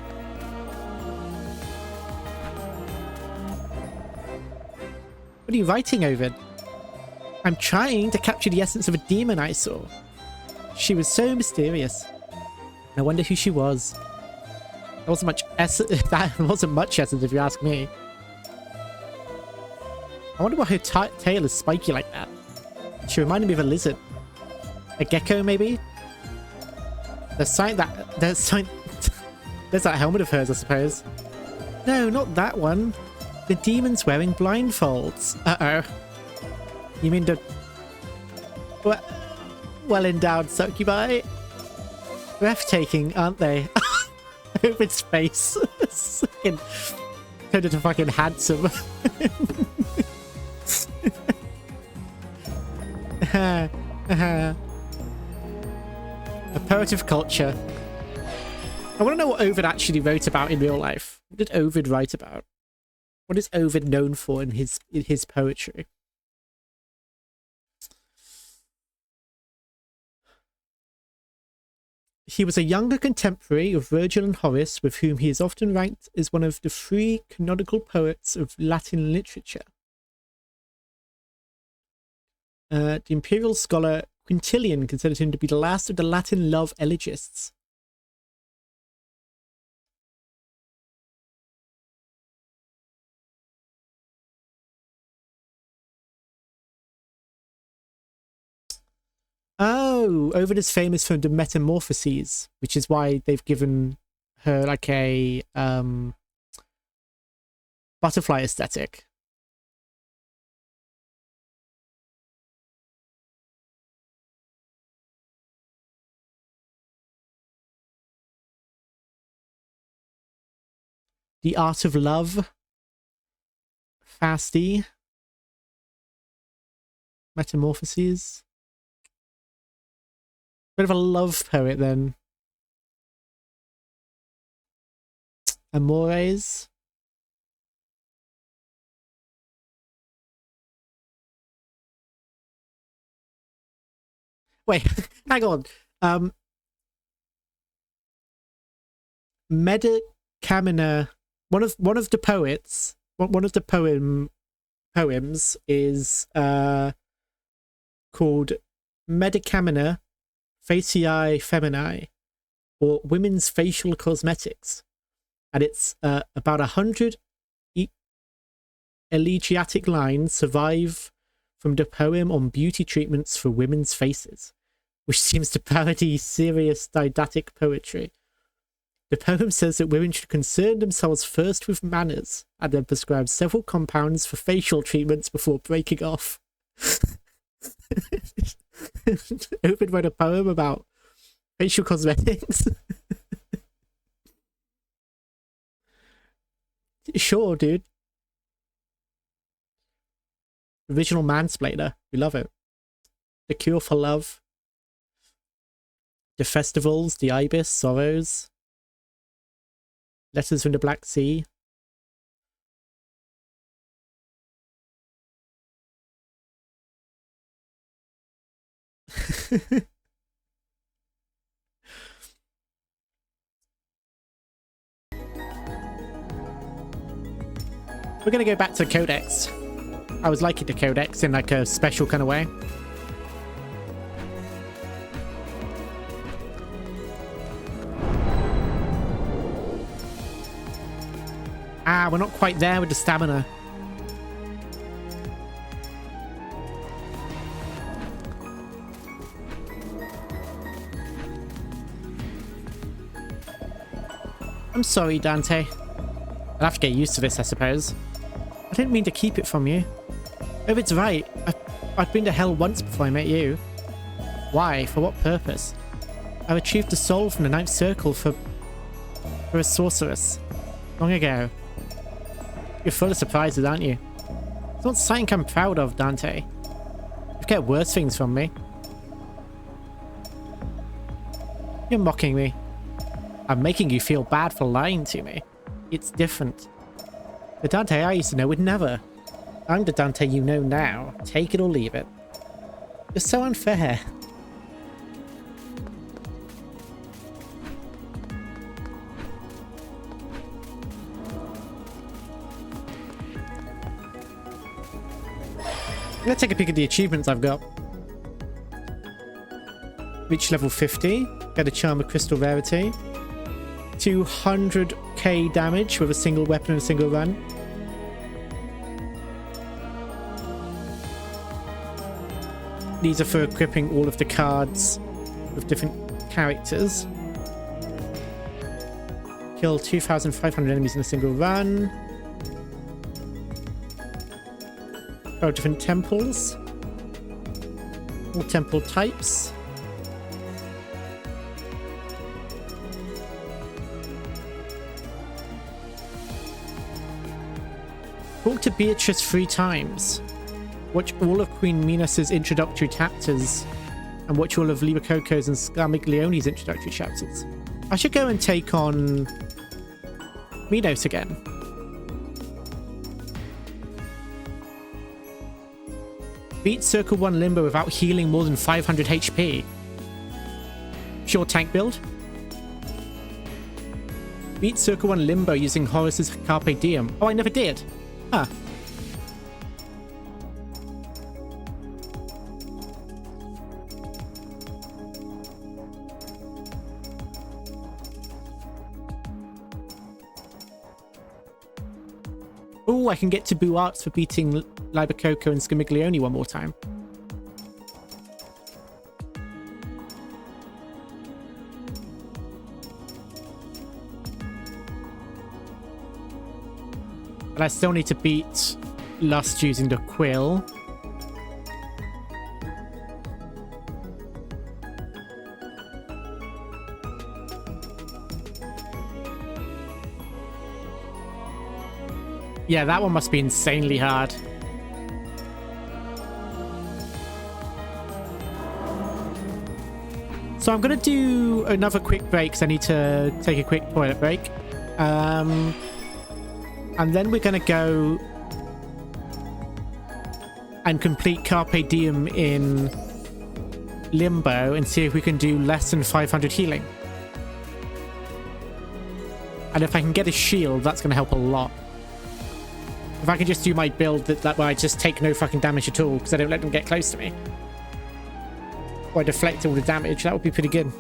What are you writing, Ovid? I'm trying to capture the essence of a demon I saw. She was so mysterious. I wonder who she was. There wasn't much essence. That wasn't much essence, if you ask me. I wonder why her tail is spiky like that. She reminded me of a lizard. A gecko, maybe? There's that helmet of hers, I suppose. No, not that one. The demon's wearing blindfolds. Uh-oh. You mean the... well-endowed succubi? Breathtaking, aren't they? Ovid's face. Turned into fucking handsome. A poet of culture. I want to know what Ovid actually wrote about in real life. What did Ovid write about? What is Ovid known for in his poetry? He was a younger contemporary of Virgil and Horace, with whom he is often ranked as one of the three canonical poets of Latin literature. The imperial scholar Quintilian considered him to be the last of the Latin love elegists. Oh, Ovid is famous for the Metamorphoses, which is why they've given her like a butterfly aesthetic. The Art of Love. Fasti. Metamorphoses. Bit of a love poet then. Amores. Wait, hang on. Medicamina. One of the poets. One of the poems is called Medicamina Faciae Feminae, or Women's Facial Cosmetics, and it's about 100 elegiac lines survive from the poem on beauty treatments for women's faces, which seems to parody serious didactic poetry. The poem says that women should concern themselves first with manners, and then prescribe several compounds for facial treatments before breaking off. Ovid wrote a poem about facial cosmetics. Sure, dude. Original mansplainer. We love it. The Cure for Love. The Festivals, the Ibis, Sorrows. Letters from the Black Sea. We're gonna go back to the Codex. I was liking the Codex in like a special kind of way. Ah, we're not quite there with the stamina. I'm sorry, Dante. I'll have to get used to this, I suppose. I didn't mean to keep it from you. Ovid's right. I've been to hell once before I met you. Why? For what purpose? I retrieved the soul from the ninth circle for a sorceress. Long ago. You're full of surprises, aren't you? It's not something I'm proud of, Dante. You get worse things from me. You're mocking me. I'm making you feel bad for lying to me. It's different. The Dante I used to know would never. I'm the Dante you know now. Take it or leave it. You're so unfair. Let's take a peek at the achievements I've got. Reach level 50. Get a charm of crystal rarity. 200k damage with a single weapon in a single run. These are for equipping all of the cards with different characters. Kill 2,500 enemies in a single run. 12 different temples. All temple types. Talk to Beatrice 3 times. Watch all of Queen Minos's introductory chapters. And watch all of Libacoco's and Scarmiglione's introductory chapters. I should go and take on Minos again. Beat Circle 1 Limbo without healing more than 500 HP. Pure tank build. Beat Circle 1 Limbo using Horace's Carpe Diem. Oh, I never did. Huh. Oh, I can get to Boo Arts for beating Libacoco and Scarmiglione one more time. But I still need to beat Lust using the Quill. Yeah, that one must be insanely hard. So I'm going to do another quick break because I need to take a quick toilet break. And then we're going to go and complete Carpe Diem in Limbo and see if we can do less than 500 healing. And if I can get a shield, that's going to help a lot. If I can just do my build that where I just take no fucking damage at all because I don't let them get close to me. Or I deflect all the damage, that would be pretty good.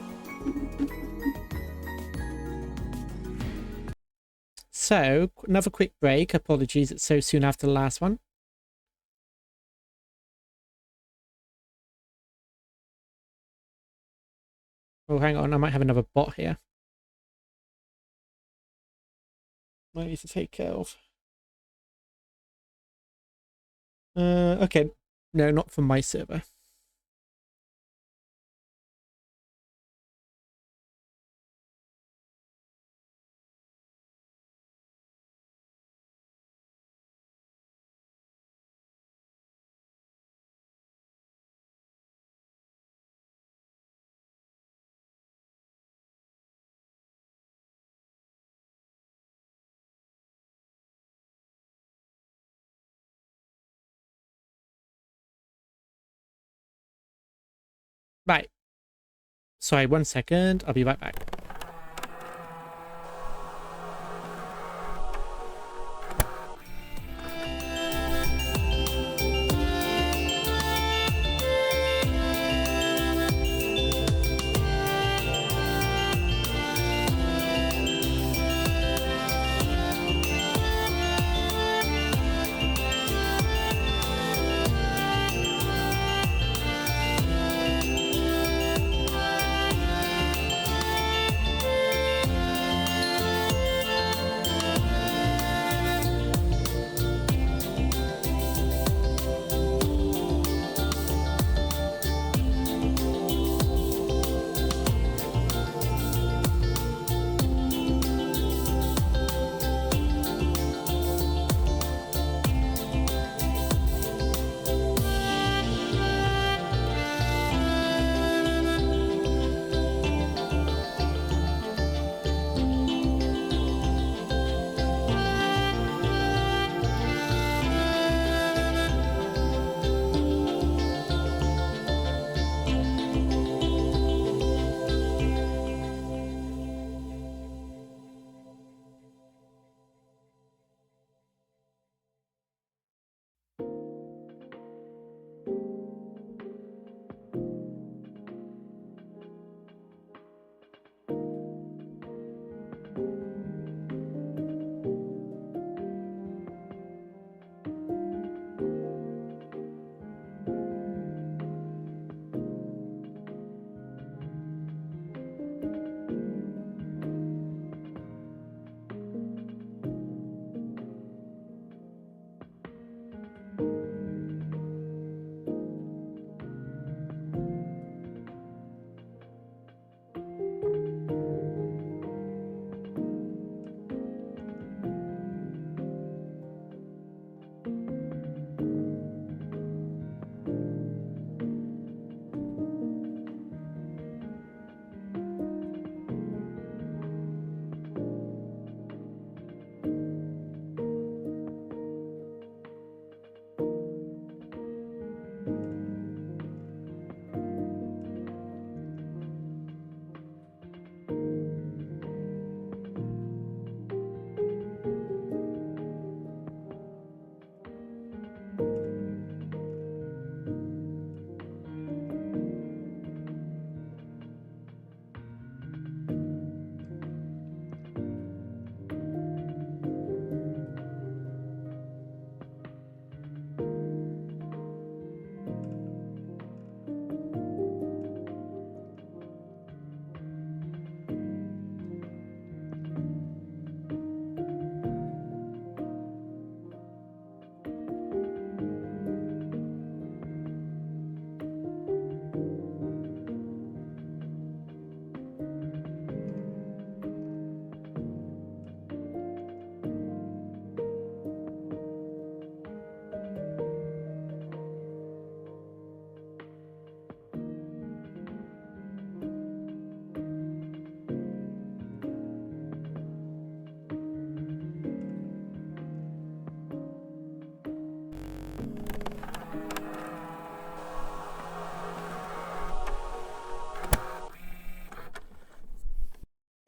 So, another quick break. Apologies, it's so soon after the last one. Oh, hang on, I might have another bot here. Might need to take care of. Okay. No, not from my server. Right. Sorry, 1 second. I'll be right back.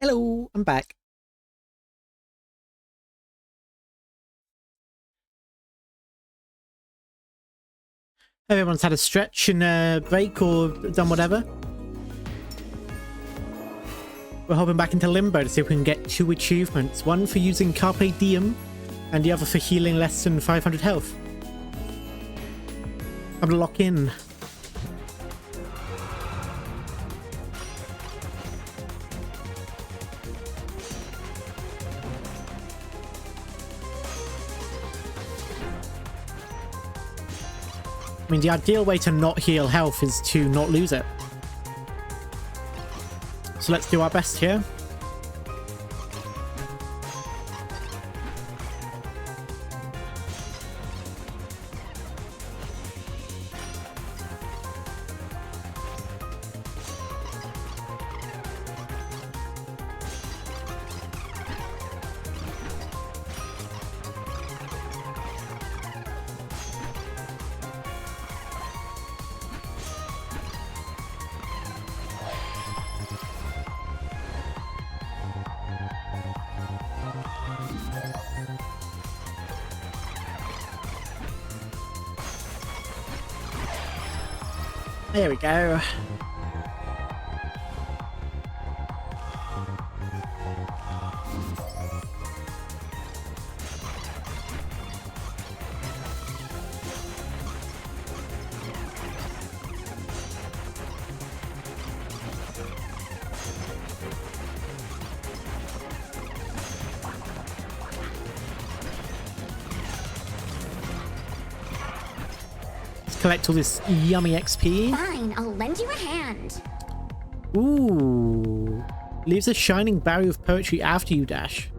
Hello, I'm back. Everyone's had a stretch and a break or done whatever. We're hopping back into Limbo to see if we can get 2 achievements. One for using Carpe Diem and the other for healing less than 500 health. I'm gonna lock in. I mean, the ideal way to not heal health is to not lose it. So let's do our best here. There we go. Collect all this yummy XP. Fine, I'll lend you a hand. Ooh. Leaves a shining barrier of poetry after you dash.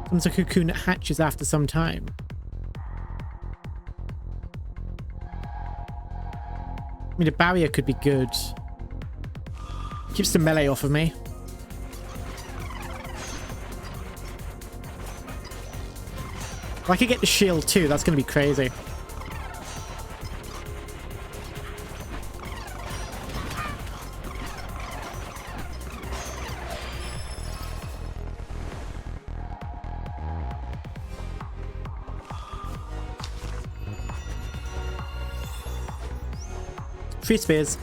Comes a cocoon that hatches after some time. I mean, a barrier could be good. Keeps the melee off of me. If I could get the shield too, that's going to be crazy. Free spears.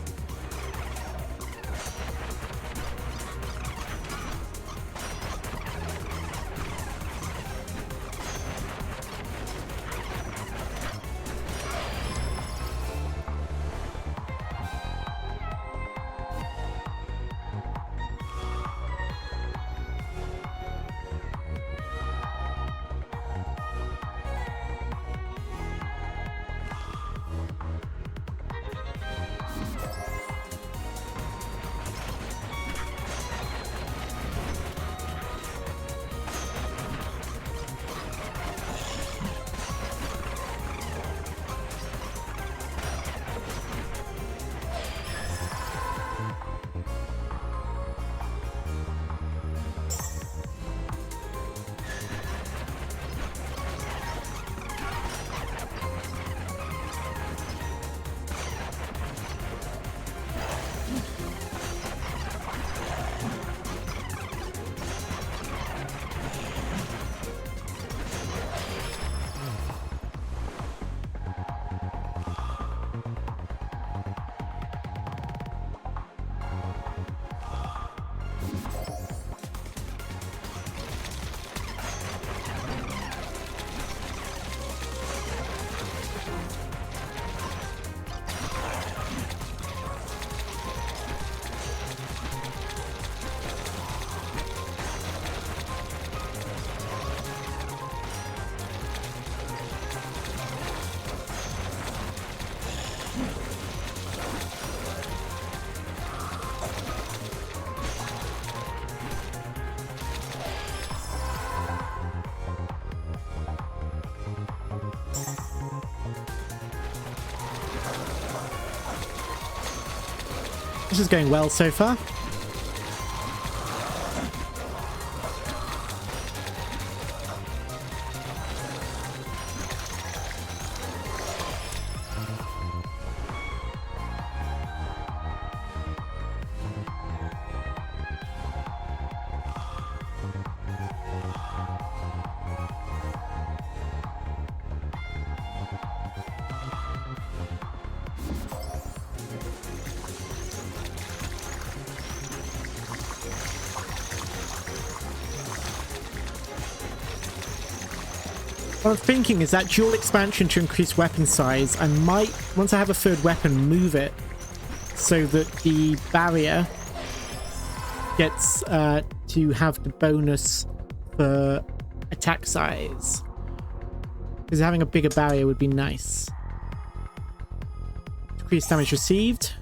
This is going well so far. What I'm thinking is that dual expansion to increase weapon size, I might, once I have a third weapon, move it so that the barrier gets to have the bonus for attack size. Because having a bigger barrier would be nice. Increase damage received.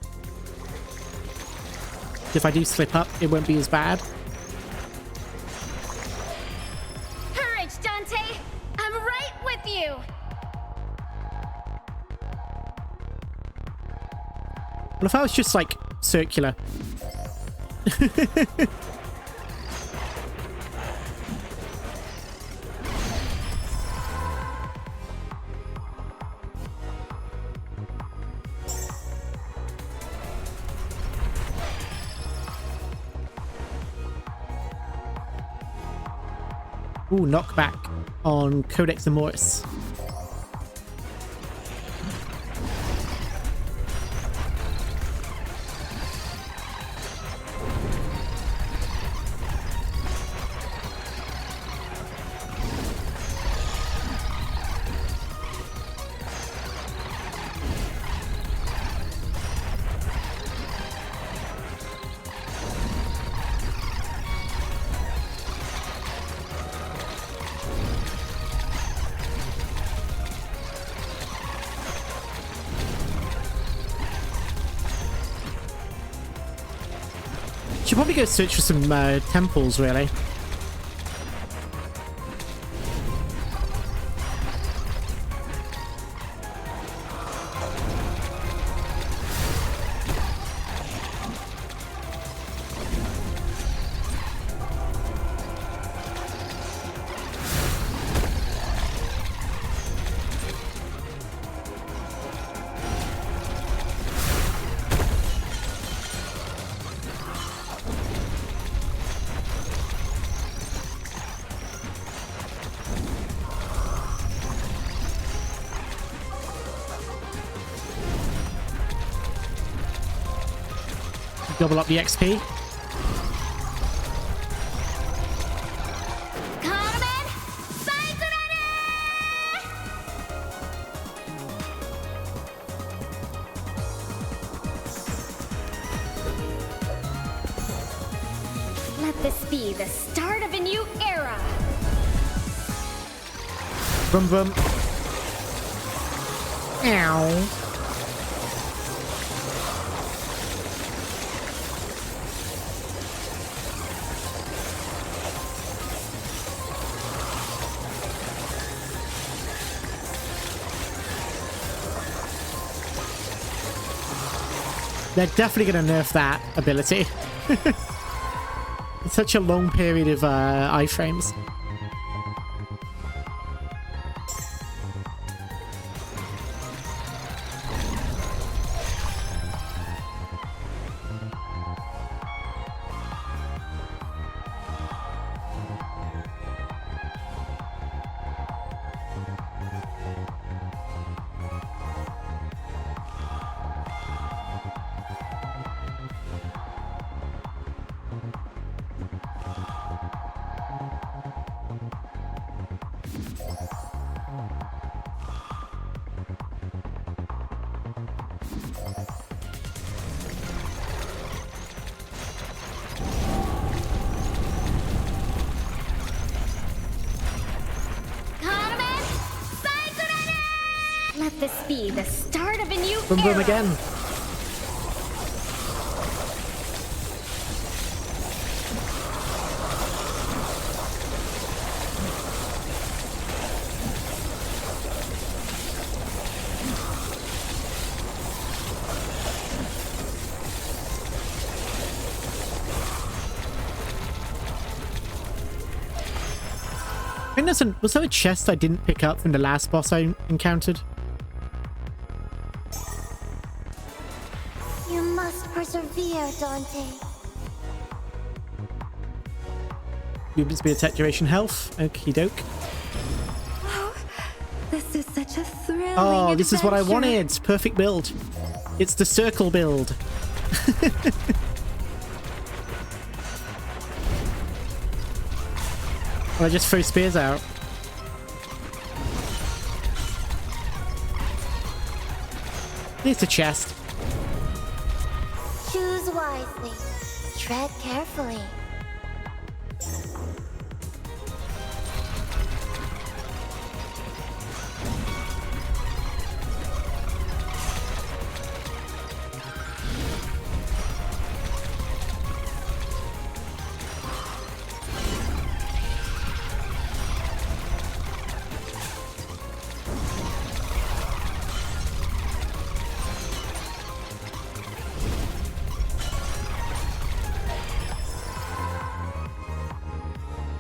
If I do slip up, it won't be as bad. Courage, Dante! I'm right with you! What if I was just like circular? Ooh, knockback on Codex Amoris. Should probably go search for some temples, really. Double up the XP. Carmen! Saikurane! Let this be the start of a new era! Boom, boom. Ow. They're definitely going to nerf that ability. It's such a long period of iframes. Let this be the start of a new Boom, boom era. again. I think was there a chest I didn't pick up from the last boss I encountered? You must persevere, Dante. Movement speed, attack duration, health. Okie doke. Oh, this is such a thrilling Oh, this is what I adventure. wanted. Perfect build. It's the circle build. I just throw spears out. It's a chest. Choose wisely. Tread carefully.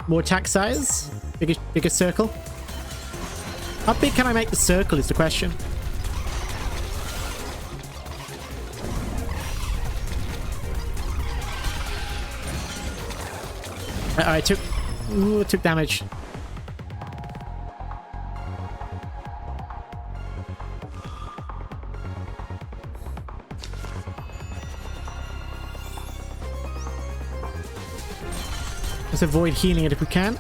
More attack size? Bigger circle? How big can I make the circle is the question. I took damage. Let's avoid healing it if we can.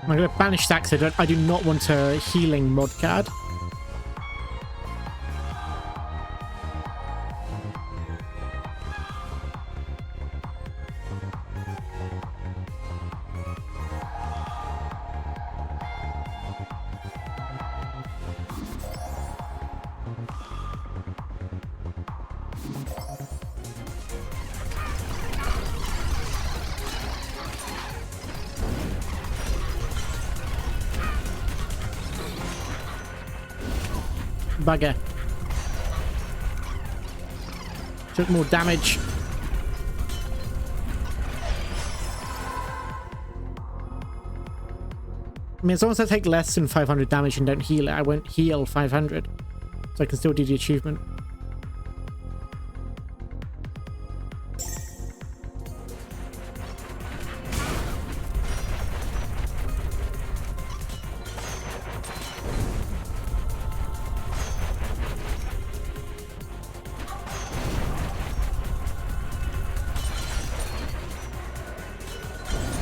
I'm going to banish that because I do not want a healing mod card. Bugger. Took more damage. I mean, as long as I take less than 500 damage and don't heal it, I won't heal 500. So I can still do the achievement.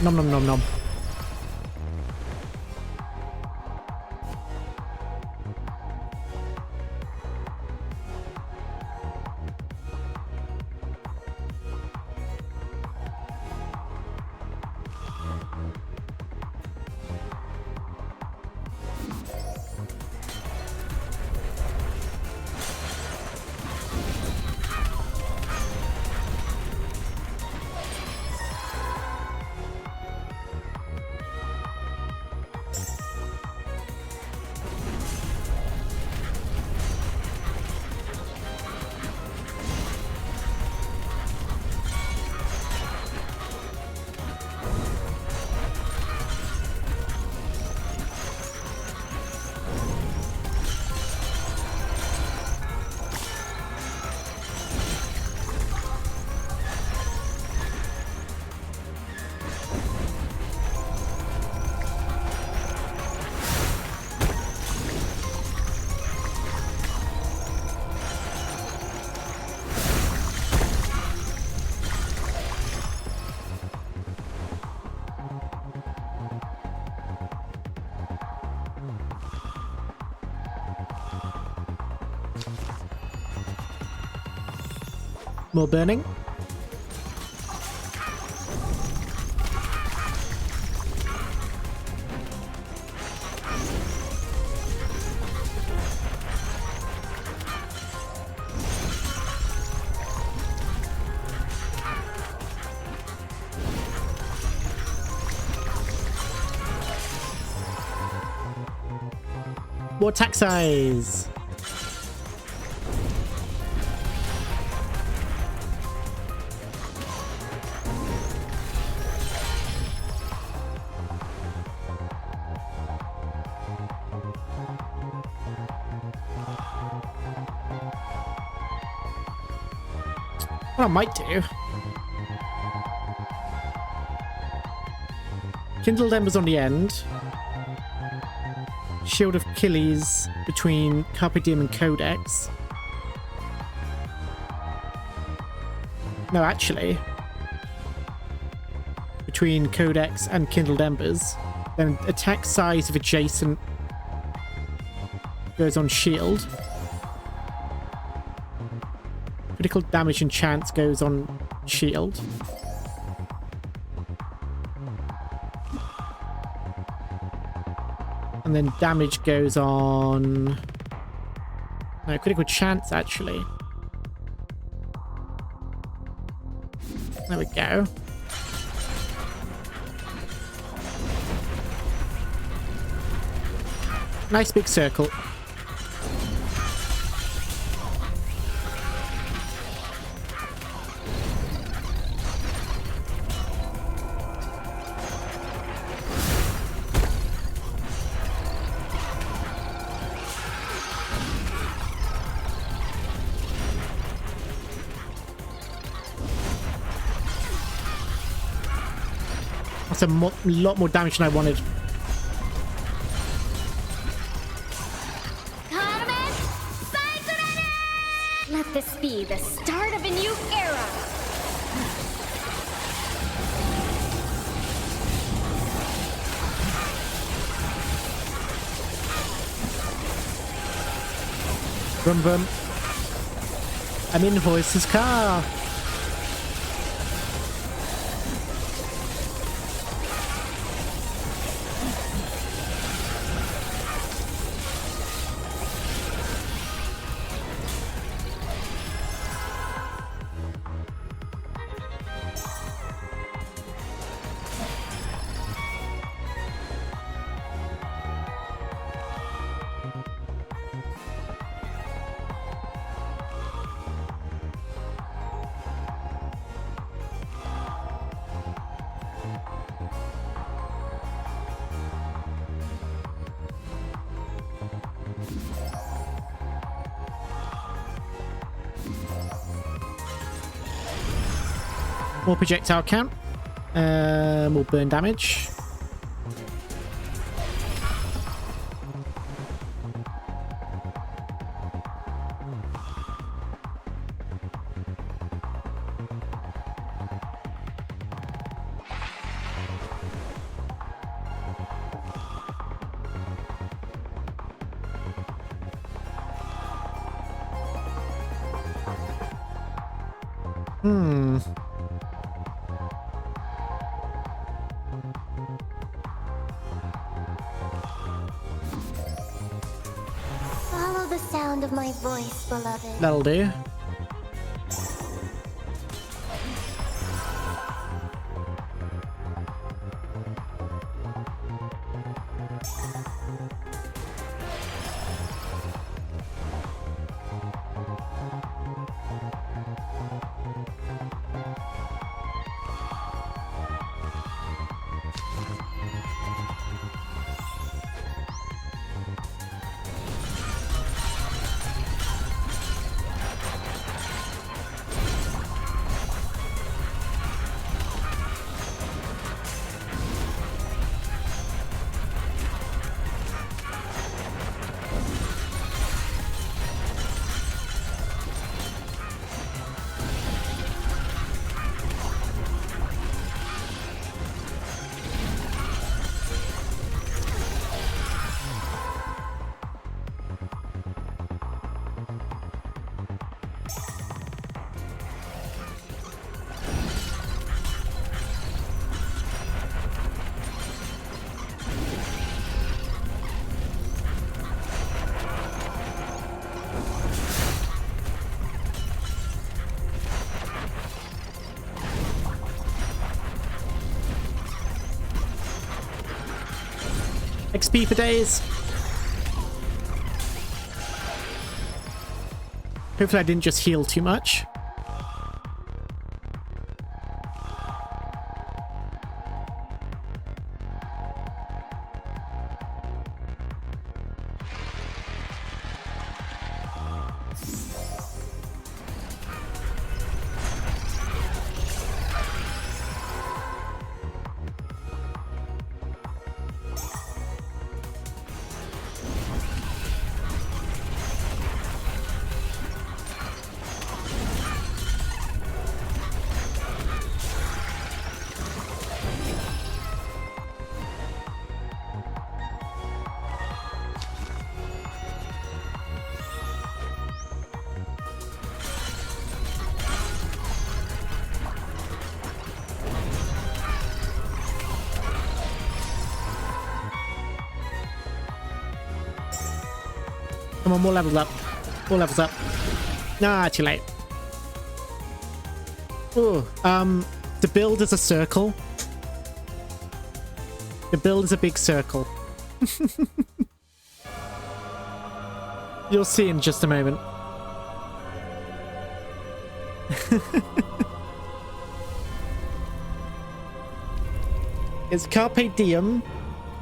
Nom nom nom nom. More burning. More attack size. What I might do. Kindled embers on the end. Shield of Achilles between Carpe Diem and Codex. No, actually. Between Codex and Kindled Embers. Then attack size of adjacent goes on shield. Critical damage and chance goes on shield. And then damage goes on... No, critical chance, actually. There we go. Nice big circle. That's a lot more damage than I wanted. Let this be the start of a new era. Brum brum. I'm in Horace's car. More projectile count. More burn damage. Follow the sound of my voice, beloved. That'll do. XP for days. Hopefully I didn't just heal too much. Come on, more levels up. More levels up. Nah, too late. Ooh, the build is a circle. The build is a big circle. You'll see in just a moment. It's Carpe Diem,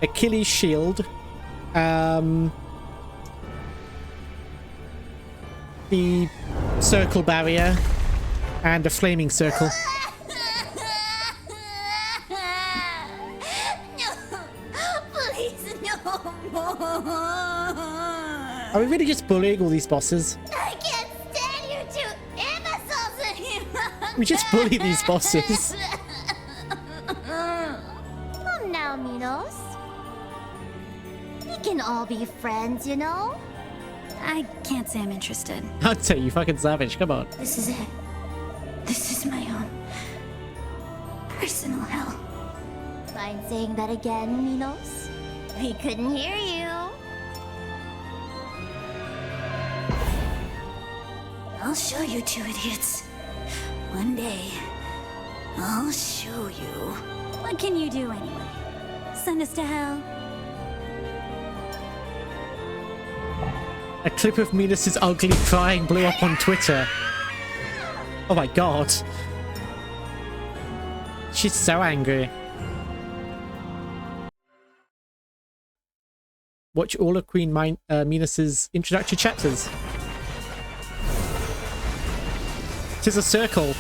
Achilles Shield, the circle barrier, and a flaming circle. Please, no more. Are we really just bullying all these bosses? I can't stand you two imbeciles anymore. We just bully these bosses. Come now, Minos. We can all be friends, you know? I can't say I'm interested. I'd say you fucking savage, come on. This is it. This is my own personal hell. Mind saying that again, Minos? We couldn't hear you. I'll show you two idiots. One day, I'll show you. What can you do anyway? Send us to hell? A clip of Minos' ugly crying blew up on Twitter. Oh my god. She's so angry. Watch all of Queen Minos' introductory chapters. Tis a circle.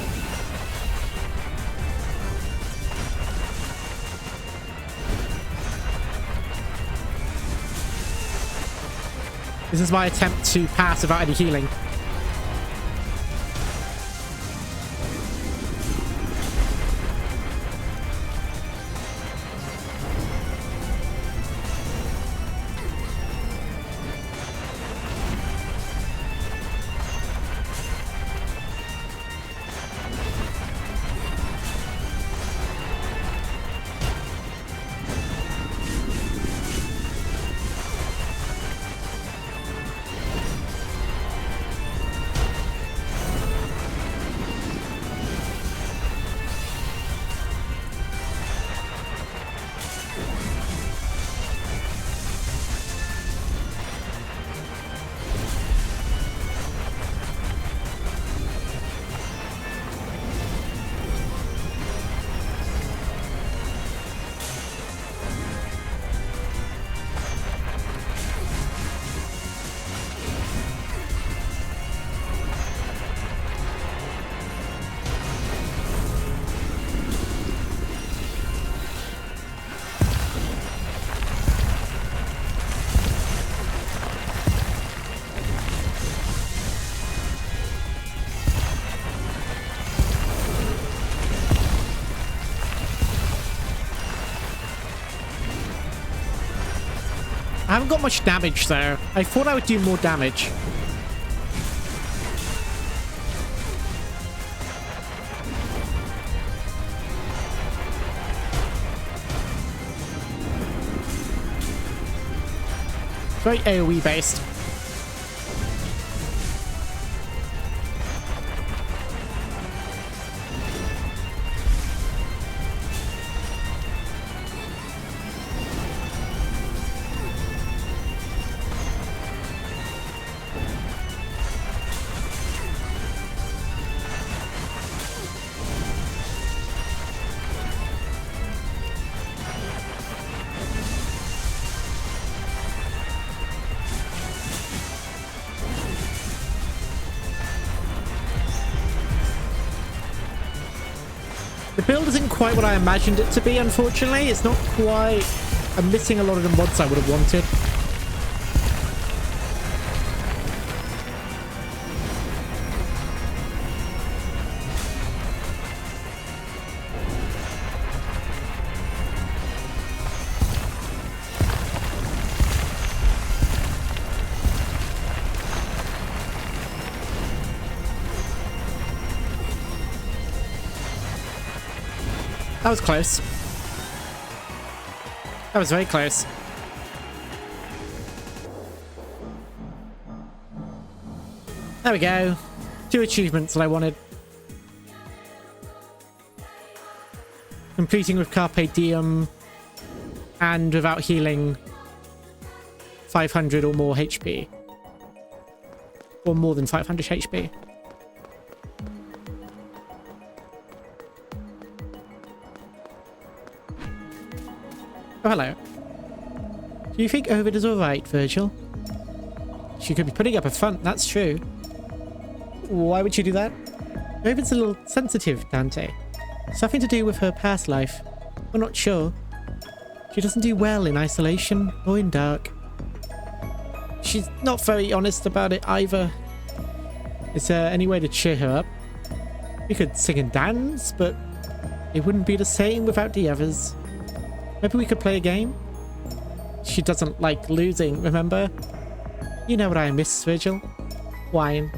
This is my attempt to pass without any healing. I haven't got much damage though. I thought I would do more damage. Very AoE based. The build isn't quite what I imagined it to be, unfortunately. It's not quite... I'm missing a lot of the mods I would have wanted. That was close. That was very close. There we go. 2 achievements that I wanted. Completing with Carpe Diem and without healing 500 or more HP. Or more than 500 HP. Oh, hello. Do you think Ovid is alright, Virgil? She could be putting up a front, that's true. Why would she do that? Ovid's a little sensitive, Dante. Something to do with her past life. We're not sure. She doesn't do well in isolation or in dark. She's not very honest about it either. Is there any way to cheer her up? We could sing and dance, but it wouldn't be the same without the others. Maybe we could play a game? She doesn't like losing, remember? You know what I miss, Virgil? Wine.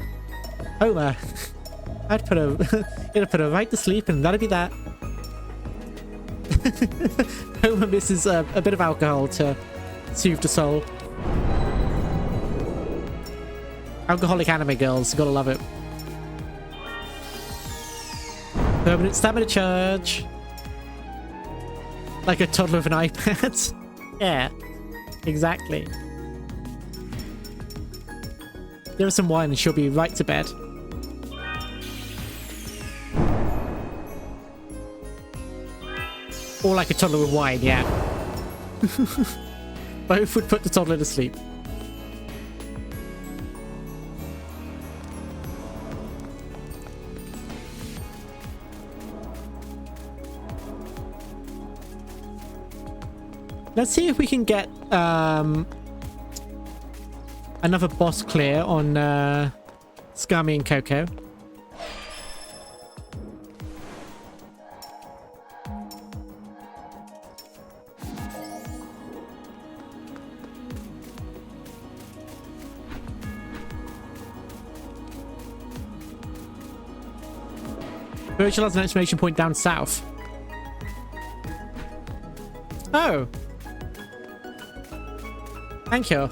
Homer. It'd put her right to sleep and that'd be that. Homer misses a bit of alcohol to soothe the soul. Alcoholic anime girls, gotta love it. Permanent stamina charge. Like a toddler with an iPad. Yeah, exactly. Give her some wine and she'll be right to bed. Or like a toddler with wine, yeah. Both would put the toddler to sleep. Let's see if we can get another boss clear on Skami and Coco. Virgil has an exclamation point down south. Oh. Thank you.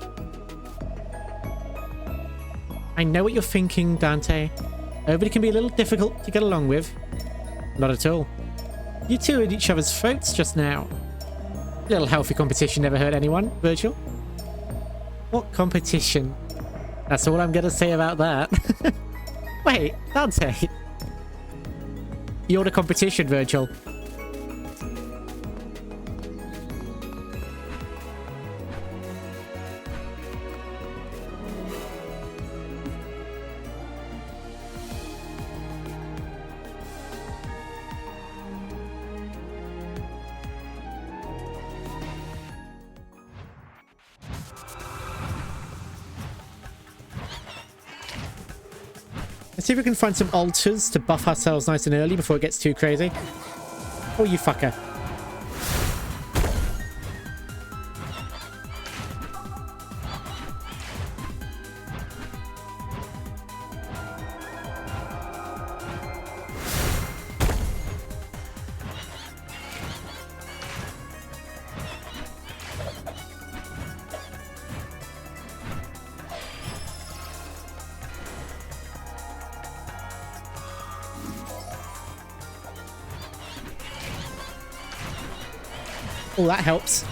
I know what you're thinking, Dante. Ovid can be a little difficult to get along with. Not at all. You two are at each other's throats just now. A little healthy competition never hurt anyone, Virgil. What competition? That's all I'm gonna say about that. Wait, Dante. You're the competition, Virgil. Let's see if we can find some altars to buff ourselves nice and early before it gets too crazy. Oh, you fucker. Oh, that helps.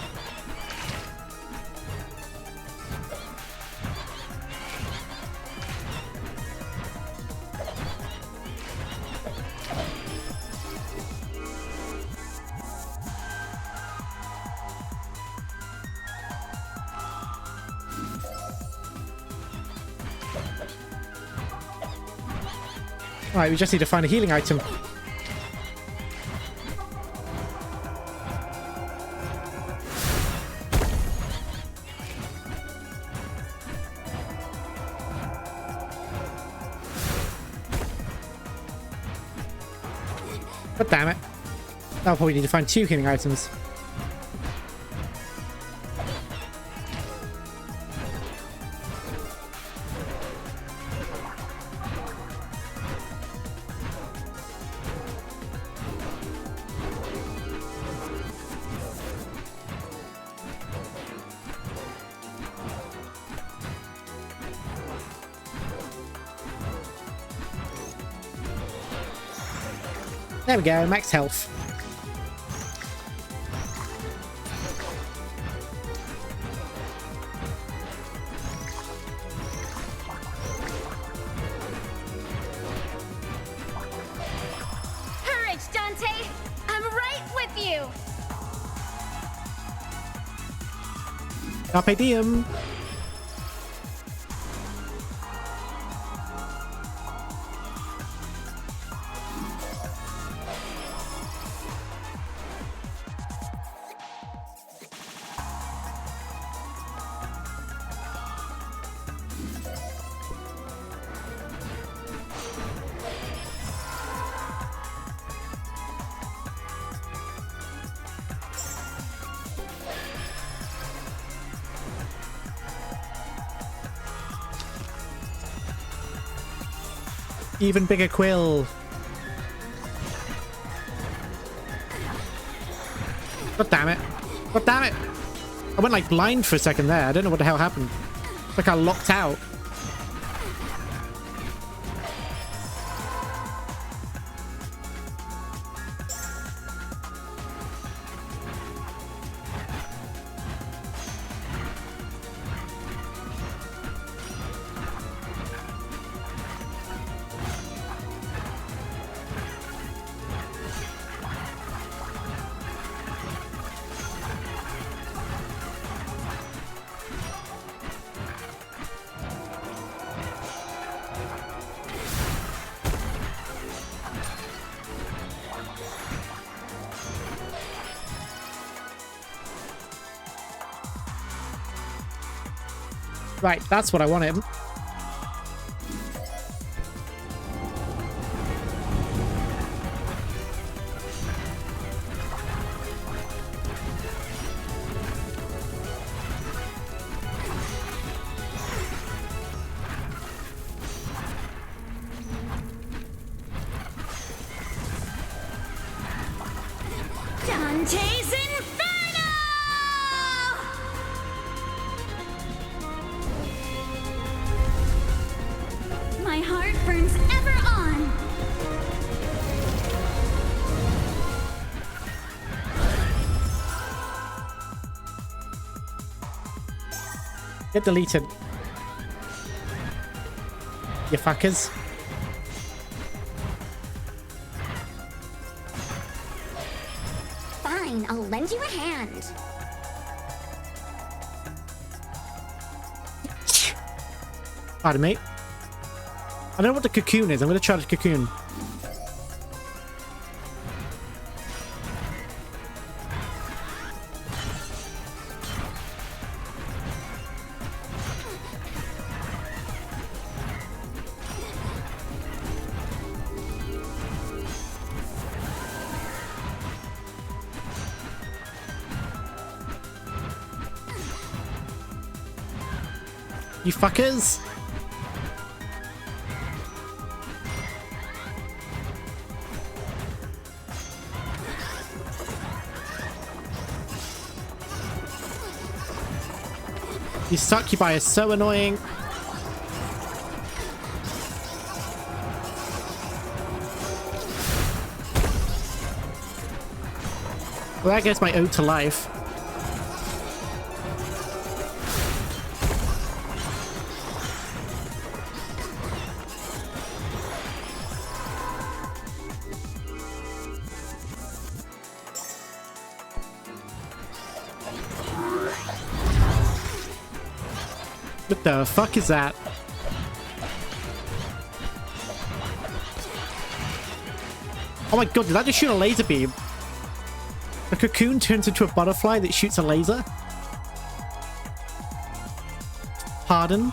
Alright, we just need to find a healing item. God damn it. I'll probably need to find 2 healing items. There we go, max health. Courage, Dante! I'm right with you! Carpe diem. Even bigger quill. God damn it. God damn it. I went like blind for a second there. I don't know what the hell happened. It's like I locked out. Right, that's what I wanted. Dante's Inferno! My heart burns ever on. Get deleted. You fuckers. Fine, I'll lend you a hand. Pardon me. I don't know what the cocoon is. I'm going to try the cocoon. You fuckers! These succubi are so annoying. Well, that gets my ode to life. What the fuck is that? Oh my god, did that just shoot a laser beam? A cocoon turns into a butterfly that shoots a laser? Pardon?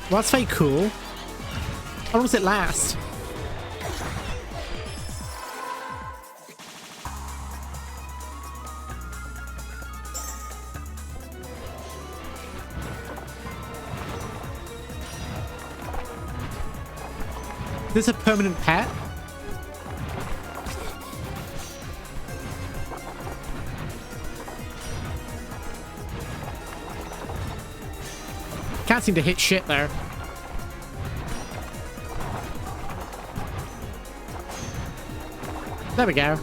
Well, that's very cool. How long does it last? Is this a permanent pet? can't seem to hit shit there. There we go.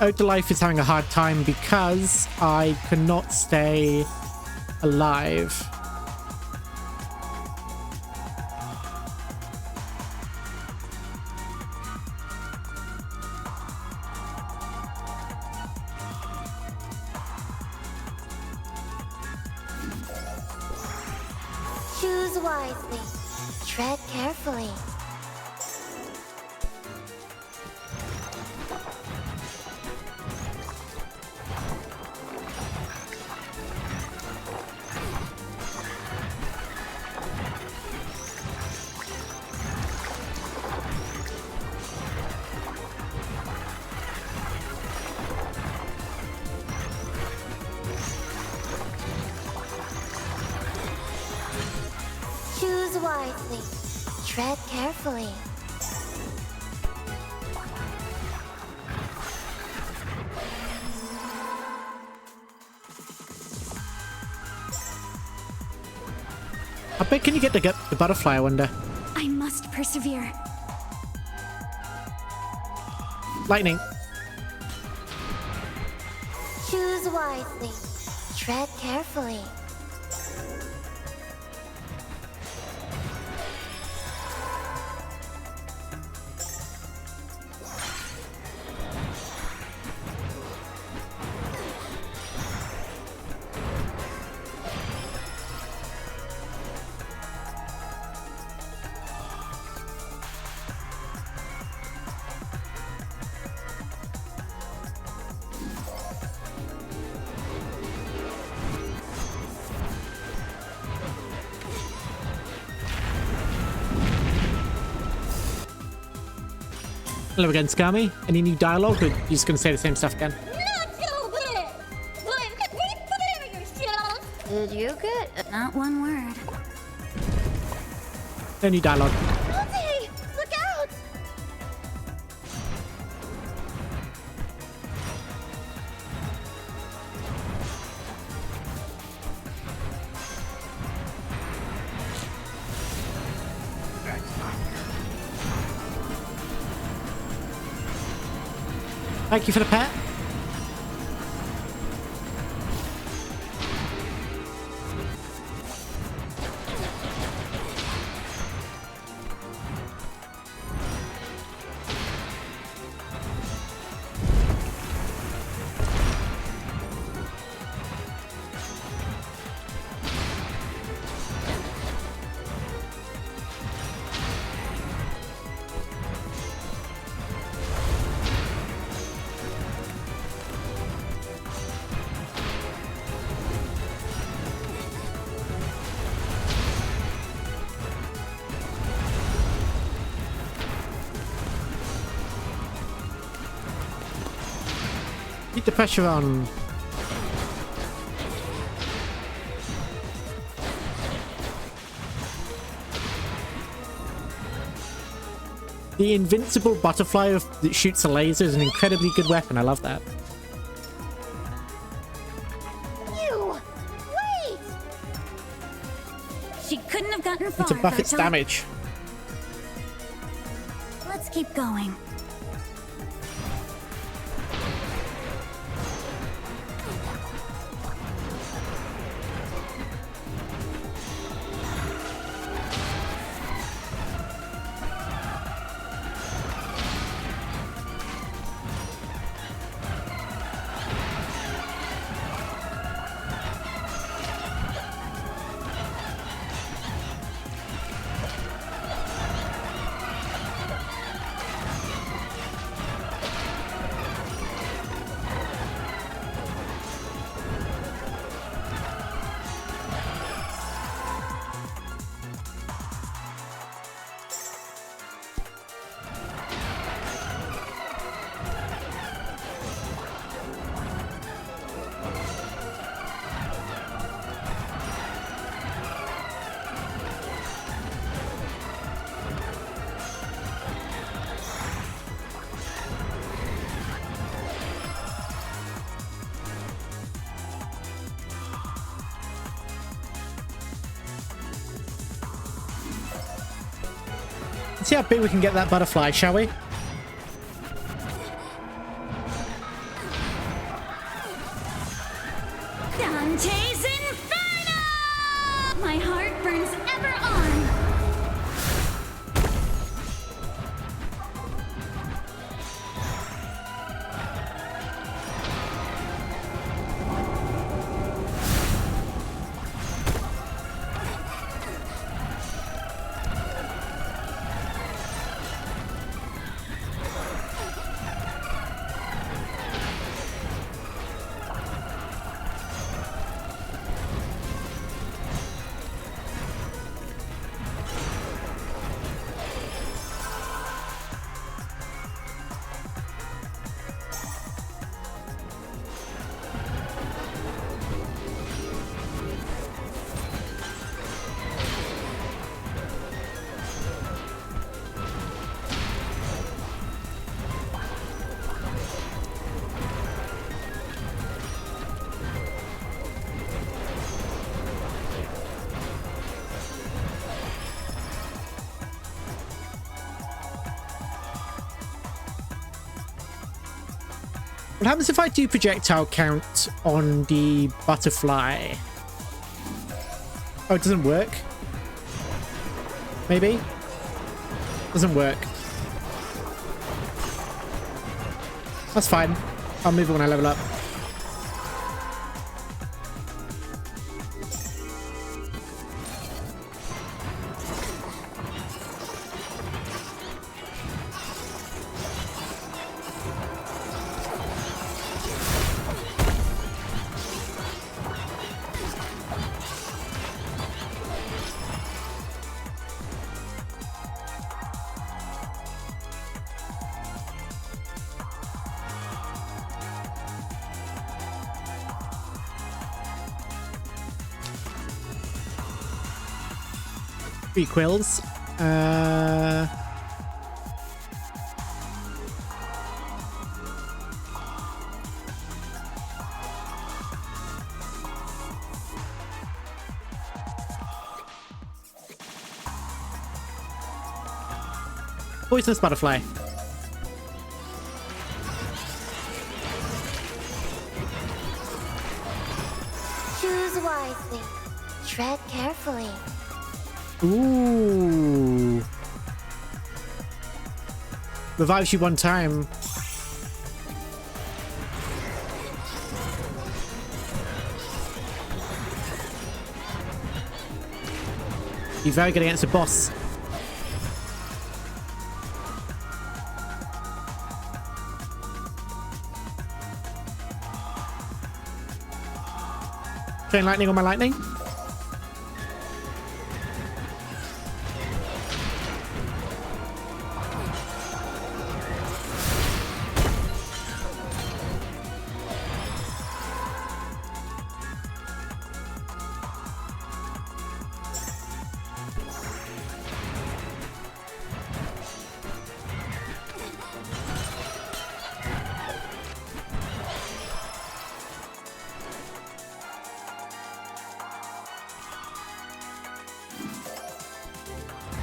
Ode to Life is having a hard time because I cannot stay alive. Choose wisely. Tread carefully. Choose wisely. Tread carefully. How big can you get the butterfly, I wonder? I must persevere. Lightning. Choose wisely. Tread carefully. Hello again, Scummy. Any new dialogue, or are you just going to say the same stuff again? Did you get... Not one word. No new dialogue. Dante! Look out! That's my girl. Thank you for the pet. Keep the pressure on. The invincible butterfly that shoots a laser is an incredibly good weapon. I love that. You! Wait! She couldn't have gotten far. To buff its Virgil. damage. Let's keep going. Let's see how big we can get that butterfly, shall we? Dante's Inferno! My heart burns ever on. What happens if I do projectile count on the butterfly? Oh, it doesn't work? Maybe? Doesn't work. That's fine. I'll move it when I level up. Three quills. Poisonous butterfly. Choose wisely. Tread carefully. Ooh. Revives you one time. You're very good against a boss. Chain lightning on my lightning.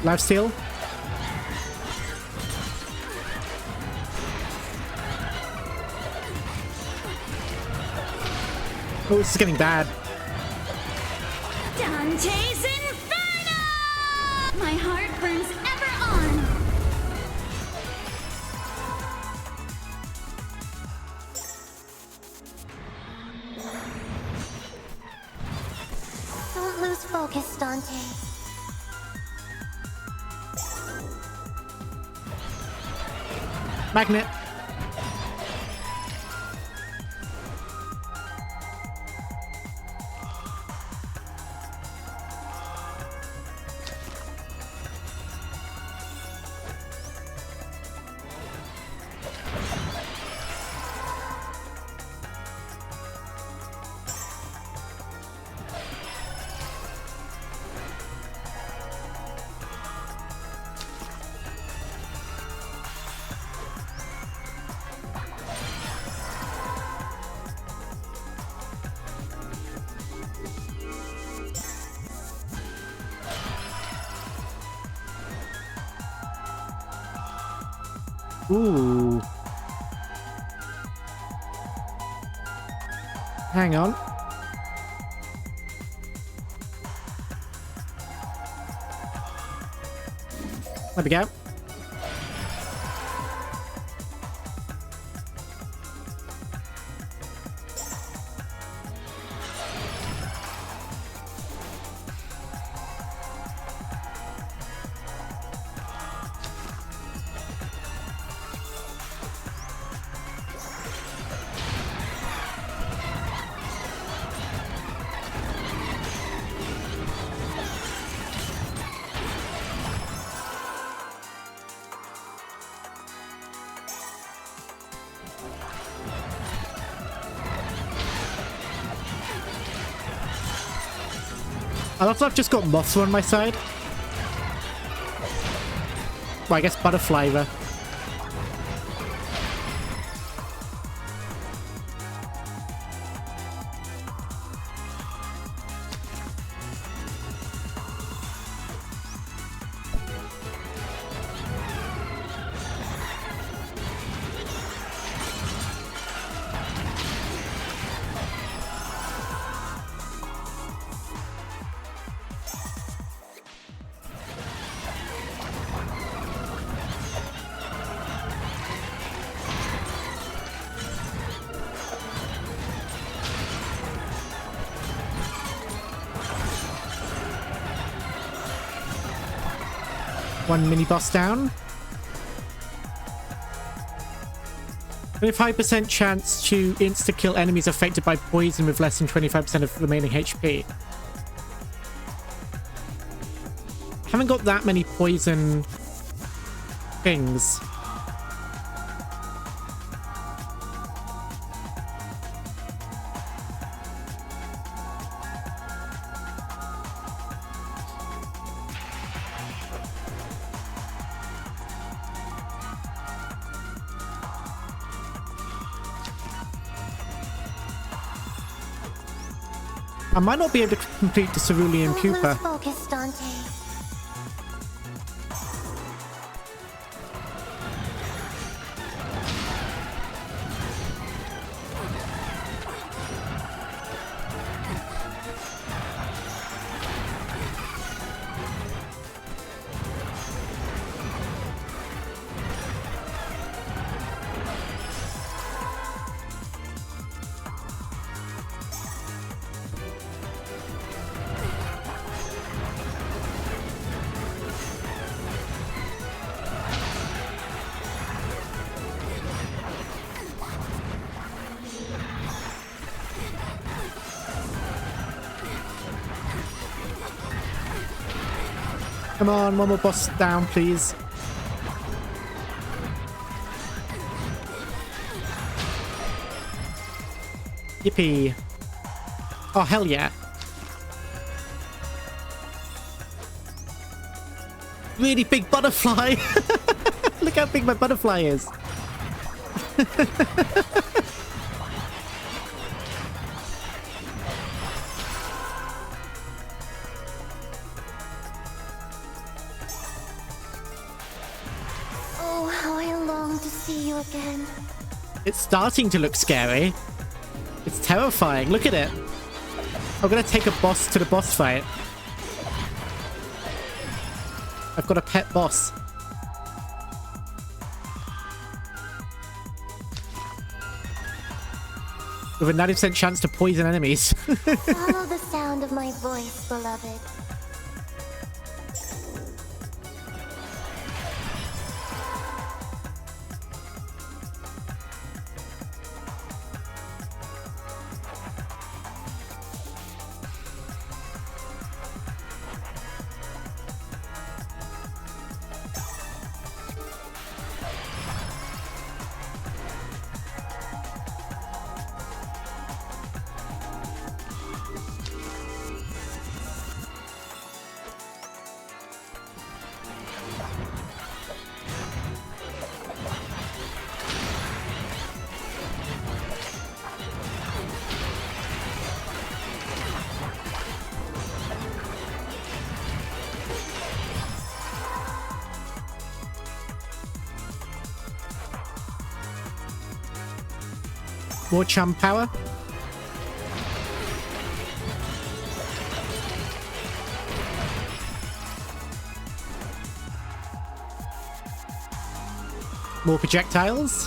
Lifesteal. Oh, this is getting bad. Dante's Inferno! My heart burns ever on. Don't lose focus, Dante. Magnet. Ooh. Hang on. There we go. I love that I've just got Mothra on my side. Well, I guess Butterfly, though. One mini boss down. 25% chance to insta-kill enemies affected by poison with less than 25% of remaining HP. Haven't got that many poison things. I might not be able to complete the Cerulean Don't Pupa. lose focus, Dante. Come on, one more boss down, please. Yippee. Oh, hell yeah. Really big butterfly. Look how big my butterfly is. Oh, how I long to see you again. It's starting to look scary. It's terrifying. Look at it. I'm gonna take a boss to the boss fight. I've got a pet boss. With a 90% chance to poison enemies. Follow the sound of my voice, beloved. More charm power. More projectiles.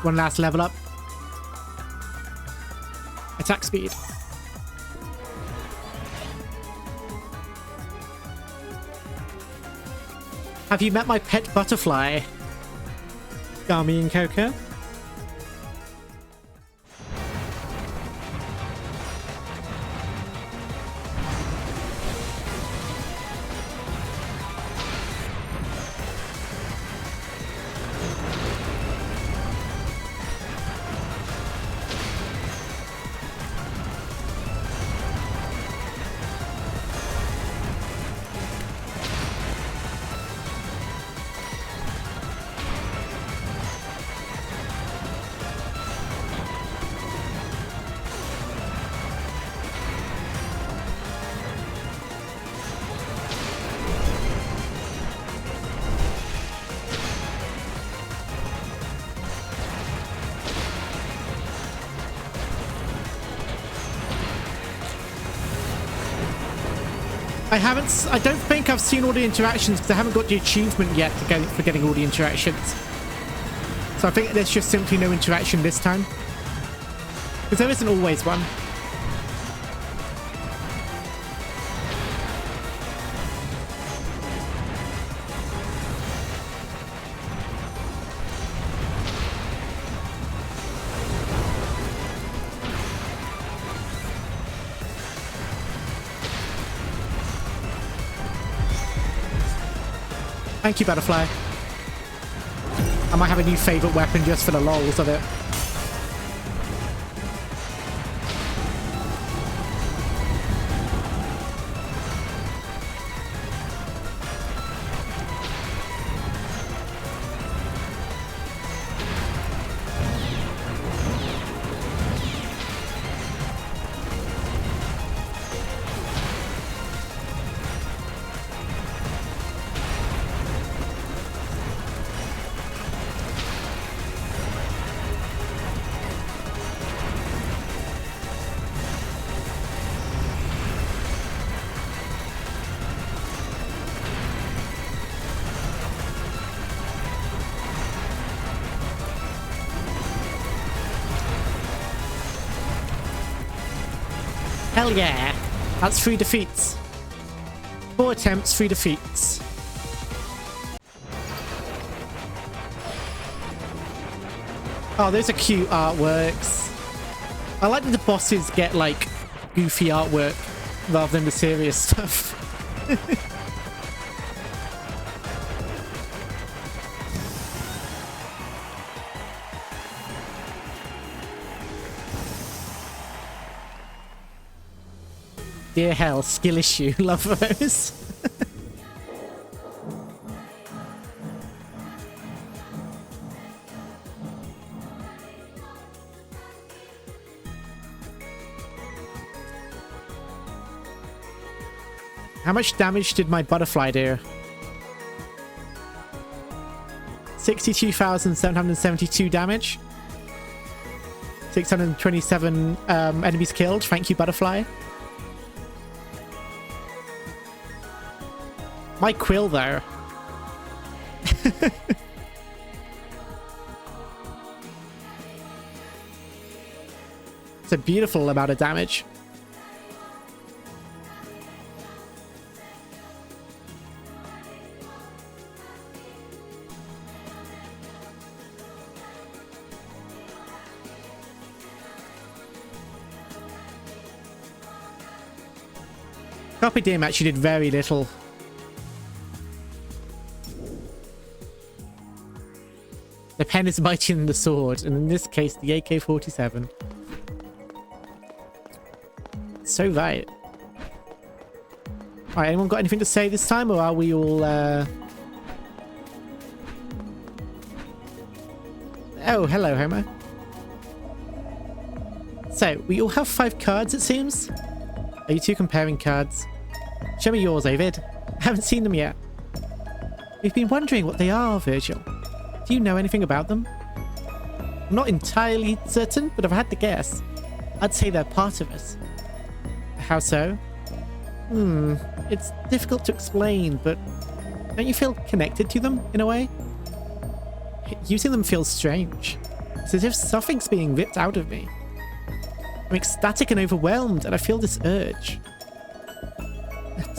One last level up. Attack speed. Have you met my pet butterfly? Gami and Coco? I don't think I've seen all the interactions because I haven't got the achievement yet for getting all the interactions. So I think there's just simply no interaction this time. Because there isn't always one. Thank you, Butterfly. I might have a new favorite weapon just for the lols of it. Hell yeah! That's 3 defeats. 4 attempts, 3 defeats. Oh, those are cute artworks. I like that the bosses get, like, goofy artwork rather than the serious stuff. Dear hell, skill issue. Love those. How much damage did my butterfly do? 62,772 damage. 627 enemies killed. Thank you, butterfly. My quill, though. It's a beautiful amount of damage. Copy Dim actually did very little. The pen is mightier than the sword, and in this case, the AK-47. So right. Alright, anyone got anything to say this time, or are we all, Oh, hello, Homo. So, we all have 5 cards, it seems. Are you two comparing cards? Show me yours, Ovid. I haven't seen them yet. We've been wondering what they are, Virgil. Do you know anything about them? I'm not entirely certain, but if I had to guess, I'd say they're part of us. How so? It's difficult to explain, but don't you feel connected to them in a way? Using them feels strange. It's as if something's being ripped out of me. I'm ecstatic and overwhelmed, and I feel this urge.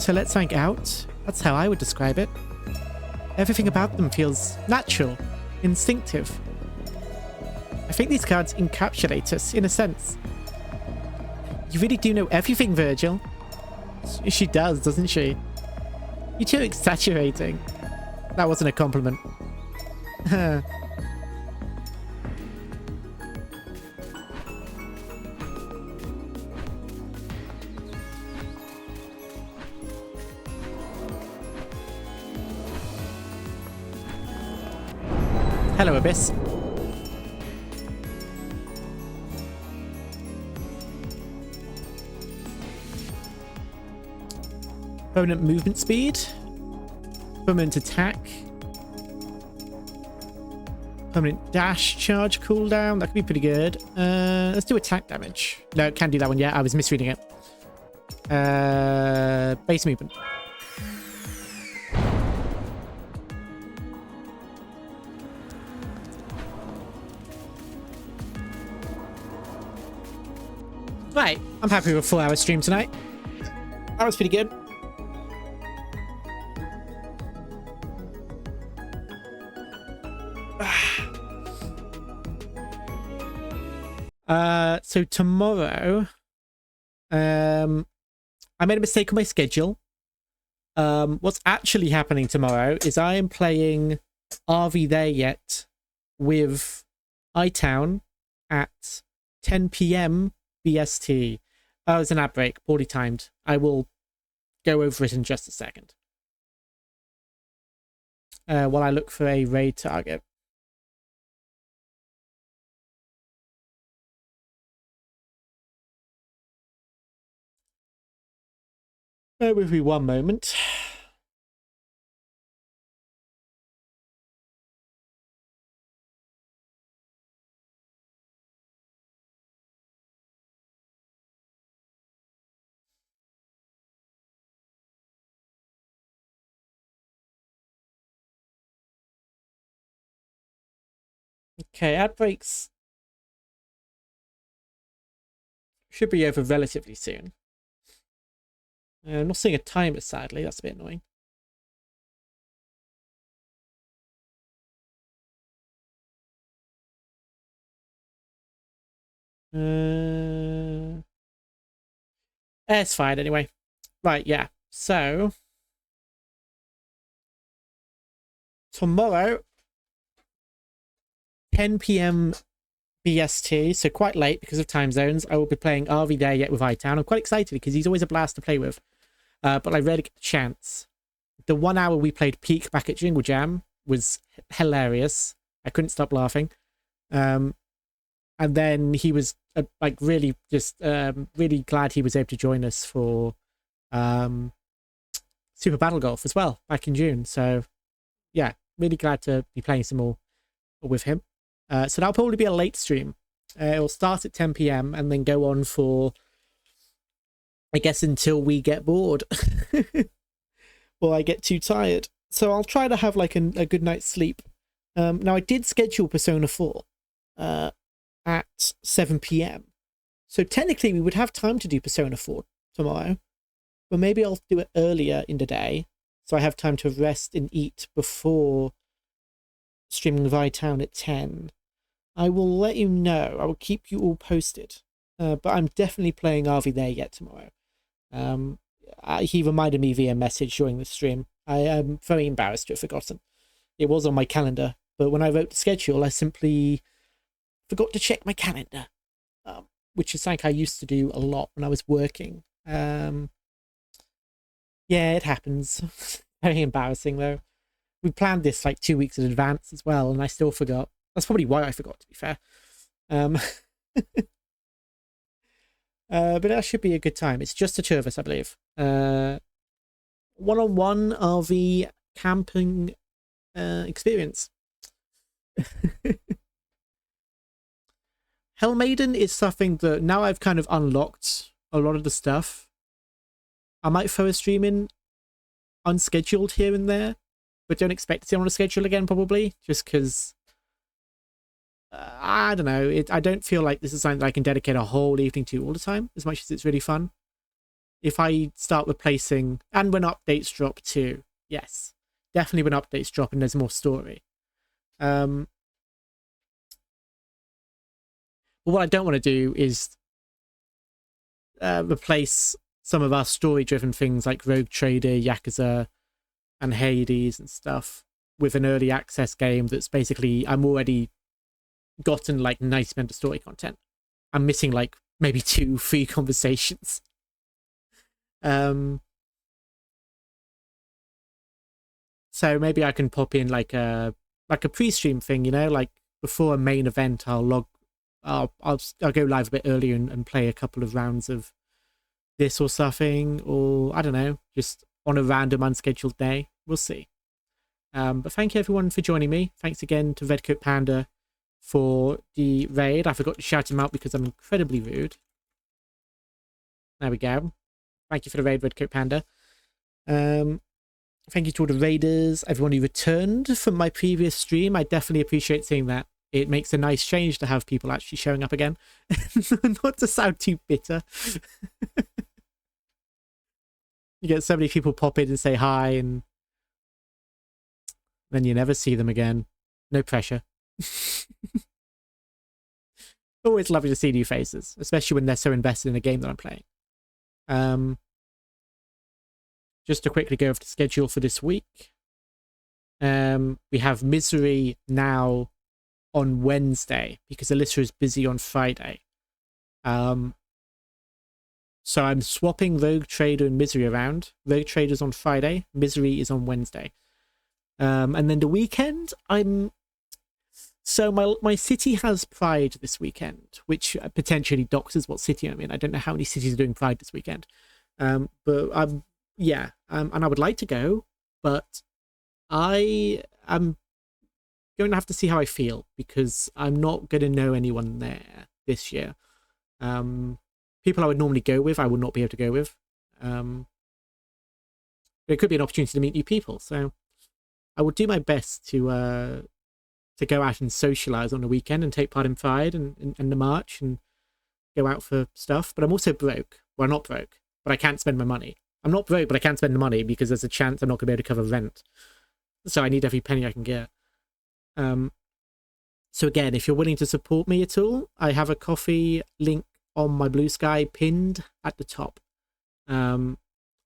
To let something out, that's how I would describe it. Everything about them feels natural, instinctive. I think these cards encapsulate us, in a sense. You really do know everything, Virgil. She does, doesn't she? You're too exaggerating. That wasn't a compliment. Hello, Abyss. Permanent movement speed. Permanent attack. Permanent dash charge cooldown. That could be pretty good. Let's do attack damage. No, can't do that one yet. I was misreading it. Base movement. Right, I'm happy with a 4-hour stream tonight. That was pretty good. So tomorrow, I made a mistake on my schedule. What's actually happening tomorrow is I am playing Are We There Yet with iTown at 10 p.m. BST. Oh, it's an ad break, poorly timed. I will go over it in just a second. While I look for a raid target. Bear with me one moment. Okay, ad breaks should be over relatively soon. I'm not seeing a timer, sadly. That's a bit annoying. It's fine anyway. Right, yeah. So tomorrow, 10 p.m. BST, so quite late because of time zones, I will be playing Are We There Yet with iTown. I'm quite excited because he's always a blast to play with. But I rarely get the chance. The 1 hour we played Peak back at Jingle Jam was hilarious. I couldn't stop laughing. And then he was like really just really glad he was able to join us for Super Battle Golf as well back in June. So yeah, really glad to be playing some more with him. So that'll probably be a late stream. It'll start at 10 p.m. and then go on for, I guess, until we get bored or I get too tired. So I'll try to have like a good night's sleep. Now I did schedule Persona 4 at 7 p.m. So technically we would have time to do Persona 4 tomorrow, but maybe I'll do it earlier in the day so I have time to rest and eat before streaming with iTown at 10. I will let you know. I will keep you all posted. But I'm definitely playing Are We There Yet tomorrow. He reminded me via message during the stream. I am very embarrassed to have forgotten. It was on my calendar, but when I wrote the schedule, I simply forgot to check my calendar, which is something I used to do a lot when I was working. Yeah, it happens. Very embarrassing, though. We planned this like 2 weeks in advance as well, and I still forgot. That's probably why I forgot, to be fair. But that should be a good time. It's just the two of us, I believe. One-on-one RV camping experience. Hell Maiden is something that now I've kind of unlocked a lot of the stuff. I might throw a stream in unscheduled here and there, but don't expect to see it on a schedule again, probably, just because I don't know. I don't feel like this is something that I can dedicate a whole evening to all the time, as much as it's really fun. If I start replacing, and when updates drop too, yes, definitely when updates drop and there's more story. But what I don't want to do is replace some of our story-driven things like Rogue Trader, Yakuza, and Hades and stuff with an early access game that's basically, I'm already gotten like 90% of story content. I'm missing like maybe 2-3 conversations. So maybe I can pop in like a pre-stream thing, you know, like before a main event. I'll go live a bit earlier and play a couple of rounds of this or something, or I don't know, just on a random unscheduled day. We'll see. But thank you everyone for joining me. Thanks again to Redcoat Panda for the raid. I forgot to shout him out because I'm incredibly rude. There we go. Thank you for the raid, Redcoat Panda. Thank you to all the raiders, everyone who returned from my previous stream. I definitely appreciate seeing that. It makes a nice change to have people actually showing up again. Not to sound too bitter. You get so many people pop in and say hi, and then you never see them again. No pressure. Always lovely to see new faces, especially when they're so invested in a game that I'm playing. Just to quickly go over the schedule for this week. We have Misery now on Wednesday because Alyssa is busy on Friday. So I'm swapping Rogue Trader and Misery around. Rogue Trader's on Friday, Misery is on Wednesday. And then the weekend, so my city has Pride this weekend, which potentially doxes what city I'm in. I don't know how many cities are doing Pride this weekend. But and I would like to go, but I am going to have to see how I feel because I'm not going to know anyone there this year. People I would normally go with, I would not be able to go with. It could be an opportunity to meet new people, so I will do my best to go out and socialize on the weekend and take part in Pride and the march and go out for stuff. But I'm also broke. Well, not broke, but I can't spend my money. I'm not broke, but I can't spend the money because there's a chance I'm not going to be able to cover rent. So I need every penny I can get. So again, if you're willing to support me at all, I have a coffee link on my Blue Sky pinned at the top. And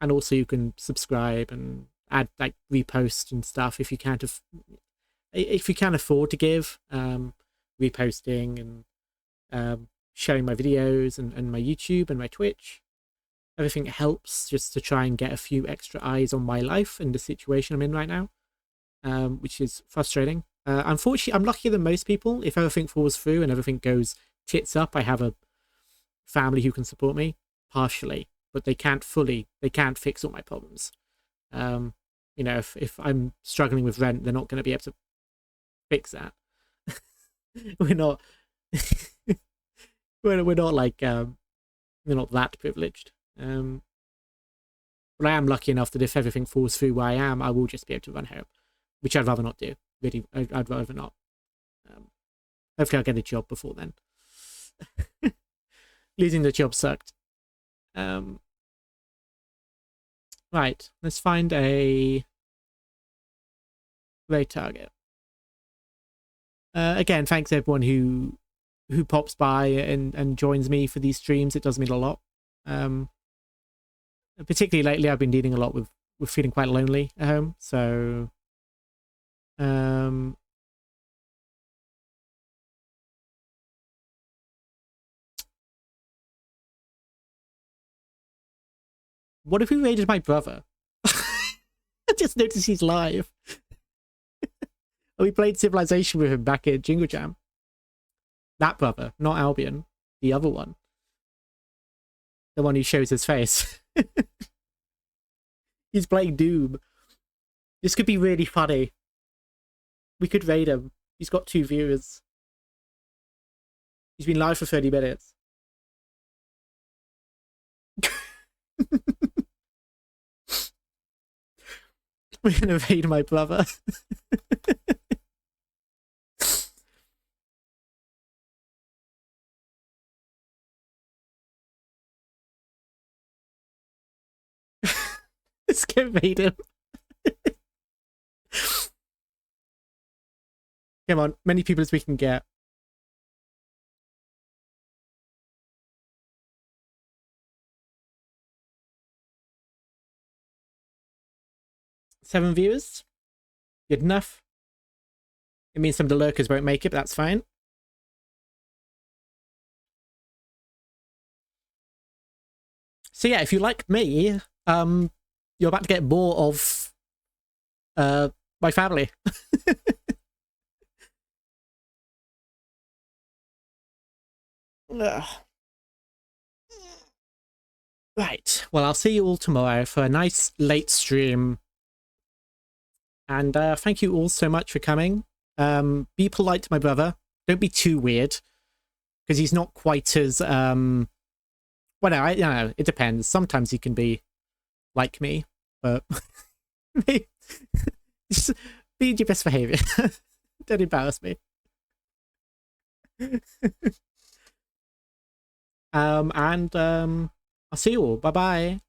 also you can subscribe and add like repost and stuff if you can't afford to give. Reposting and sharing my videos and my YouTube and my Twitch. Everything helps just to try and get a few extra eyes on my life and the situation I'm in right now, which is frustrating. Unfortunately, I'm luckier than most people. If everything falls through and everything goes tits up, I have a family who can support me partially, but they can't fix all my problems. You know, if I'm struggling with rent, they're not going to be able to fix that. We're not we're not like we're not that privileged. But I am lucky enough that if everything falls through where I am, I will just be able to run home, which I'd rather not do. Really, I'd rather not. Hopefully I'll get a job before then. Losing the job sucked. Right, let's find a raid target. Again, thanks everyone who pops by and joins me for these streams. It does mean a lot. Particularly lately, I've been dealing a lot with feeling quite lonely at home. So, what if we raided my brother? I just noticed he's live. We played Civilization with him back in Jingle Jam. That brother, not Albion, the other one. the one who shows his face. He's playing Doom. This could be really funny. We could raid him. He's got 2 viewers. He's been live for 30 minutes. We're gonna raid my brother. Let's go raid him. Come on, many people as we can get. Seven viewers. Good enough. It means some of the lurkers won't make it, but that's fine. So yeah, if you like me, you're about to get more of my family. Ugh. Right, well, I'll see you all tomorrow for a nice late stream. And thank you all so much for coming. Be polite to my brother. Don't be too weird, because he's not quite as... well, no, I don't know, it depends. Sometimes he can be like me, but... Just be your best behavior. Don't embarrass me. I'll see you all. Bye-bye.